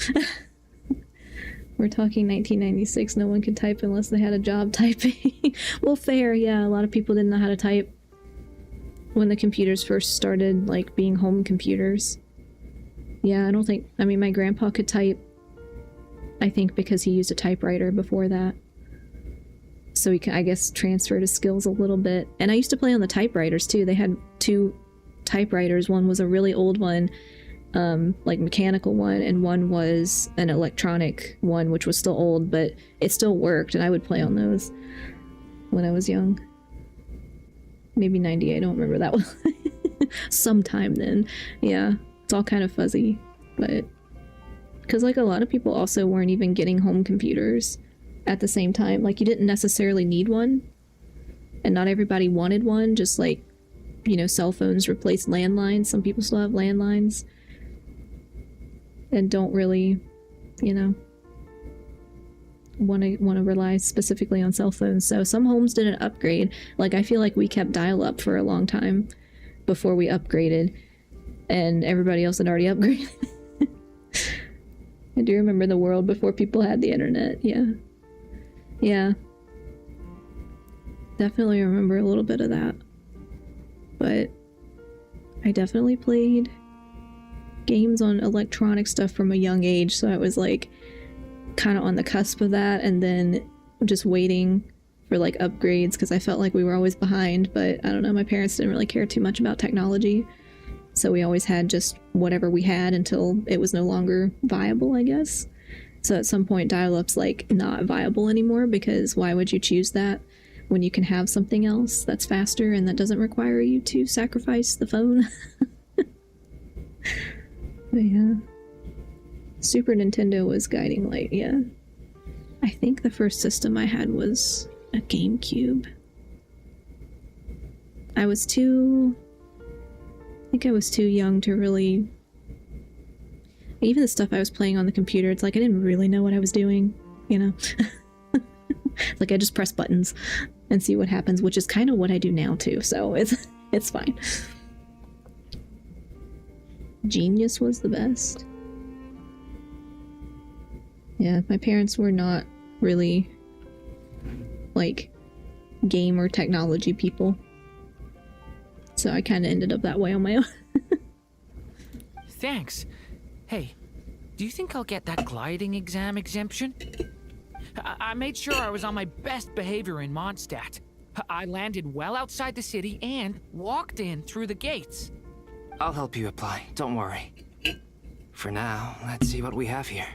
We're talking 1996. No one could type unless they had a job typing. Well, fair, yeah. A lot of people didn't know how to type when the computers first started, like, being home computers. Yeah, my grandpa could type, I think because he used a typewriter before that. So he, I guess, transferred his skills a little bit. And I used to play on the typewriters, too. They had 2 typewriters. One was a really old one, like mechanical one, and one was an electronic one, which was still old, but it still worked, and I would play on those when I was young. Maybe 98, I don't remember that one. Sometime then. Yeah, it's all kind of fuzzy, but because like a lot of people also weren't even getting home computers at the same time. Like you didn't necessarily need one, and not everybody wanted one, just like, you know, cell phones replaced landlines. Some people still have landlines and don't really, you know, want to rely specifically on cell phones. So some homes didn't upgrade. Like I feel like we kept dial-up for a long time before we upgraded, and everybody else had already upgraded. I do remember the world before people had the internet. Yeah, definitely remember a little bit of that. But I definitely played games on electronic stuff from a young age, so I was like kind of on the cusp of that, and then just waiting for like upgrades because I felt like we were always behind. But I don't know, my parents didn't really care too much about technology, so we always had just whatever we had until it was no longer viable, I guess. So at some point dial-up's like not viable anymore, because why would you choose that when you can have something else that's faster and that doesn't require you to sacrifice the phone? But yeah, Super Nintendo was guiding light. Yeah, I think the first system I had was a GameCube. I think I was too young to really, even the stuff I was playing on the computer, it's like I didn't really know what I was doing, you know. Like I just press buttons and see what happens, which is kind of what I do now too, so it's fine. Genius was the best. Yeah, my parents were not really like game or technology people, so I kind of ended up that way on my own. Thanks. Hey, do you think I'll get that gliding exam exemption? I made sure I was on my best behavior in Mondstadt. I landed well outside the city and walked in through the gates. I'll help you apply, don't worry. For now, let's see what we have here.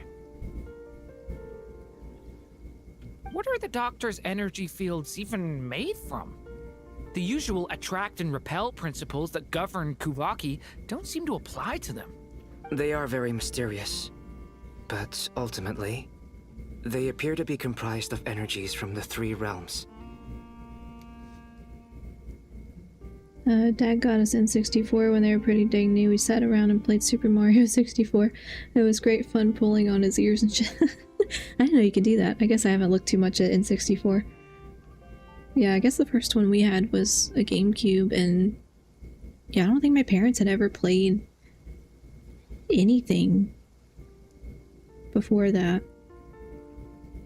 What are the doctor's energy fields even made from? The usual attract and repel principles that govern Kuvaki don't seem to apply to them. They are very mysterious, but ultimately, they appear to be comprised of energies from the three realms. Dad got us N64 when they were pretty dang new. We sat around and played Super Mario 64. It was great fun pulling on his ears and shit. I didn't know you could do that. I guess I haven't looked too much at N64. Yeah, I guess the first one we had was a GameCube, and yeah, I don't think my parents had ever played anything before that.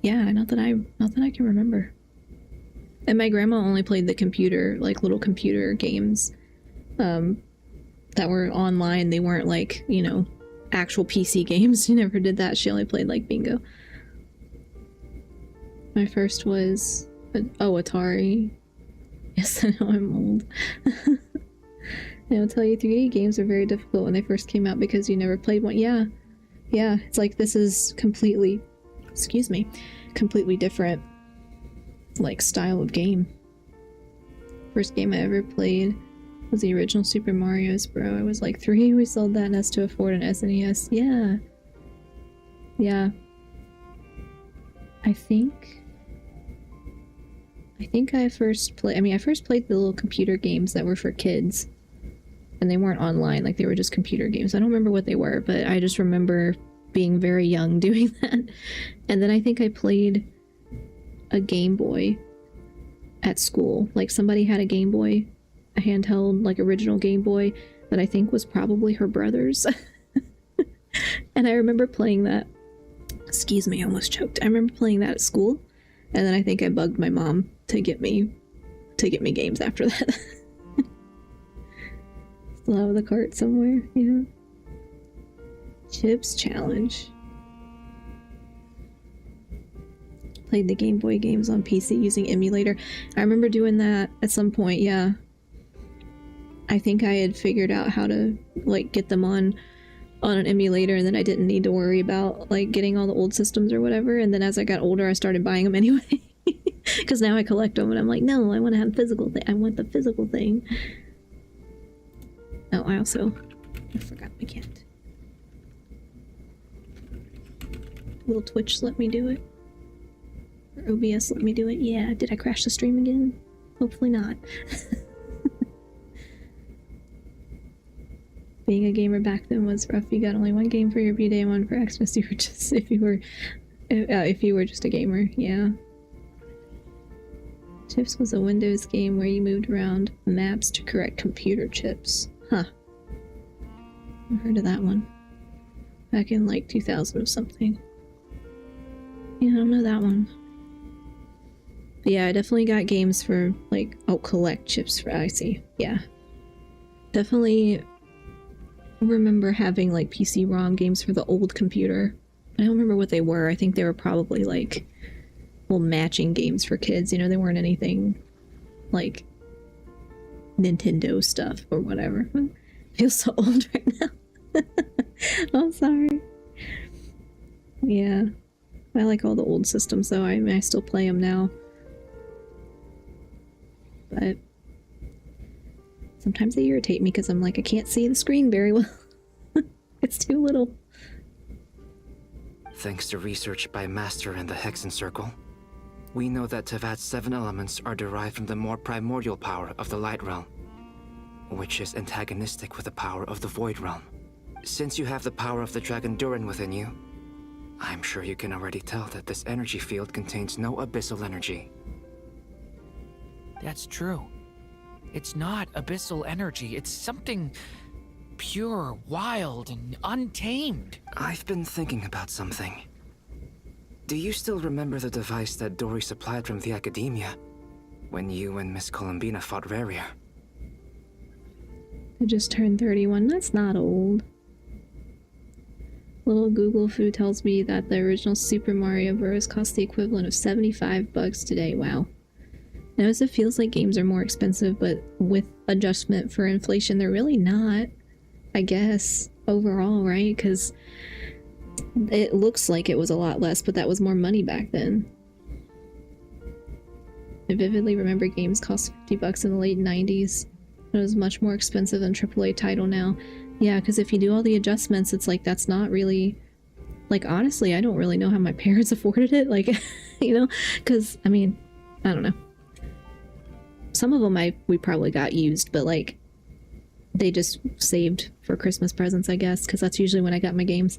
Yeah, not that I can remember. And my grandma only played the computer, like little computer games that were online. They weren't like, you know, actual PC games. She never did that. She only played like bingo. My first was, Atari. Yes, I know I'm old. I'll tell you, 3D games are very difficult when they first came out because you never played one. Yeah, it's like this is completely different like style of game. First game I ever played was the original Super Mario's, bro. I was like 3. We sold that NES to afford an SNES. Yeah. I think I first played the little computer games that were for kids, and they weren't online, like they were just computer games. I don't remember what they were, but I just remember being very young doing that. And then I think I played a Game Boy at school. Like somebody had a Game Boy, a handheld, like original Game Boy that I think was probably her brother's. And I remember playing that. Excuse me, I almost choked. I remember playing that at school, and then I think I bugged my mom to get me games after that. Still have the cart somewhere, you know. Chips Challenge. Played the Game Boy games on PC using emulator. I remember doing that at some point, yeah. I think I had figured out how to like get them on on an emulator, and then I didn't need to worry about like getting all the old systems or whatever. And then as I got older, I started buying them anyway because now I collect them, and I'm like, no, I want to have physical thing. I want the physical thing. Oh, I forgot my cat. Will Twitch let me do it? Or OBS let me do it? Yeah. Did I crash the stream again? Hopefully not. Being a gamer back then was rough. You got only one game for your B-Day and one for Xmas. You were just if you were just a gamer, yeah. Chips was a Windows game where you moved around maps to correct computer chips. Huh. I've heard of that one. Back in like 2000 or something. Yeah, I don't know that one. But yeah, I definitely got games for like, oh, collect chips for, I see. Yeah. Definitely remember having like PC-ROM games for the old computer. I don't remember what they were. I think they were probably like, well, matching games for kids. You know, they weren't anything like Nintendo stuff or whatever. I feel so old right now. I'm sorry. Yeah. I like all the old systems though. I mean, I still play them now. But sometimes they irritate me because I'm like, I can't see the screen very well. It's too little. Thanks to research by Master and the Hexen Circle, we know that Tevat's 7 elements are derived from the more primordial power of the Light Realm, which is antagonistic with the power of the Void Realm. Since you have the power of the Dragon Durin within you, I'm sure you can already tell that this energy field contains no abyssal energy. That's true. It's not abyssal energy. It's something pure, wild, and untamed. I've been thinking about something. Do you still remember the device that Dory supplied from the Academia when you and Miss Columbina fought Raria? I just turned 31. That's not old. Little Google Foo tells me that the original Super Mario Bros. Cost the equivalent of $75 today. Wow. Notice it feels like games are more expensive, but with adjustment for inflation, they're really not, I guess, overall, right? Because it looks like it was a lot less, but that was more money back then. I vividly remember games cost $50 in the late 90s. It was much more expensive than AAA title now. Yeah, because if you do all the adjustments, it's like, that's not really... Like, honestly, I don't really know how my parents afforded it. Like, you know? Because, I mean, I don't know. Some of them we probably got used, but like, they just saved for Christmas presents, I guess, because that's usually when I got my games.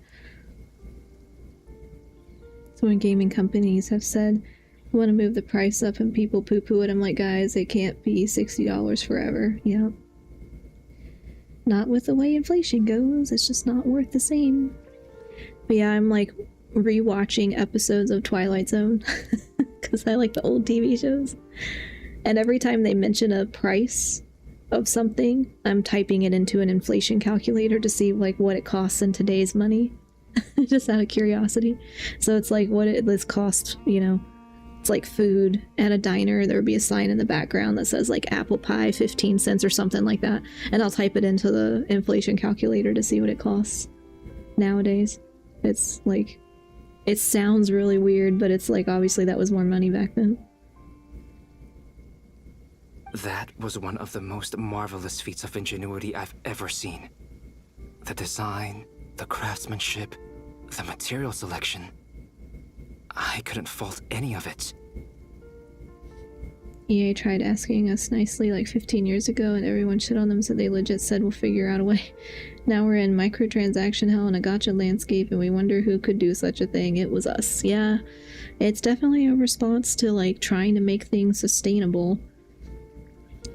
So when gaming companies have said, we want to move the price up and people poo-poo it, I'm like, guys, it can't be $60 forever. Yeah. Not with the way inflation goes. It's just not worth the same. But yeah, I'm like rewatching episodes of Twilight Zone because I like the old TV shows. And every time they mention a price of something, I'm typing it into an inflation calculator to see like what it costs in today's money. Just out of curiosity. So it's like what this cost, you know, it's like food at a diner. There would be a sign in the background that says like apple pie 15 cents or something like that. And I'll type it into the inflation calculator to see what it costs nowadays. It's like, it sounds really weird, but it's like obviously that was more money back then. That was one of the most marvelous feats of ingenuity I've ever seen. The design, the craftsmanship, the material selection. I couldn't fault any of it. EA tried asking us nicely like 15 years ago and everyone shit on them, so they legit said we'll figure out a way. Now we're in microtransaction hell and a gacha landscape and we wonder who could do such a thing. It was us. Yeah, it's definitely a response to like trying to make things sustainable.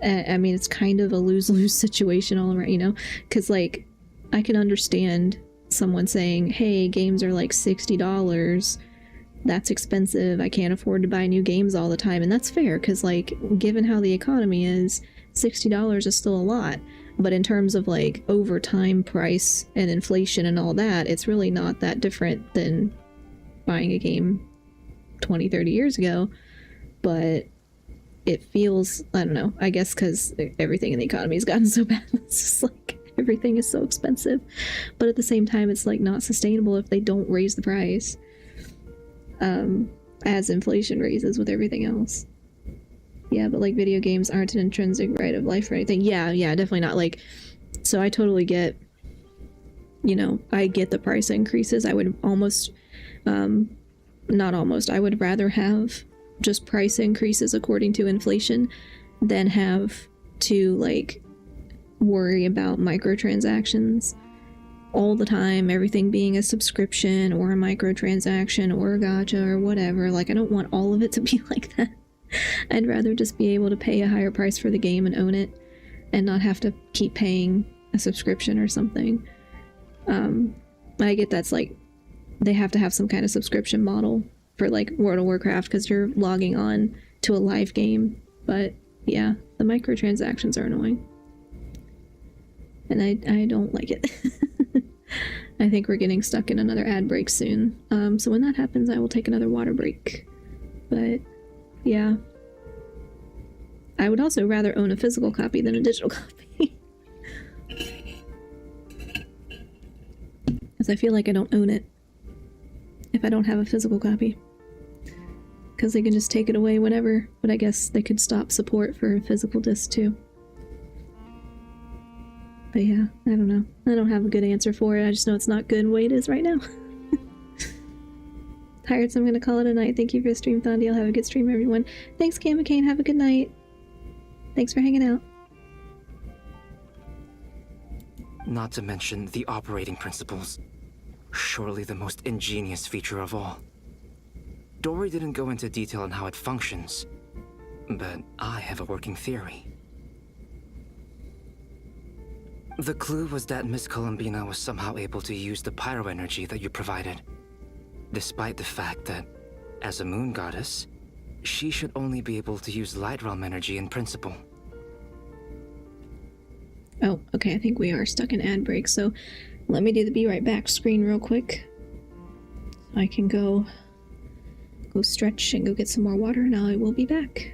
I mean, it's kind of a lose-lose situation all around, you know? Because like, I can understand someone saying, hey, games are like $60. That's expensive. I can't afford to buy new games all the time. And that's fair, because like, given how the economy is, $60 is still a lot. But in terms of like overtime price and inflation and all that, it's really not that different than buying a game 20, 30 years ago. But it feels, I don't know, I guess because everything in the economy has gotten so bad. It's just like, everything is so expensive. But at the same time, it's like not sustainable if they don't raise the price as inflation raises with everything else. Yeah, but like video games aren't an intrinsic right of life or anything. Yeah, definitely not. Like, so I totally get, you know, I get the price increases. I would almost, not almost, I would rather have just price increases according to inflation than have to like worry about microtransactions all the time, everything being a subscription or a microtransaction or a gacha or whatever. Like, I don't want all of it to be like that. I'd rather just be able to pay a higher price for the game and own it and not have to keep paying a subscription or something. I get that's like they have to have some kind of subscription model for like World of Warcraft because you're logging on to a live game. But yeah, the microtransactions are annoying. And I don't like it. I think we're getting stuck in another ad break soon. So when that happens, I will take another water break. But yeah. I would also rather own a physical copy than a digital copy. Because I feel like I don't own it if I don't have a physical copy. Because they can just take it away whenever, but I guess they could stop support for physical discs too. But yeah, I don't know. I don't have a good answer for it. I just know it's not good the way it is right now. Tired, so I'm gonna call it a night. Thank you for the stream, Thondiel. Have a good stream, everyone. Thanks, Cam McCain. Have a good night. Thanks for hanging out. Not to mention the operating principles. Surely the most ingenious feature of all. Dory didn't go into detail on how it functions, but I have a working theory. The clue was that Miss Columbina was somehow able to use the pyro energy that you provided, despite the fact that, as a moon goddess, she should only be able to use light realm energy in principle. Oh, okay, I think we are stuck in ad break, so let me do the be right back screen real quick. I can go stretch and go get some more water, and I will be back.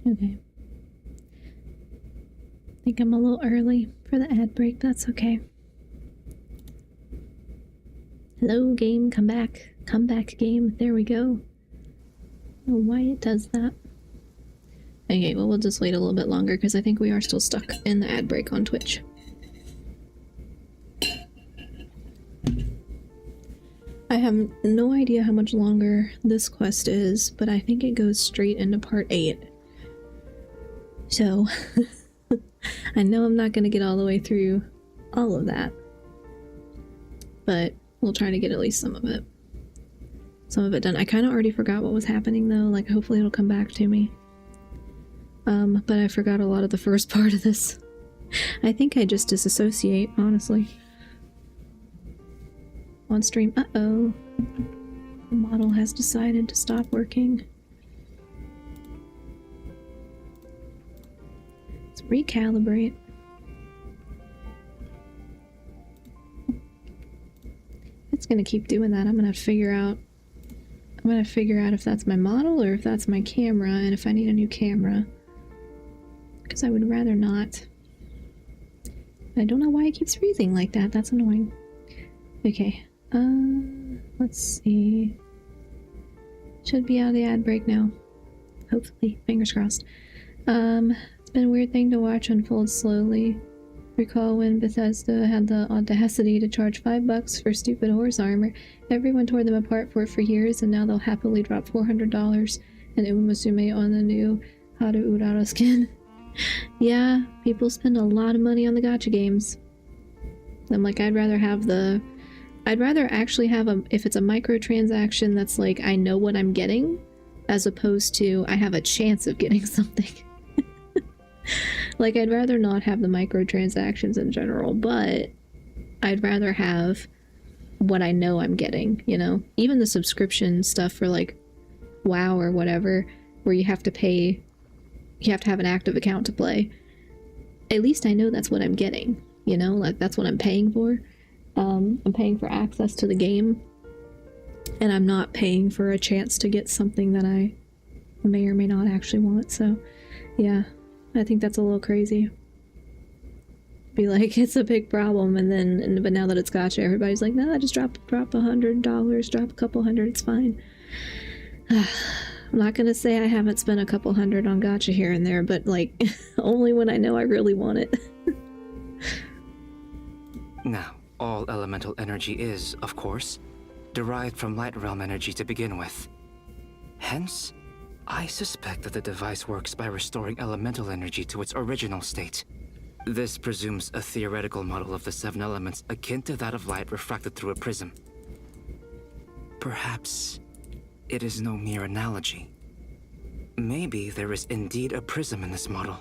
Okay. I think I'm a little early for the ad break. That's okay. Hello, game. Come back. Come back, game. There we go. I don't know why it does that. Okay, well, we'll just wait a little bit longer because I think we are still stuck in the ad break on Twitch. I have no idea how much longer this quest is, but I think it goes straight into part 8. So, I know I'm not going to get all the way through all of that, but we'll try to get at least some of it. Some of it done. I kind of already forgot what was happening though, like hopefully it'll come back to me. But I forgot a lot of the first part of this. I think I just disassociate, honestly. On stream, uh-oh. The model has decided to stop working. Let's recalibrate. It's gonna keep doing that. I'm gonna have to figure out if that's my model or if that's my camera, and if I need a new camera. Because I would rather not. I don't know why it keeps freezing like that. That's annoying. Okay. Let's see. Should be out of the ad break now. Hopefully. Fingers crossed. It's been a weird thing to watch unfold slowly. Recall when Bethesda had the audacity to charge $5 for stupid horse armor. Everyone tore them apart for years, and now they'll happily drop $400 and Umusume on the new Haru Urara skin. Yeah, people spend a lot of money on the gacha games. I'm like, I'd rather actually have if it's a microtransaction that's like, I know what I'm getting, as opposed to I have a chance of getting something. Like, I'd rather not have the microtransactions in general, but I'd rather have what I know I'm getting, you know? Even the subscription stuff for like WoW or whatever, where you have to pay, you have to have an active account to play. At least I know that's what I'm getting, you know? Like, that's what I'm paying for. I'm paying for access to the game, and I'm not paying for a chance to get something that I may or may not actually want. So, yeah, I think that's a little crazy. Be like, it's a big problem, but now that it's gacha, everybody's like, no, just drop $100, drop a couple hundred, it's fine. I'm not gonna say I haven't spent a couple hundred on gacha here and there, but like, only when I know I really want it. Now, all elemental energy is, of course, derived from light realm energy to begin with. Hence, I suspect that the device works by restoring elemental energy to its original state. This presumes a theoretical model of the 7 elements akin to that of light refracted through a prism. Perhaps it is no mere analogy. Maybe there is indeed a prism in this model.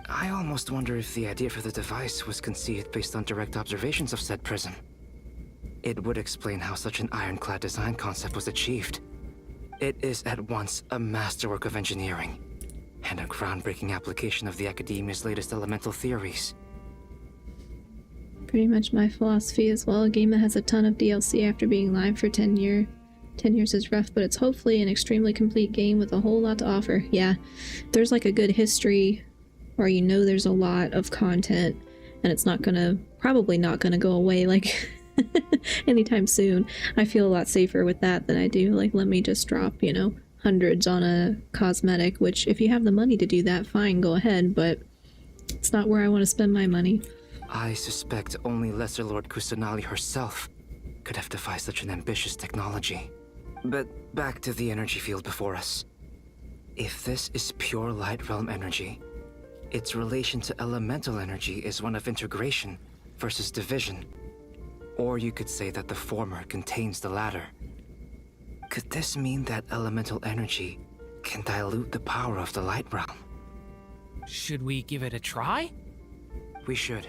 I almost wonder if the idea for the device was conceived based on direct observations of said prism. It would explain how such an ironclad design concept was achieved. It is at once a masterwork of engineering and a groundbreaking application of the Academia's latest elemental theories. Pretty much my philosophy as well. A game that has a ton of DLC after being live for 10 years. 10 years is rough, but it's hopefully an extremely complete game with a whole lot to offer. Yeah, there's like a good history, or you know there's a lot of content, and it's probably not gonna go away like anytime soon. I feel a lot safer with that than I do like, let me just drop, you know, hundreds on a cosmetic, which if you have the money to do that, fine, go ahead, but it's not where I want to spend my money. I suspect only Lesser Lord Kusanali herself could have devised such an ambitious technology. But back to the energy field before us. If this is pure light realm energy, its relation to elemental energy is one of integration versus division. Or you could say that the former contains the latter. Could this mean that elemental energy can dilute the power of the light realm? Should we give it a try? We should.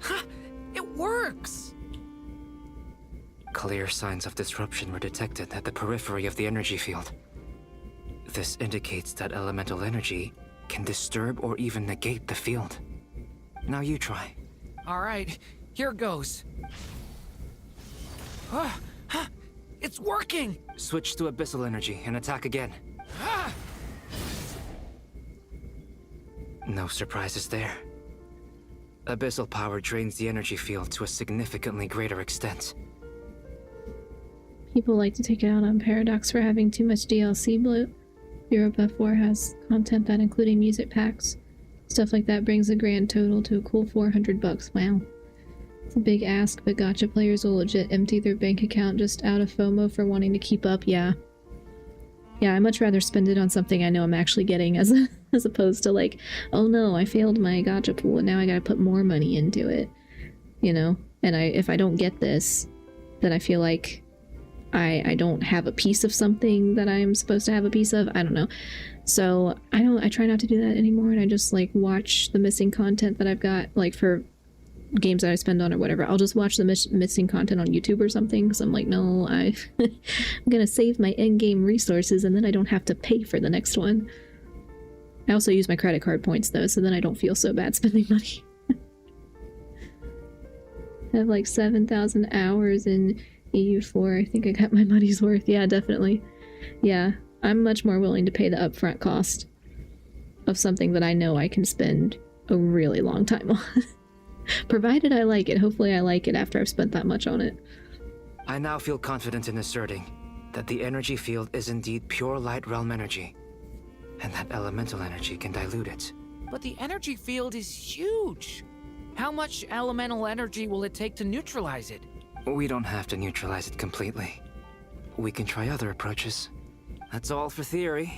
Ha! It works! Clear signs of disruption were detected at the periphery of the energy field. This indicates that elemental energy can disturb or even negate the field. Now you try. Alright, here goes. It's working! Switch to abyssal energy and attack again. No surprises there. Abyssal power drains the energy field to a significantly greater extent. People like to take it out on Paradox for having too much DLC bloat. Europa 4 has content that including music packs. Stuff like that brings the grand total to a cool $400. Wow. It's a big ask, but gacha players will legit empty their bank account just out of FOMO for wanting to keep up. Yeah. Yeah, I'd much rather spend it on something I know I'm actually getting as opposed to like, oh no, I failed my gacha pool and now I gotta put more money into it. You know? And if I don't get this, then I feel like I don't have a piece of something that I'm supposed to have a piece of. I don't know. So I try not to do that anymore, and I just like watch the missing content that I've got, like for games that I spend on or whatever. I'll just watch the missing content on YouTube or something, because I'm like, no, I'm gonna save my end-game resources and then I don't have to pay for the next one. I also use my credit card points though, so then I don't feel so bad spending money. I have like 7,000 hours in EU4. I think I got my money's worth. Yeah, definitely. Yeah, I'm much more willing to pay the upfront cost of something that I know I can spend a really long time on. Provided I like it. Hopefully I like it after I've spent that much on it. I now feel confident in asserting that the energy field is indeed pure light realm energy, and that elemental energy can dilute it. But the energy field is huge. How much elemental energy will it take to neutralize it? We don't have to neutralize it completely. We can try other approaches. That's all for theory.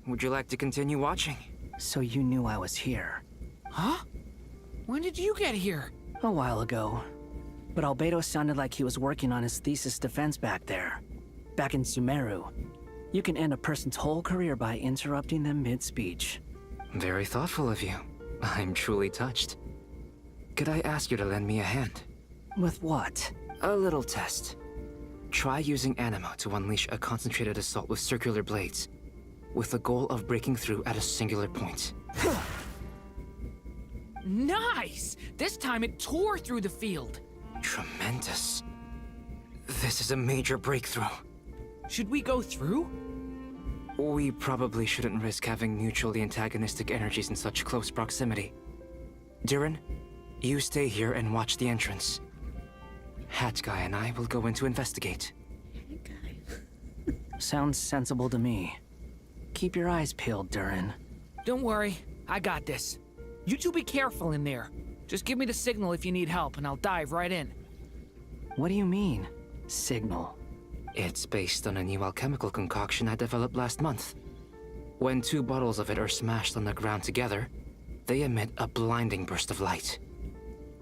Would you like to continue watching? So you knew I was here? Huh? When did you get here? A while ago. But Albedo sounded like he was working on his thesis defense back there. Back in Sumeru. You can end a person's whole career by interrupting them mid-speech. Very thoughtful of you. I'm truly touched. Could I ask you to lend me a hand? With what? A little test. Try using Anima to unleash a concentrated assault with circular blades, with the goal of breaking through at a singular point. Nice! This time it tore through the field. Tremendous. This is a major breakthrough. Should we go through? We probably shouldn't risk having mutually antagonistic energies in such close proximity. Durin, you stay here and watch the entrance. Hat Guy and I will go in to investigate. Sounds sensible to me. Keep your eyes peeled, Durin. Don't worry, I got this. You two be careful in there. Just give me the signal if you need help and I'll dive right in. What do you mean, signal? It's based on a new alchemical concoction I developed last month. When 2 bottles of it are smashed on the ground together, they emit a blinding burst of light.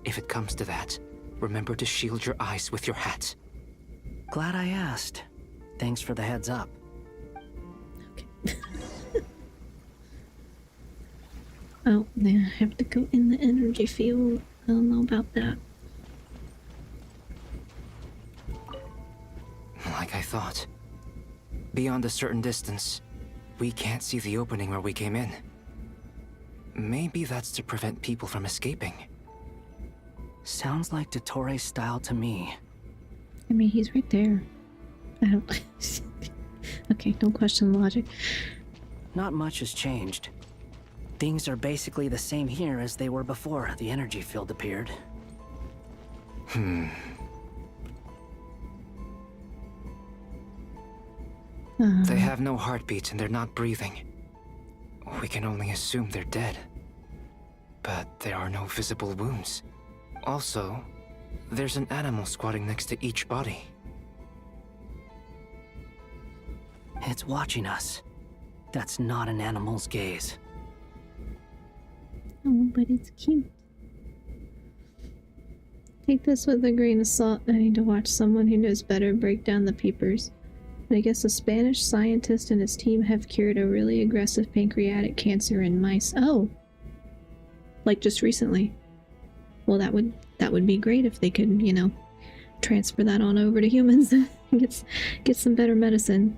If it comes to that, remember to shield your eyes with your hat. Glad I asked. Thanks for the heads up. Okay. Oh, then I have to go in the energy field. I don't know about that. Like I thought. Beyond a certain distance, we can't see the opening where we came in. Maybe that's to prevent people from escaping. Sounds like Dottore style to me. I mean, he's right there. I don't... Okay, don't question the logic. Not much has changed. Things are basically the same here as they were before the energy field appeared. They have no heartbeat and they're not breathing. We can only assume they're dead. But there are no visible wounds. Also, there's an animal squatting next to each body. It's watching us. That's not an animal's gaze. Oh, but it's cute. Take this with a grain of salt. I need to watch someone who knows better break down the peepers. But I guess a Spanish scientist and his team have cured a really aggressive pancreatic cancer in mice. Oh! Like just recently. Well, that would be great if they could, you know, transfer that on over to humans and get some better medicine.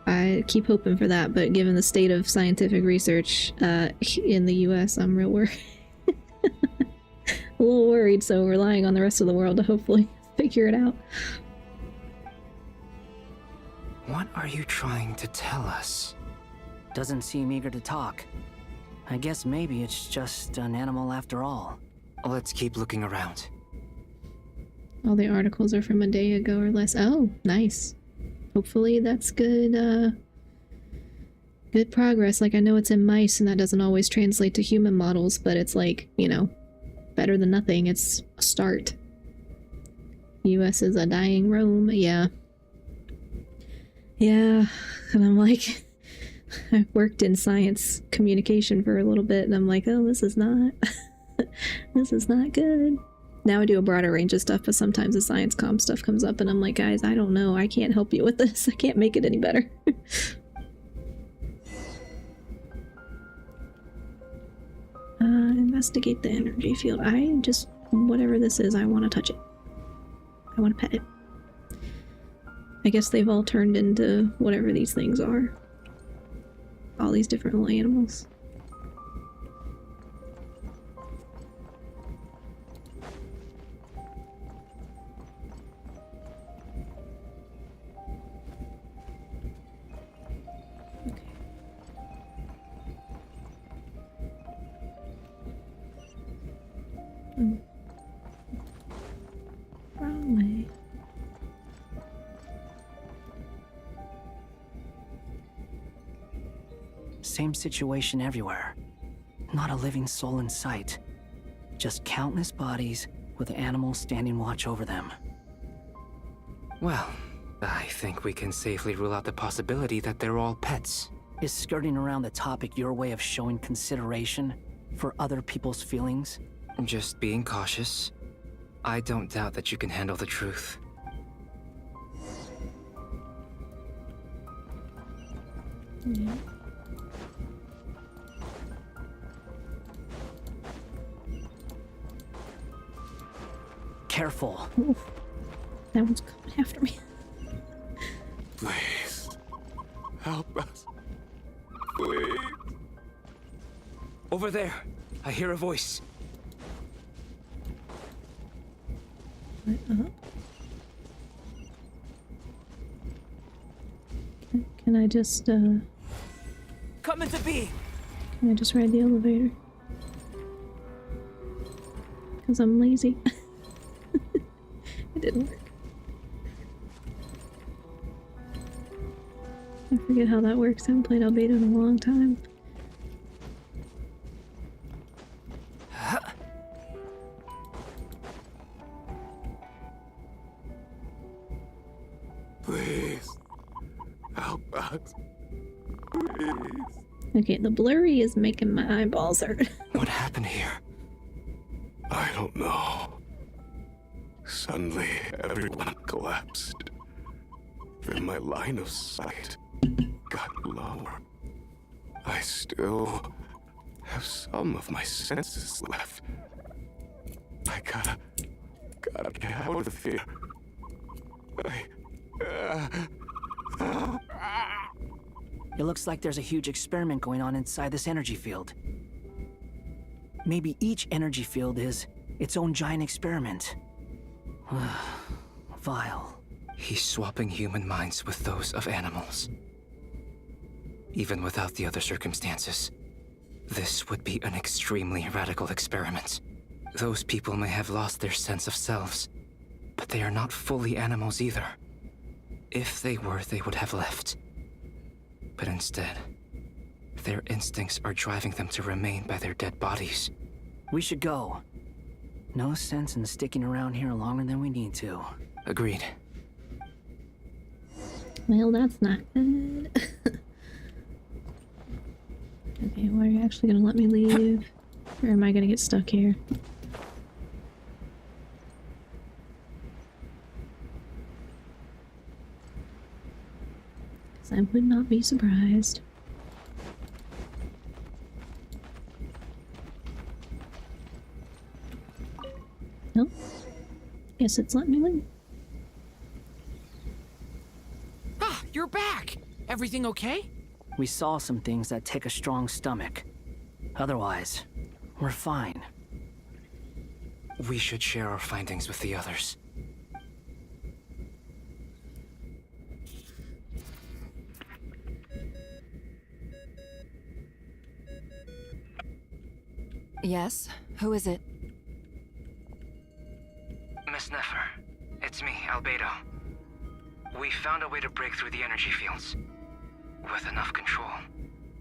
I keep hoping for that, but given the state of scientific research in the US, I'm real worried. A little worried, so relying on the rest of the world to hopefully figure it out. What are you trying to tell us? Doesn't seem eager to talk. I guess maybe it's just an animal after all. Let's keep looking around. All the articles are from a day ago or less. Oh, nice. Hopefully that's good, good progress. Like, I know it's in mice and that doesn't always translate to human models, but it's like, you know, better than nothing. It's a start. US is a dying Rome. Yeah. Yeah. And I'm like, I worked in science communication for a little bit, and I'm like, oh, this is not, this is not good. Now I do a broader range of stuff, but sometimes the science comm stuff comes up, and I'm like, guys, I don't know. I can't help you with this. I can't make it any better. Investigate the energy field. I just, whatever this is, I want to touch it. I want to pet it. I guess they've all turned into whatever these things are. All these different little animals. Wrong way. Same situation everywhere. Not a living soul in sight. Just countless bodies with animals standing watch over them. Well, I think we can safely rule out the possibility that they're all pets. Is skirting around the topic your way of showing consideration for other people's feelings? Just being cautious. I don't doubt that you can handle the truth. Yeah. Careful. Oof. That one's coming after me. Please. Help us. Please. Over there. I hear a voice. Can I just, Coming to be! Can I just ride the elevator? Because I'm lazy. It didn't work. I forget how that works. I haven't played Albedo in a long time. Please. Help us. Please. Okay, the blurry is making my eyeballs hurt. What happened here? I don't know. Suddenly, everyone collapsed. Then my line of sight got lower. I still have some of my senses left. I gotta get out of here. It looks like there's a huge experiment going on inside this energy field. Maybe each energy field is its own giant experiment. Vile. He's swapping human minds with those of animals. Even without the other circumstances, this would be an extremely radical experiment. Those people may have lost their sense of selves, but they are not fully animals either. If they were, they would have left. But instead, their instincts are driving them to remain by their dead bodies. We should go. No sense in sticking around here longer than we need to. Agreed. Well, that's not good. Okay, well, are you actually gonna let me leave? Or am I gonna get stuck here? Because I would not be surprised. Nope. Guess it's letting me leave. Ah, you're back! Everything okay? We saw some things that take a strong stomach. Otherwise, we're fine. We should share our findings with the others. Yes? Who is it? Miss Nefer, it's me, Albedo. We found a way to break through the energy fields. With enough control,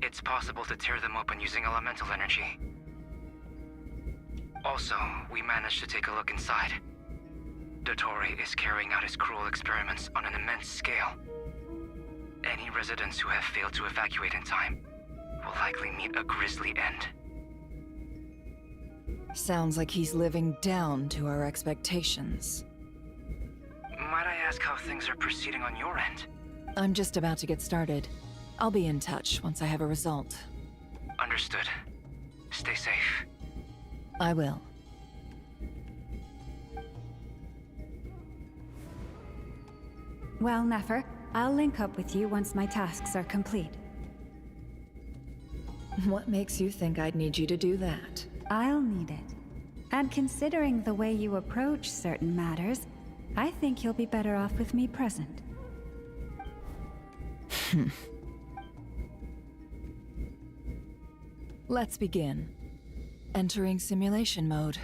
it's possible to tear them open using elemental energy. Also, we managed to take a look inside. Dottore is carrying out his cruel experiments on an immense scale. Any residents who have failed to evacuate in time will likely meet a grisly end. Sounds like he's living down to our expectations. Might I ask how things are proceeding on your end? I'm just about to get started. I'll be in touch once I have a result. Understood. Stay safe. I will. Well, Nefer, I'll link up with you once my tasks are complete. What makes you think I'd need you to do that? I'll need it. And considering the way you approach certain matters, I think you'll be better off with me present. Let's begin. Entering simulation mode.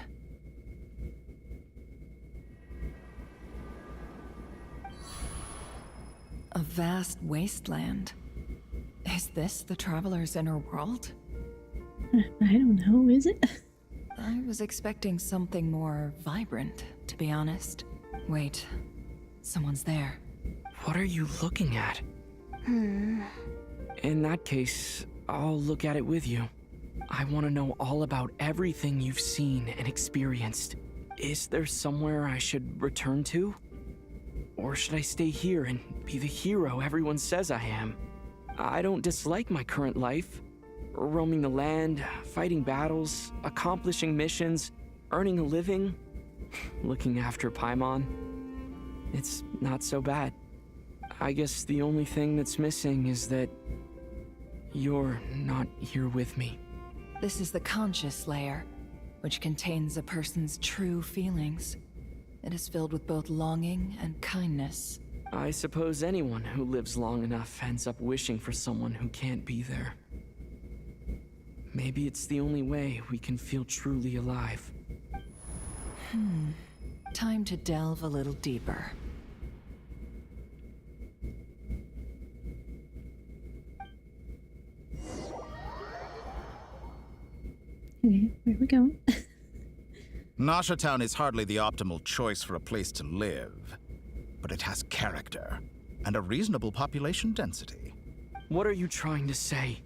A vast wasteland. Is this the Traveler's inner world? I don't know, is it? I was expecting something more vibrant, to be honest. Wait, someone's there. What are you looking at? In that case, I'll look at it with you. I want to know all about everything you've seen and experienced. Is there somewhere I should return to? Or should I stay here and be the hero everyone says I am? I don't dislike my current life. Roaming the land, fighting battles, accomplishing missions, earning a living, looking after Paimon. It's not so bad. I guess the only thing that's missing is that you're not here with me. This is the conscious layer, which contains a person's true feelings. It is filled with both longing and kindness. I suppose anyone who lives long enough ends up wishing for someone who can't be there. Maybe it's the only way we can feel truly alive. Time to delve a little deeper. Okay, where are we going? Nasha Town is hardly the optimal choice for a place to live, but it has character and a reasonable population density. What are you trying to say?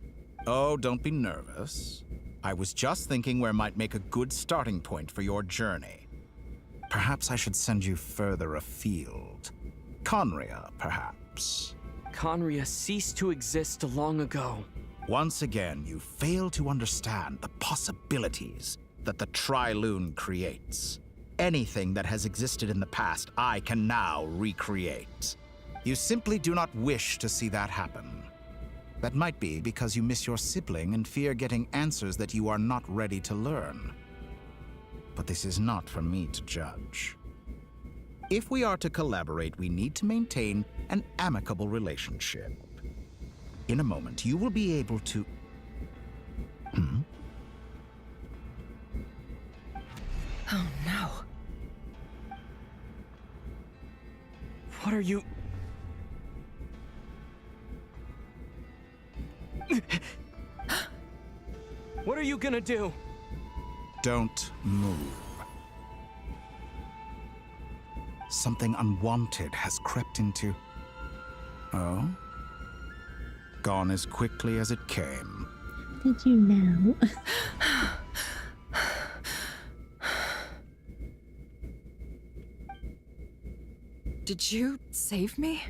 Oh, don't be nervous. I was just thinking where might make a good starting point for your journey. Perhaps I should send you further afield. Conria, perhaps. Conria ceased to exist long ago. Once again, you fail to understand the possibilities that the Tri-Lune creates. Anything that has existed in the past, I can now recreate. You simply do not wish to see that happen. That might be because you miss your sibling and fear getting answers that you are not ready to learn. But this is not for me to judge. If we are to collaborate, we need to maintain an amicable relationship. In a moment, you will be able to... Oh no. What are you... What are you gonna do? Don't move. Something unwanted has crept into... Oh? Gone as quickly as it came. Did you know? Did you save me?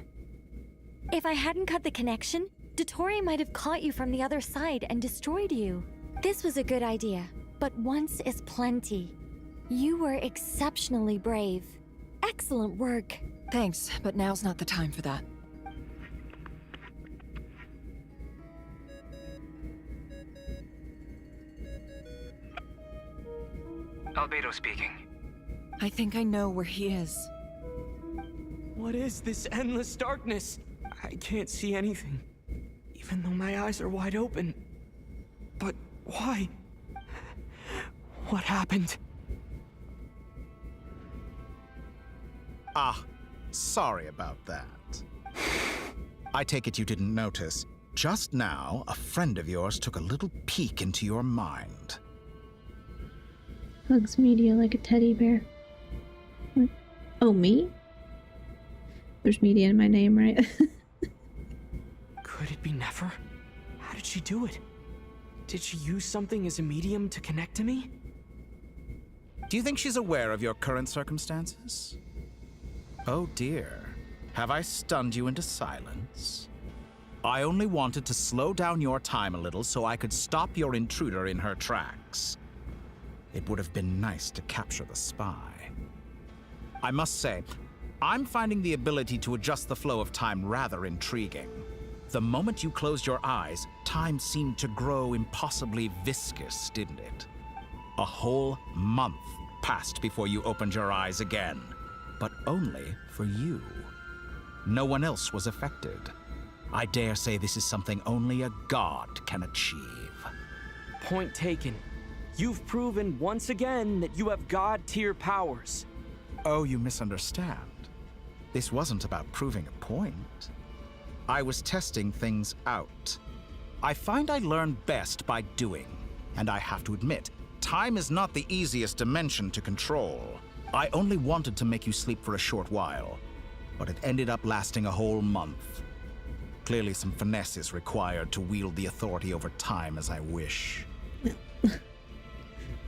If I hadn't cut the connection, Dottore might have caught you from the other side and destroyed you. This was a good idea, but once is plenty. You were exceptionally brave. Excellent work. Thanks, but now's not the time for that. Albedo speaking. I think I know where he is. What is this endless darkness? I can't see anything, even though my eyes are wide open. But why? What happened? Ah, sorry about that. I take it you didn't notice. Just now, a friend of yours took a little peek into your mind. Hugs media like a teddy bear. What? Oh, me? There's media in my name, right? Could it be Nefer? How did she do it? Did she use something as a medium to connect to me? Do you think she's aware of your current circumstances? Oh dear. Have I stunned you into silence? I only wanted to slow down your time a little so I could stop your intruder in her tracks. It would have been nice to capture the spy. I must say, I'm finding the ability to adjust the flow of time rather intriguing. The moment you closed your eyes, time seemed to grow impossibly viscous, didn't it? A whole month passed before you opened your eyes again, but only for you. No one else was affected. I dare say this is something only a god can achieve. Point taken. You've proven once again that you have god-tier powers. Oh, you misunderstand. This wasn't about proving a point. I was testing things out. I find I learn best by doing, and I have to admit, time is not the easiest dimension to control. I only wanted to make you sleep for a short while, but it ended up lasting a whole month. Clearly some finesse is required to wield the authority over time as I wish.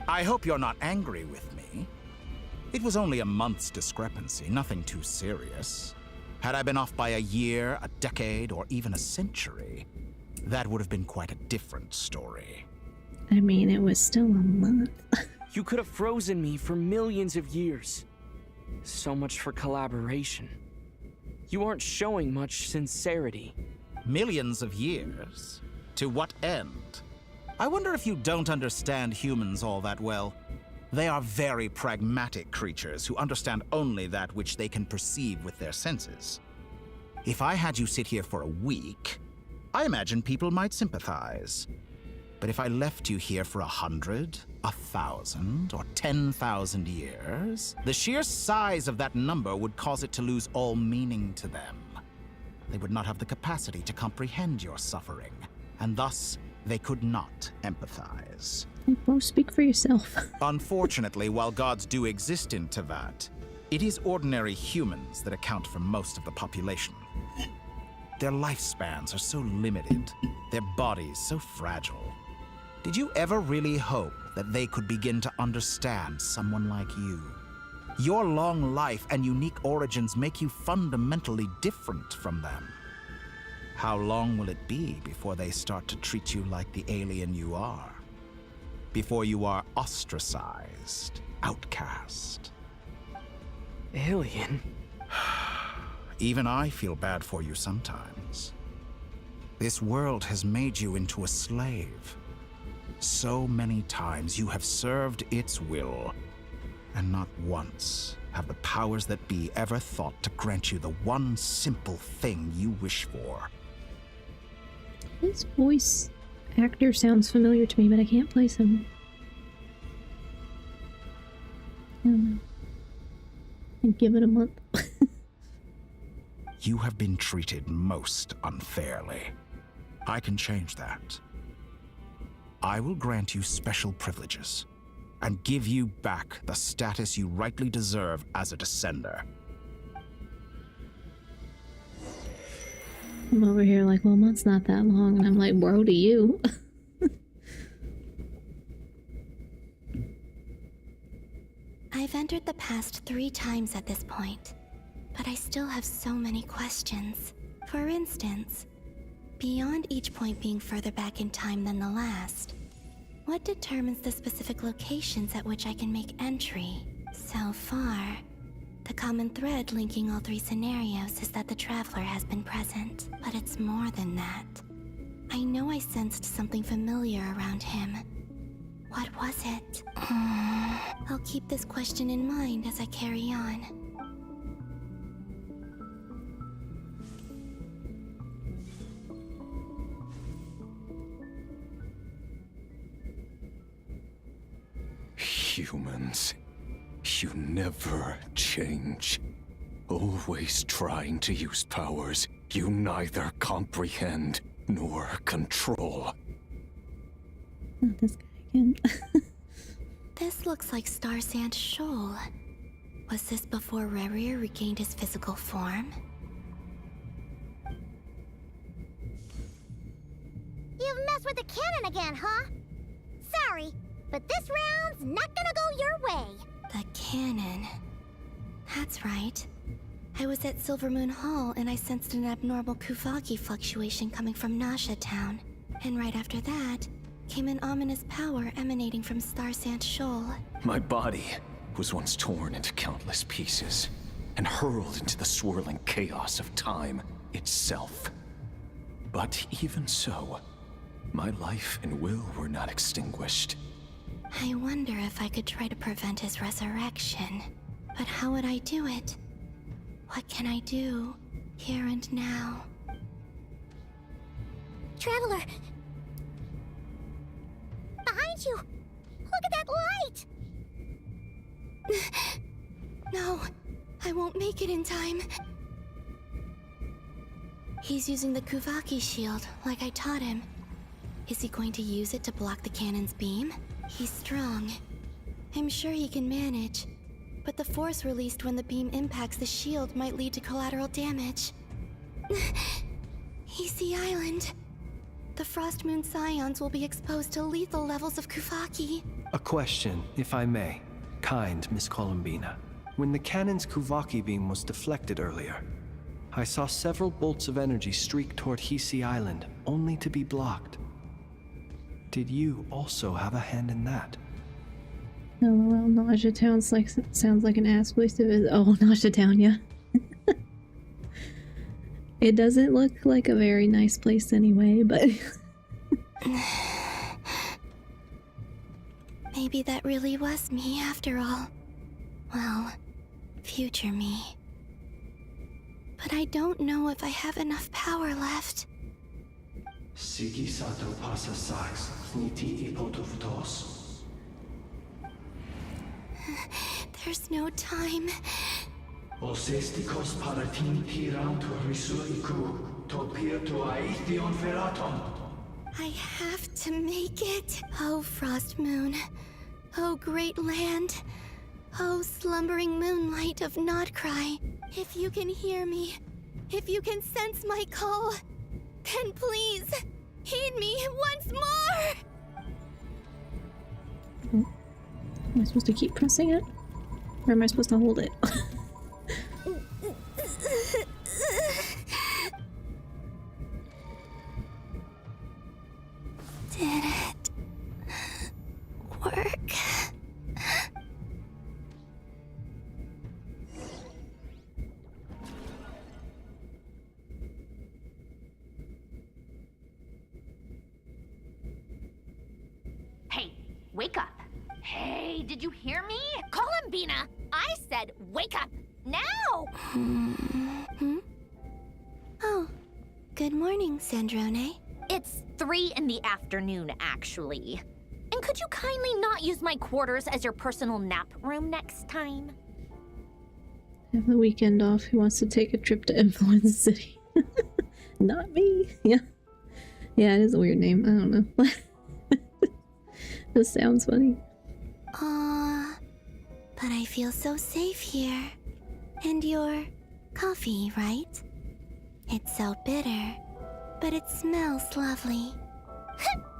I hope you're not angry with me. It was only a month's discrepancy, nothing too serious. Had I been off by a year, a decade, or even a century, that would have been quite a different story. I mean, it was still a month. You could have frozen me for millions of years. So much for collaboration. You aren't showing much sincerity. Millions of years? To what end? I wonder if you don't understand humans all that well. They are very pragmatic creatures who understand only that which they can perceive with their senses. If I had you sit here for a week, I imagine people might sympathize. But if I left you here for 100, 1,000, or 10,000 years, the sheer size of that number would cause it to lose all meaning to them. They would not have the capacity to comprehend your suffering, and thus they could not empathize. Well, speak for yourself. Unfortunately, while gods do exist in Teyvat, it is ordinary humans that account for most of the population. Their lifespans are so limited, their bodies so fragile. Did you ever really hope that they could begin to understand someone like you? Your long life and unique origins make you fundamentally different from them. How long will it be before they start to treat you like the alien you are? Before you are ostracized, outcast? Alien? Even I feel bad for you sometimes. This world has made you into a slave. So many times you have served its will, and not once have the powers that be ever thought to grant you the one simple thing you wish for. His voice actor sounds familiar to me, but I can't place him. I don't know. And give it a month. You have been treated most unfairly. I can change that. I will grant you special privileges and give you back the status you rightly deserve as a descender. I'm over here like, well, a month's not that long, and I'm like, bro, to you. I've entered the past 3 times at this point, but I still have so many questions. For instance, beyond each point being further back in time than the last, what determines the specific locations at which I can make entry? So far, the common thread linking all 3 scenarios is that the Traveler has been present, but it's more than that. I know I sensed something familiar around him. What was it? I'll keep this question in mind as I carry on. Humans, you never change. Always trying to use powers you neither comprehend nor control. Not this guy again. This looks like Star Sand Shoal. Was this before Rerir regained his physical form? You've messed with the cannon again, huh? Sorry, but this round's not gonna go your way. The cannon. That's right. I was at Silver Moon Hall and I sensed an abnormal Kuvaki fluctuation coming from Nasha Town. And right after that, came an ominous power emanating from Star Sand Shoal. My body was once torn into countless pieces and hurled into the swirling chaos of time itself. But even so, my life and will were not extinguished. I wonder if I could try to prevent his resurrection. But how would I do it? What can I do, here and now? Traveler! Behind you! Look at that light! No, I won't make it in time. He's using the Kuvaki shield, like I taught him. Is he going to use it to block the cannon's beam? He's strong. I'm sure he can manage. But the force released when the beam impacts the shield might lead to collateral damage. Easy Island. The Frost Moon Scions will be exposed to lethal levels of Kuvaki. A question, if I may. Kind Miss Columbina. When the cannon's Kuvaki beam was deflected earlier, I saw several bolts of energy streak toward Hisi Island, only to be blocked. Did you also have a hand in that? LOL, Nausea Town sounds like an ass place to visit. Oh, Nausea Town, yeah. It doesn't look like a very nice place anyway, but... Maybe that really was me after all. Well, future me. But I don't know if I have enough power left. Sigi sato pasa sax, niti ipotuvtos. There's no time. Osestikos paratin tiram to risuiku, to pirto aithion feraton. I have to make it. Oh, Frost Moon. Oh, great land. Oh, slumbering moonlight of Nodcry. If you can hear me, if you can sense my call, then please, heed me once more! Am I supposed to keep pressing it? Or am I supposed to hold it? Did it work? Hey, wake up. Hey, did you hear me? Columbina! I said wake up! Now! Oh, good morning, Sandrone. It's 3 in the afternoon, actually. And could you kindly not use my quarters as your personal nap room next time? Have the weekend off. Who wants to take a trip to Influence City? Not me. Yeah. Yeah, it is a weird name. I don't know. This sounds funny. Aww, but I feel so safe here. And your coffee, right? It's so bitter, but it smells lovely.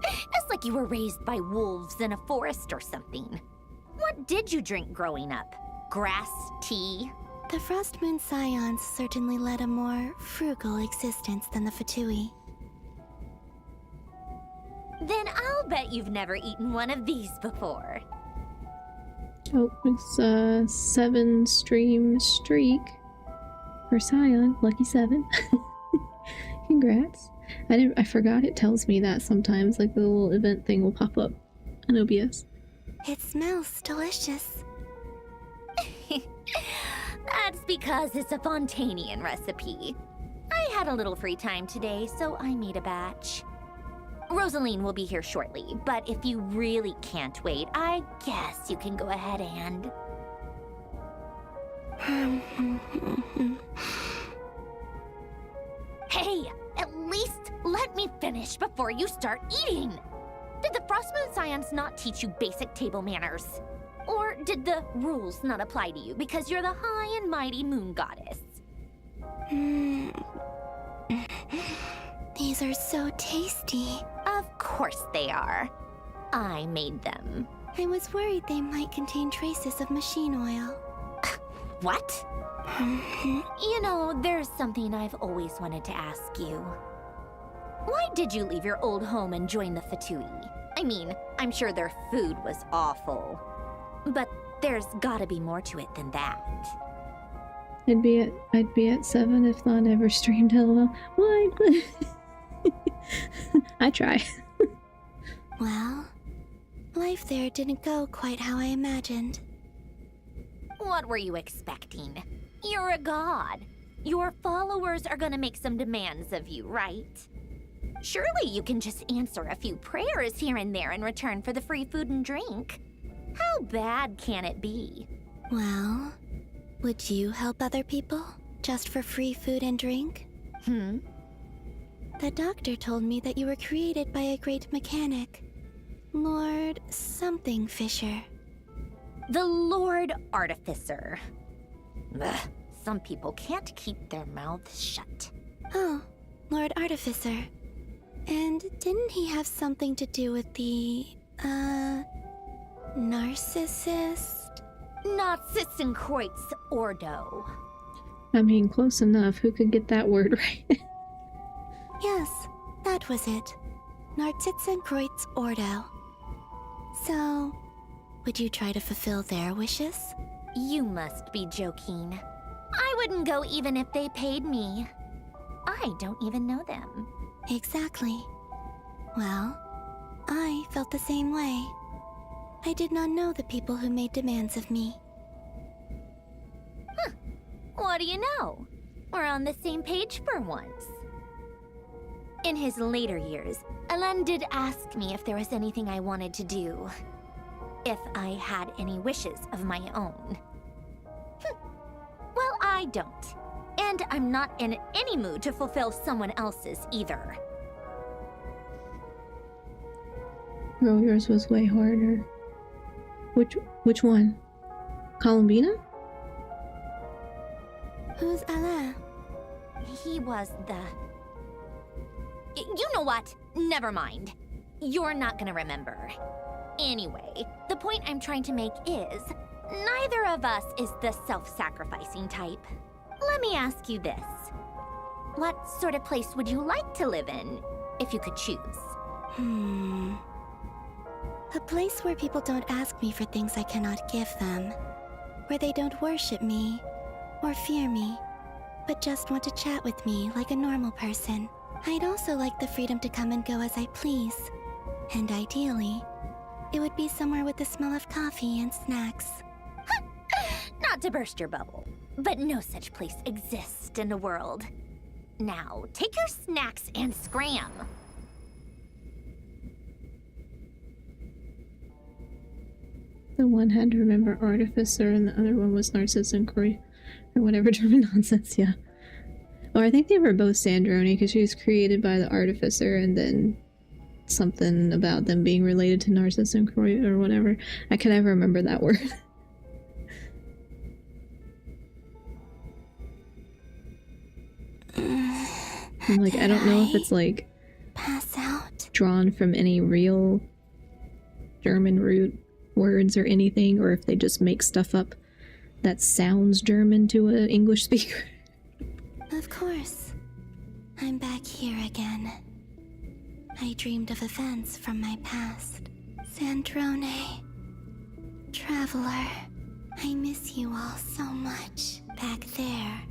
It's like you were raised by wolves in a forest or something. What did you drink growing up? Grass tea? The Frost Moon Scions certainly led a more frugal existence than the Fatui. Then I'll bet you've never eaten one of these before. Oh, it's a 7-stream streak for Scion. Lucky 7. Congrats. I forgot it tells me that sometimes, like the little event thing will pop up on OBS. It smells delicious. That's because it's a Fontanian recipe. I had a little free time today, so I made a batch. Rosaline will be here shortly, but if you really can't wait, I guess you can go ahead and... Hey, at least let me finish before you start eating! Did the Frostmoon Scions not teach you basic table manners? Or did the rules not apply to you because you're the high and mighty moon goddess? These are so tasty. Of course they are. I made them. I was worried they might contain traces of machine oil. What? You know, there's something I've always wanted to ask you. Why did you leave your old home and join the Fatui? I mean, I'm sure their food was awful. But there's gotta be more to it than that. I'd be at 7 if Thon ever streamed LOL. What? I try. Well, life there didn't go quite how I imagined. What were you expecting? You're a god. Your followers are gonna make some demands of you, right? Surely you can just answer a few prayers here and there in return for the free food and drink. How bad can it be? Well, would you help other people just for free food and drink? The doctor told me that you were created by a great mechanic, Lord something Fisher. The Lord Artificer. Ugh, some people can't keep their mouths shut. Oh, Lord Artificer. And didn't he have something to do with the, narcissist? Narcissenkreuz Ordo. I mean, close enough. Who could get that word right? Yes, that was it. Narcissenkreuz Ordo. So, would you try to fulfill their wishes? You must be joking. I wouldn't go even if they paid me. I don't even know them. Exactly. Well, I felt the same way. I did not know the people who made demands of me. Huh. What do you know? We're on the same page for once. In his later years, Elen did ask me if there was anything I wanted to do. If I had any wishes of my own. Well, I don't. And I'm not in any mood to fulfill someone else's either. Bro, yours was way harder. Which one? Columbina? Who's Alain? He was the... You know what? Never mind. You're not gonna remember. Anyway, the point I'm trying to make is, neither of us is the self-sacrificing type. Let me ask you this. What sort of place would you like to live in, if you could choose? A place where people don't ask me for things I cannot give them. Where they don't worship me, or fear me, but just want to chat with me like a normal person. I'd also like the freedom to come and go as I please. And ideally, it would be somewhere with the smell of coffee and snacks. Not to burst your bubble, but no such place exists in the world. Now, take your snacks and scram. The one had to remember Artificer and the other one was Narcissenkreuz, or whatever German nonsense, yeah. Or I think they were both Sandroni, because she was created by the Artificer and then something about them being related to Narcissenkreuz or whatever. I can never remember that word. I'm like, I don't know if it's like pass out, drawn from any real German root words or anything, or if they just make stuff up that sounds German to an English speaker. Of course. I'm back here again. I dreamed of events from my past. Sandrone. Traveler. I miss you all so much. Back there.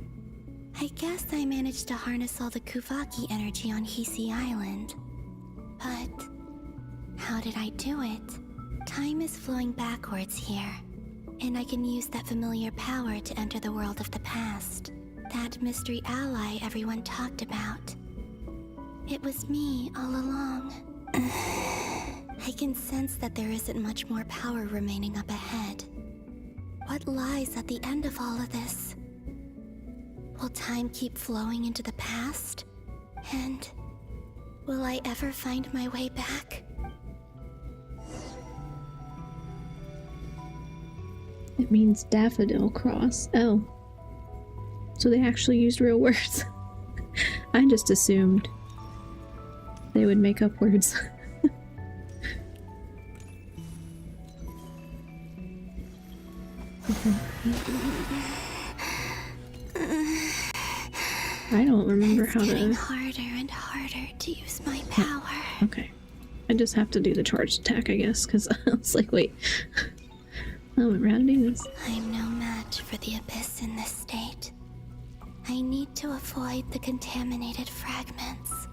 I guess I managed to harness all the Kuvaki energy on Hisi Island. But how did I do it? Time is flowing backwards here, and I can use that familiar power to enter the world of the past. That mystery ally everyone talked about. It was me all along. I can sense that there isn't much more power remaining up ahead. What lies at the end of all of this? Will time keep flowing into the past? And will I ever find my way back? It means daffodil cross. Oh. So they actually used real words. I just assumed they would make up words. I don't remember how to... It's getting harder and harder to use my power. Okay. I just have to do the charged attack, I guess, because I was like, wait. I don't remember how to do this. I'm no match for the Abyss in this state. I need to avoid the contaminated fragments.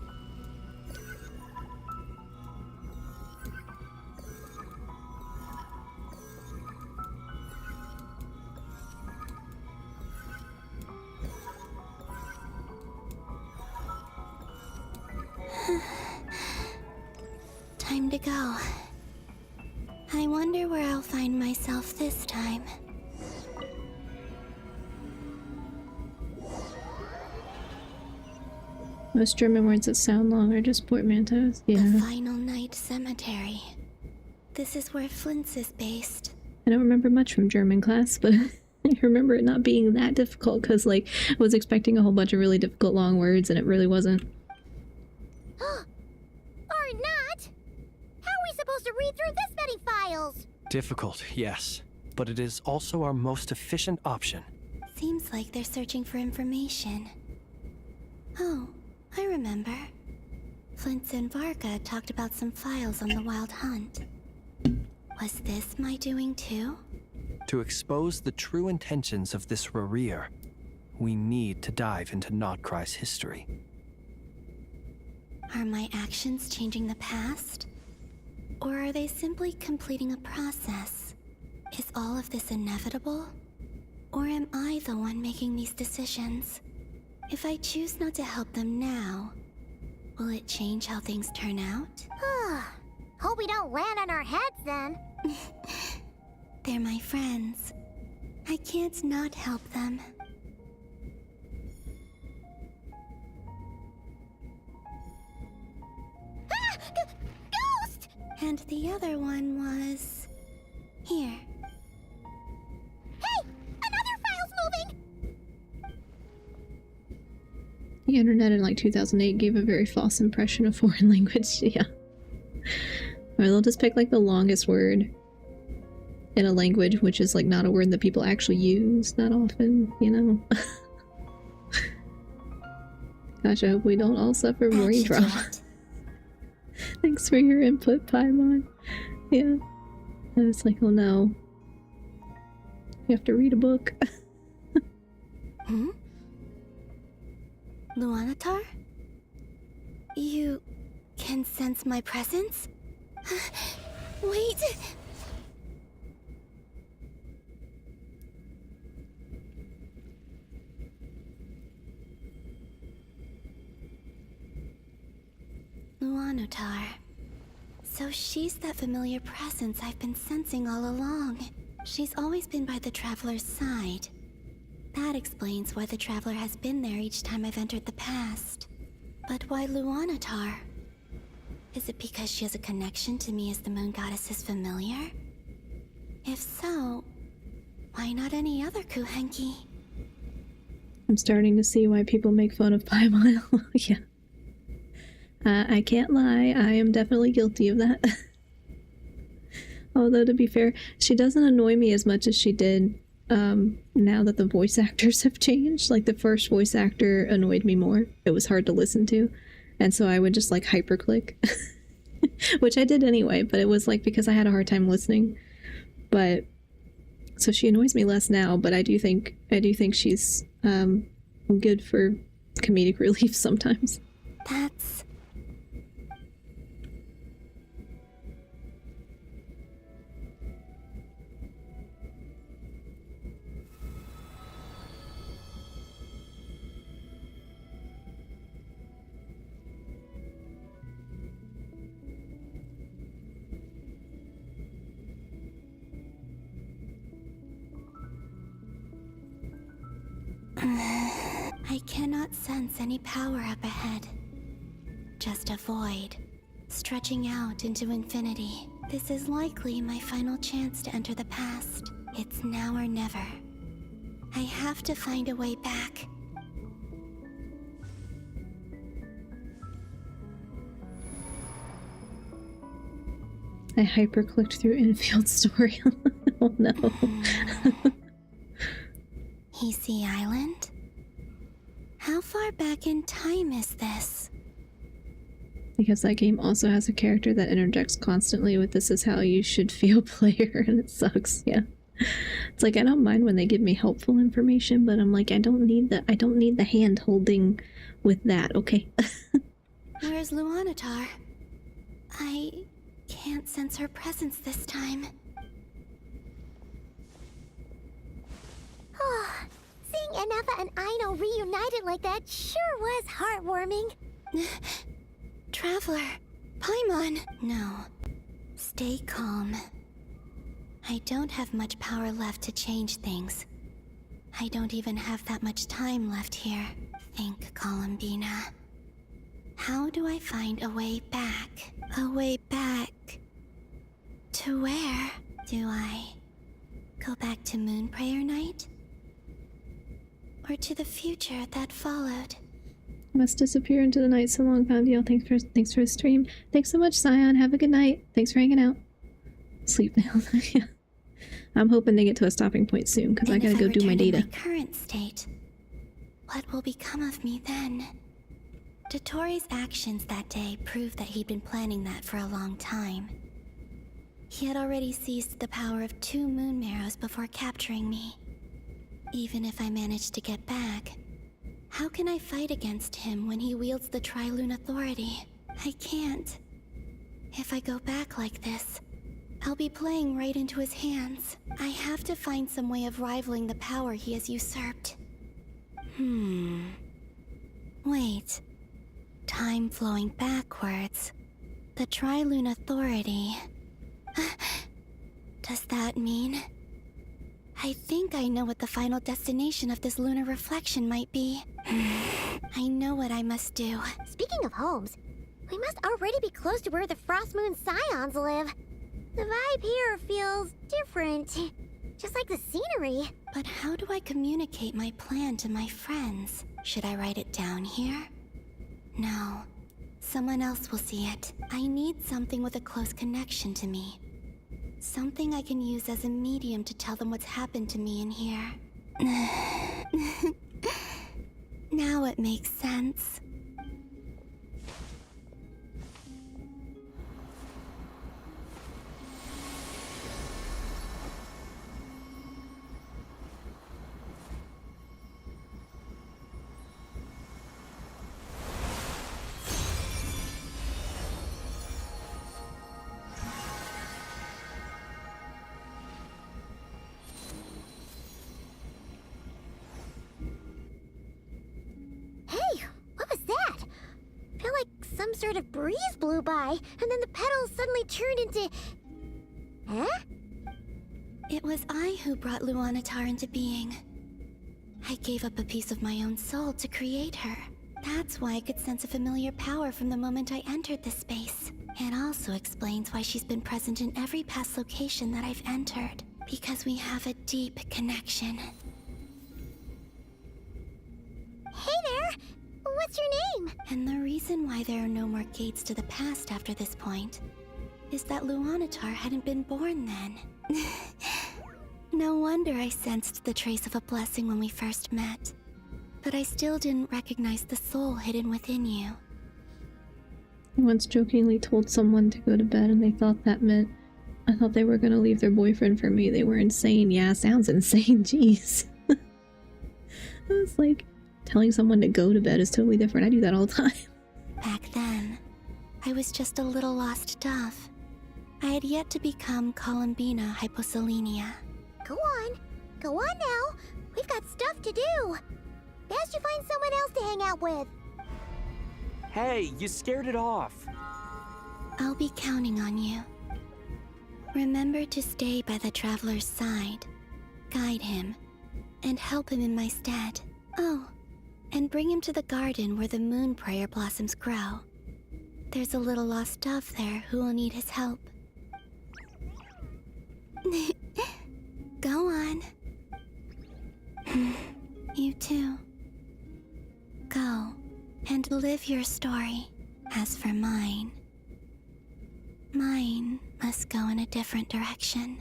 Time to go. I wonder where I'll find myself this time. Most German words that sound long are just portmanteaus. Yeah. The Final Night Cemetery. This is where Flint's is based. I don't remember much from German class, but I remember it not being that difficult because, like, I was expecting a whole bunch of really difficult long words and it really wasn't. Or not! How are we supposed to read through this many files? Difficult, yes. But it is also our most efficient option. Seems like they're searching for information. Oh, I remember. Flint's and Varga talked about some files on the Wild Hunt. Was this my doing too? To expose the true intentions of this Rarir, we need to dive into Nodcry's history. Are my actions changing the past? Or are they simply completing a process? Is all of this inevitable? Or am I the one making these decisions? If I choose not to help them now, will it change how things turn out? Hope we don't land on our heads then. They're my friends. I can't not help them. Ghost! And the other one was... here. Hey! Another file's moving! The internet in like 2008 gave a very false impression of foreign language. Yeah. Or they'll just pick like the longest word in a language, which is like not a word that people actually use that often, you know? Gosh, I hope we don't all suffer brain trauma. Thanks for your input, Paimon. Yeah. I was like, oh no. You have to read a book. Hmm? Luanatar? You can sense my presence? Wait! Luanatar. So she's that familiar presence I've been sensing all along. She's always been by the Traveler's side. That explains why the Traveler has been there each time I've entered the past. But why Luanatar? Is it because she has a connection to me as the Moon Goddess's familiar? If so, why not any other Kuhenki? I'm starting to see why people make fun of Paimon. Yeah. I can't lie, I am definitely guilty of that. Although, to be fair, she doesn't annoy me as much as she did now that the voice actors have changed. Like, the first voice actor annoyed me more. It was hard to listen to. And so I would just, like, hyperclick. Which I did anyway, but it was, like, because I had a hard time listening. But, so she annoys me less now, but I do think she's good for comedic relief sometimes. That's... I cannot sense any power up ahead. Just a void, stretching out into infinity. This is likely my final chance to enter the past. It's now or never. I have to find a way back. I hyper-clicked through Infield Story. Oh no. Easy Island? How far back in time is this? Because that game also has a character that interjects constantly with "this is how you should feel" player, and it sucks. Yeah. It's like I don't mind when they give me helpful information, but I'm like I don't need the hand holding with that, okay? Where's Luanatar? I can't sense her presence this time. Oh, seeing Anafa and Aino reunited like that sure was heartwarming. Traveler, Paimon. No. Stay calm. I don't have much power left to change things. I don't even have that much time left here. Think, Columbina. How do I find a way back? A way back... to where? Do I go back to Moon Prayer Night? Or to the future that followed? Must disappear into the night so long, Pandiel. Thanks for the stream. Thanks so much, Scion. Have a good night. Thanks for hanging out. Sleep now. Yeah. I'm hoping to get to a stopping point soon, because I gotta go do my data. My current state, what will become of me then? Dotori's actions that day proved that he'd been planning that for a long time. He had already seized the power of 2 moon marrows before capturing me. Even if I managed to get back, how can I fight against him when he wields the Tri-Lune authority? I can't. If I go back like this, I'll be playing right into his hands. I have to find some way of rivaling the power he has usurped. Wait. Time flowing backwards. The Tri-Lune authority. Does that mean... I think I know what the final destination of this lunar reflection might be. I know what I must do. Speaking of homes, we must already be close to where the Frost Moon Scions live. The vibe here feels different, just like the scenery. But how do I communicate my plan to my friends? Should I write it down here? No. Someone else will see it. I need something with a close connection to me. Something I can use as a medium to tell them what's happened to me in here. Now it makes sense. Some sort of breeze blew by, and then the petals suddenly turned into... Huh? It was I who brought Luanatar into being. I gave up a piece of my own soul to create her. That's why I could sense a familiar power from the moment I entered this space. It also explains why she's been present in every past location that I've entered. Because we have a deep connection. Hey there! What's your name? And the reason why there are no more gates to the past after this point is that Luanatar hadn't been born then. No wonder I sensed the trace of a blessing when we first met. But I still didn't recognize the soul hidden within you. I once jokingly told someone to go to bed and they thought that meant I thought they were gonna leave their boyfriend for me. They were insane. Yeah, sounds insane. Jeez. It's like... telling someone to go to bed is totally different. I do that all the time. Back then, I was just a little lost dove. I had yet to become Columbina Hyposelenia. Go on. Go on now. We've got stuff to do. Best you find someone else to hang out with. Hey, you scared it off. I'll be counting on you. Remember to stay by the traveler's side, guide him, and help him in my stead. Oh, and bring him to the garden where the moon prayer blossoms grow. There's a little lost dove there who will need his help. Go too. Go and live your story. As for mine must go in a different direction.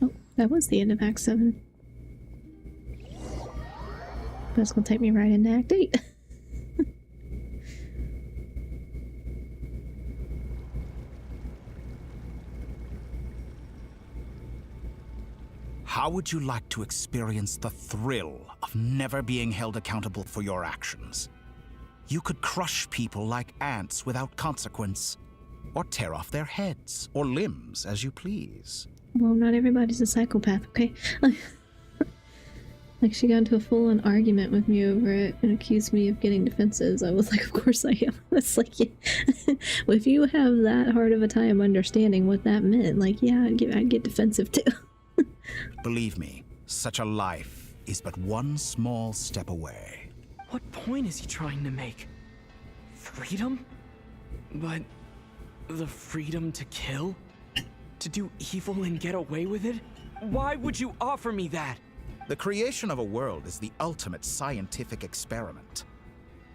Oh, that was the end of Act 7. That's gonna take me right into Act 8. How would you like to experience the thrill of never being held accountable for your actions? You could crush people like ants without consequence, or tear off their heads or limbs as you please. Well, not everybody's a psychopath, okay? Like, she got into a full-on argument with me over it and accused me of getting defenses. I was like, of course I am. It's like, yeah. Well, if you have that hard of a time understanding what that meant, like, yeah, I'd get defensive too. Believe me, such a life is but one small step away. What point is he trying to make? Freedom? But the freedom to kill? To do evil and get away with it? Why would you offer me that? The creation of a world is the ultimate scientific experiment.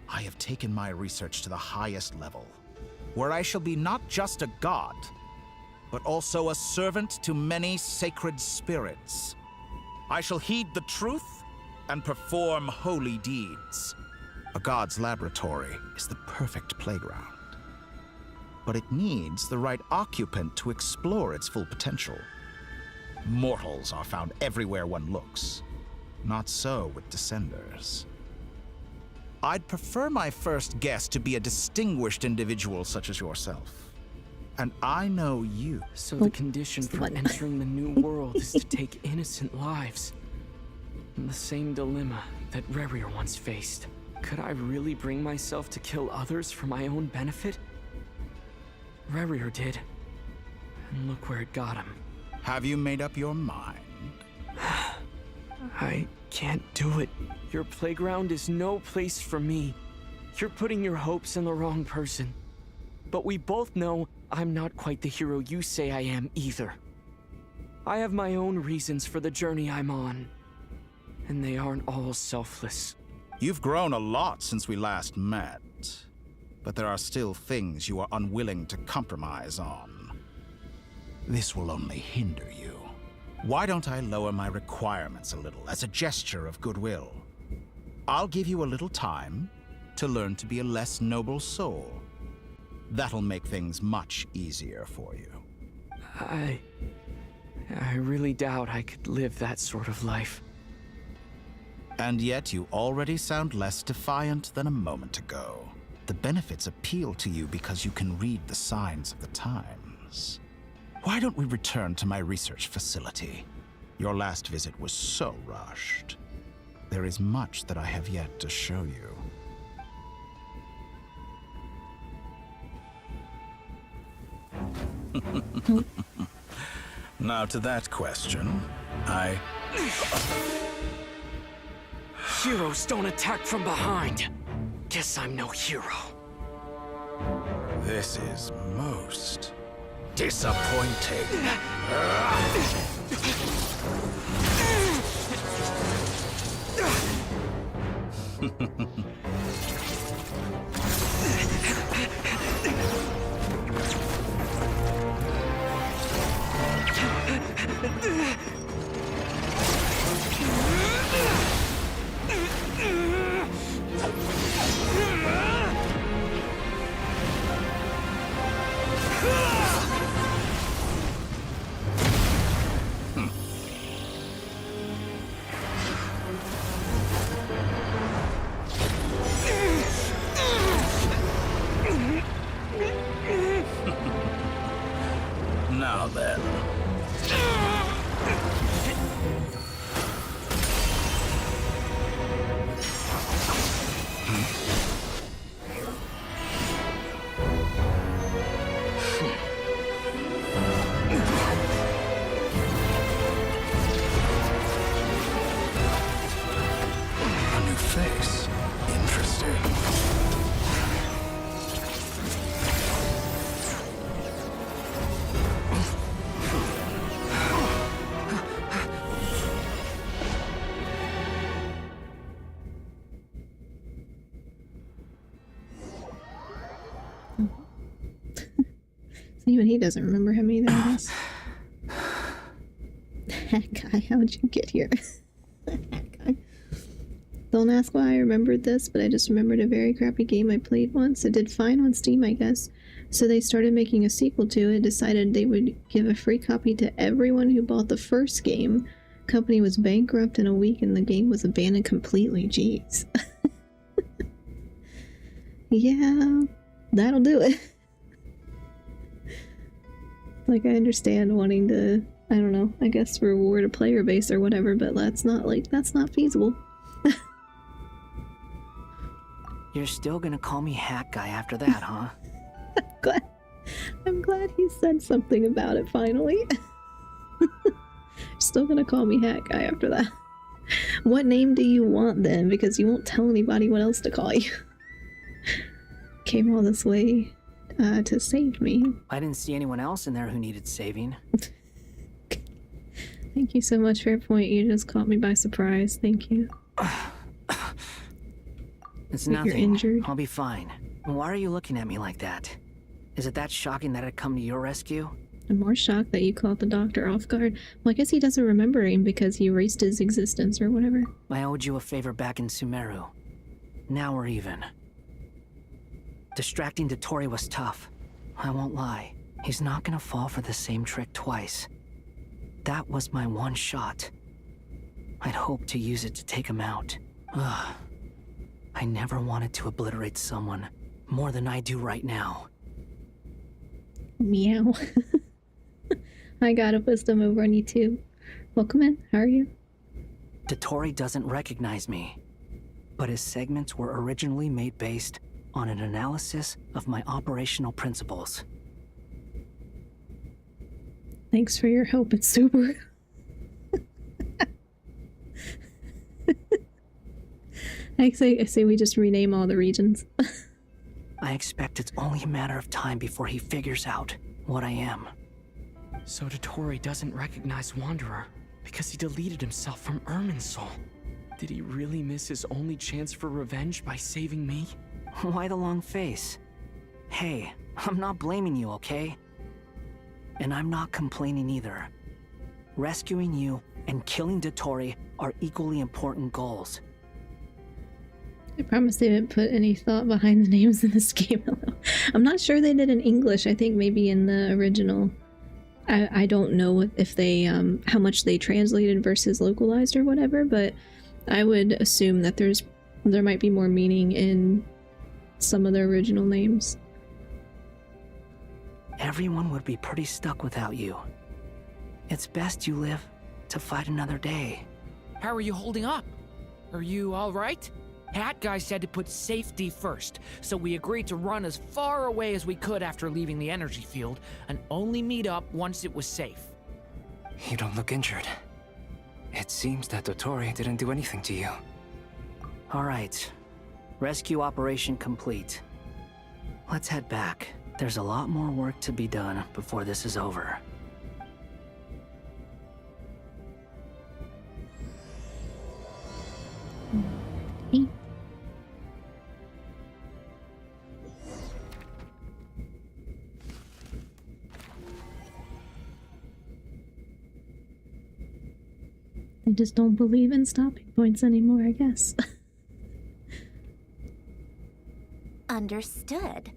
I have taken my research to the highest level, where I shall be not just a god, but also a servant to many sacred spirits. I shall heed the truth and perform holy deeds. A god's laboratory is the perfect playground. But it needs the right occupant to explore its full potential. Mortals are found everywhere one looks. Not so with Descenders. I'd prefer my first guest to be a distinguished individual such as yourself. And I know you. So the condition for entering the new world is to take innocent lives. The same dilemma that Rerir once faced. Could I really bring myself to kill others for my own benefit? Rerir did. And look where it got him. Have you made up your mind? I can't do it. Your playground is no place for me. You're putting your hopes in the wrong person. But we both know I'm not quite the hero you say I am either. I have my own reasons for the journey I'm on. And they aren't all selfless. You've grown a lot since we last met. But there are still things you are unwilling to compromise on. This will only hinder you. Why don't I lower my requirements a little as a gesture of goodwill? I'll give you a little time to learn to be a less noble soul. That'll make things much easier for you. I really doubt I could live that sort of life. And yet you already sound less defiant than a moment ago. The benefits appeal to you because you can read the signs of the times. Why don't we return to my research facility? Your last visit was so rushed. There is much that I have yet to show you. Now to that question, Heroes don't attack from behind. Guess I'm no hero. This is most disappointing. Now then. A new face. Interesting. Even he doesn't remember him either, I guess. That guy, how'd you get here? That guy. Don't ask why I remembered this, but I just remembered a very crappy game I played once. It did fine on Steam, I guess. So they started making a sequel to it, decided they would give a free copy to everyone who bought the first game. Company was bankrupt in a week and the game was abandoned completely. Jeez. Yeah, that'll do it. Like, I understand wanting to, I don't know, I guess reward a player base or whatever, but that's not feasible. You're still gonna call me Hat Guy after that, huh? I'm glad he said something about it finally. Still gonna call me Hat Guy after that. What name do you want then? Because you won't tell anybody what else to call you. Came all this way to save me. I didn't see anyone else in there who needed saving. Thank you so much, Fairpoint. You just caught me by surprise. Thank you. It's You're nothing. injured. I'll be fine. Why are you looking at me like that? Is it that shocking that I'd come to your rescue? I'm more shocked that you caught the doctor off guard. Well, I guess he doesn't remember him because he erased his existence or whatever. I owed you a favor back in Sumeru. Now we're even. Distracting Dotori was tough. I won't lie. He's not gonna fall for the same trick twice. That was my one shot. I'd hoped to use it to take him out. Ugh. I never wanted to obliterate someone more than I do right now. Meow. I got a wisdom over on you too. Welcome in. How are you? Dotori doesn't recognize me, but his segments were originally made based on an analysis of my operational principles. Thanks for your help, it's super. I say we just rename all the regions. I expect it's only a matter of time before he figures out what I am. So Dotori doesn't recognize Wanderer because he deleted himself from Irminsul. Did he really miss his only chance for revenge by saving me? Why the long face? Hey, I'm not blaming you, okay? And I'm not complaining either. Rescuing you and killing Dotori are equally important goals. I promise they didn't put any thought behind the names in this game. I'm not sure they did in English. I think maybe in the original. I don't know if they how much they translated versus localized or whatever, but I would assume that there might be more meaning in some of the original names. Everyone would be pretty stuck without you. It's best you live to fight another day. How are you holding up? Are you all right? Hat Guy said to put safety first, so we agreed to run as far away as we could after leaving the energy field, and only meet up once it was safe. You don't look injured. It seems that Dotori didn't do anything to you. All right. Rescue operation complete. Let's head back. There's a lot more work to be done before this is over. I just don't believe in stopping points anymore, I guess. Understood.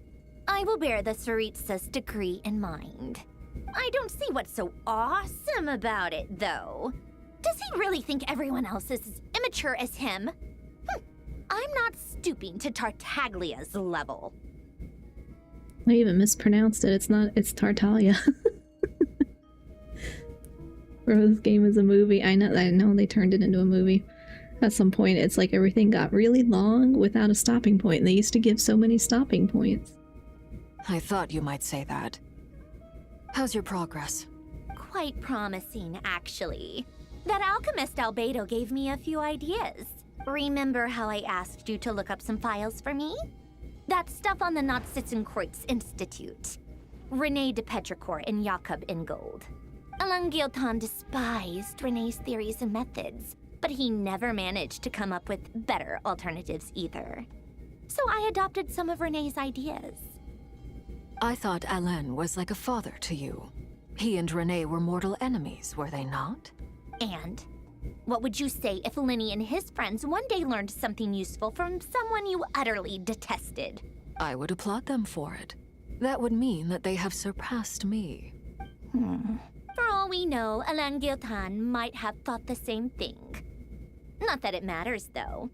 I will bear the Tsaritsa's decree in mind. I don't see what's so awesome about it, though. Does he really think everyone else is as immature as him? I'm not stooping to Tartaglia's level. I even mispronounced it. It's Tartaglia. Bro, this game is a movie. I know they turned it into a movie. At some point, it's like everything got really long without a stopping point, and they used to give so many stopping points. I thought you might say that. How's your progress? Quite promising, actually. That alchemist Albedo gave me a few ideas. Remember how I asked you to look up some files for me? That stuff on the Natsitzenkreuz Institute. Rene de Petrichor and Jakob Ingold. Elungilton despised Rene's theories and methods, but he never managed to come up with better alternatives either. So I adopted some of Rene's ideas. I thought Alain was like a father to you. He and Renee were mortal enemies, were they not? And what would you say if Lenny and his friends one day learned something useful from someone you utterly detested? I would applaud them for it. That would mean that they have surpassed me. For all we know, Alain Giltan might have thought the same thing. Not that it matters, though.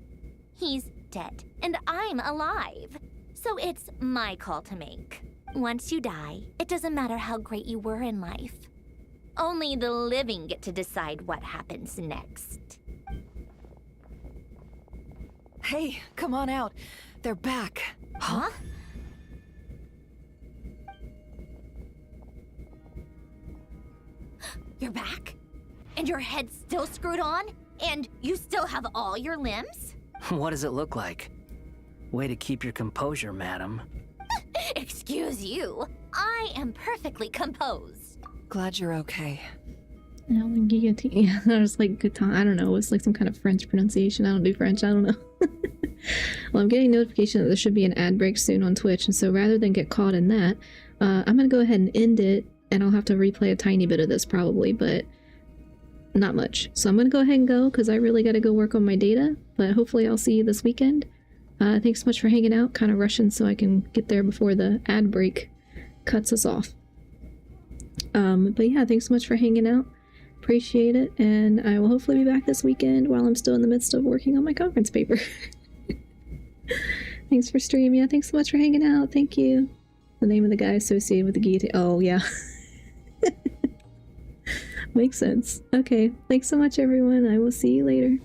He's dead, and I'm alive. So it's my call to make. Once you die, it doesn't matter how great you were in life. Only the living get to decide what happens next. Hey, come on out. They're back. Huh? You're back? And your head's still screwed on? And you still have all your limbs? What does it look like? Way to keep your composure, madam. Excuse you. I am perfectly composed. Glad you're okay. Alan Guillotine. I was like, Guiton. I don't know. It's like some kind of French pronunciation. I don't do French. I don't know. Well, I'm getting notification that there should be an ad break soon on Twitch, and so rather than get caught in that, I'm gonna go ahead and end it, and I'll have to replay a tiny bit of this probably, but not much. So I'm gonna go ahead and go because I really got to go work on my data. But hopefully I'll see you this weekend. Thanks so much for hanging out. Kind of rushing so I can get there before the ad break cuts us off. But yeah, thanks so much for hanging out. Appreciate it, and I will hopefully be back this weekend while I'm still in the midst of working on my conference paper. Thanks for streaming. Yeah, thanks so much for hanging out. Thank you. The name of the guy associated with the guillotine. Oh, yeah. Makes sense. Okay, thanks so much, everyone. I will see you later.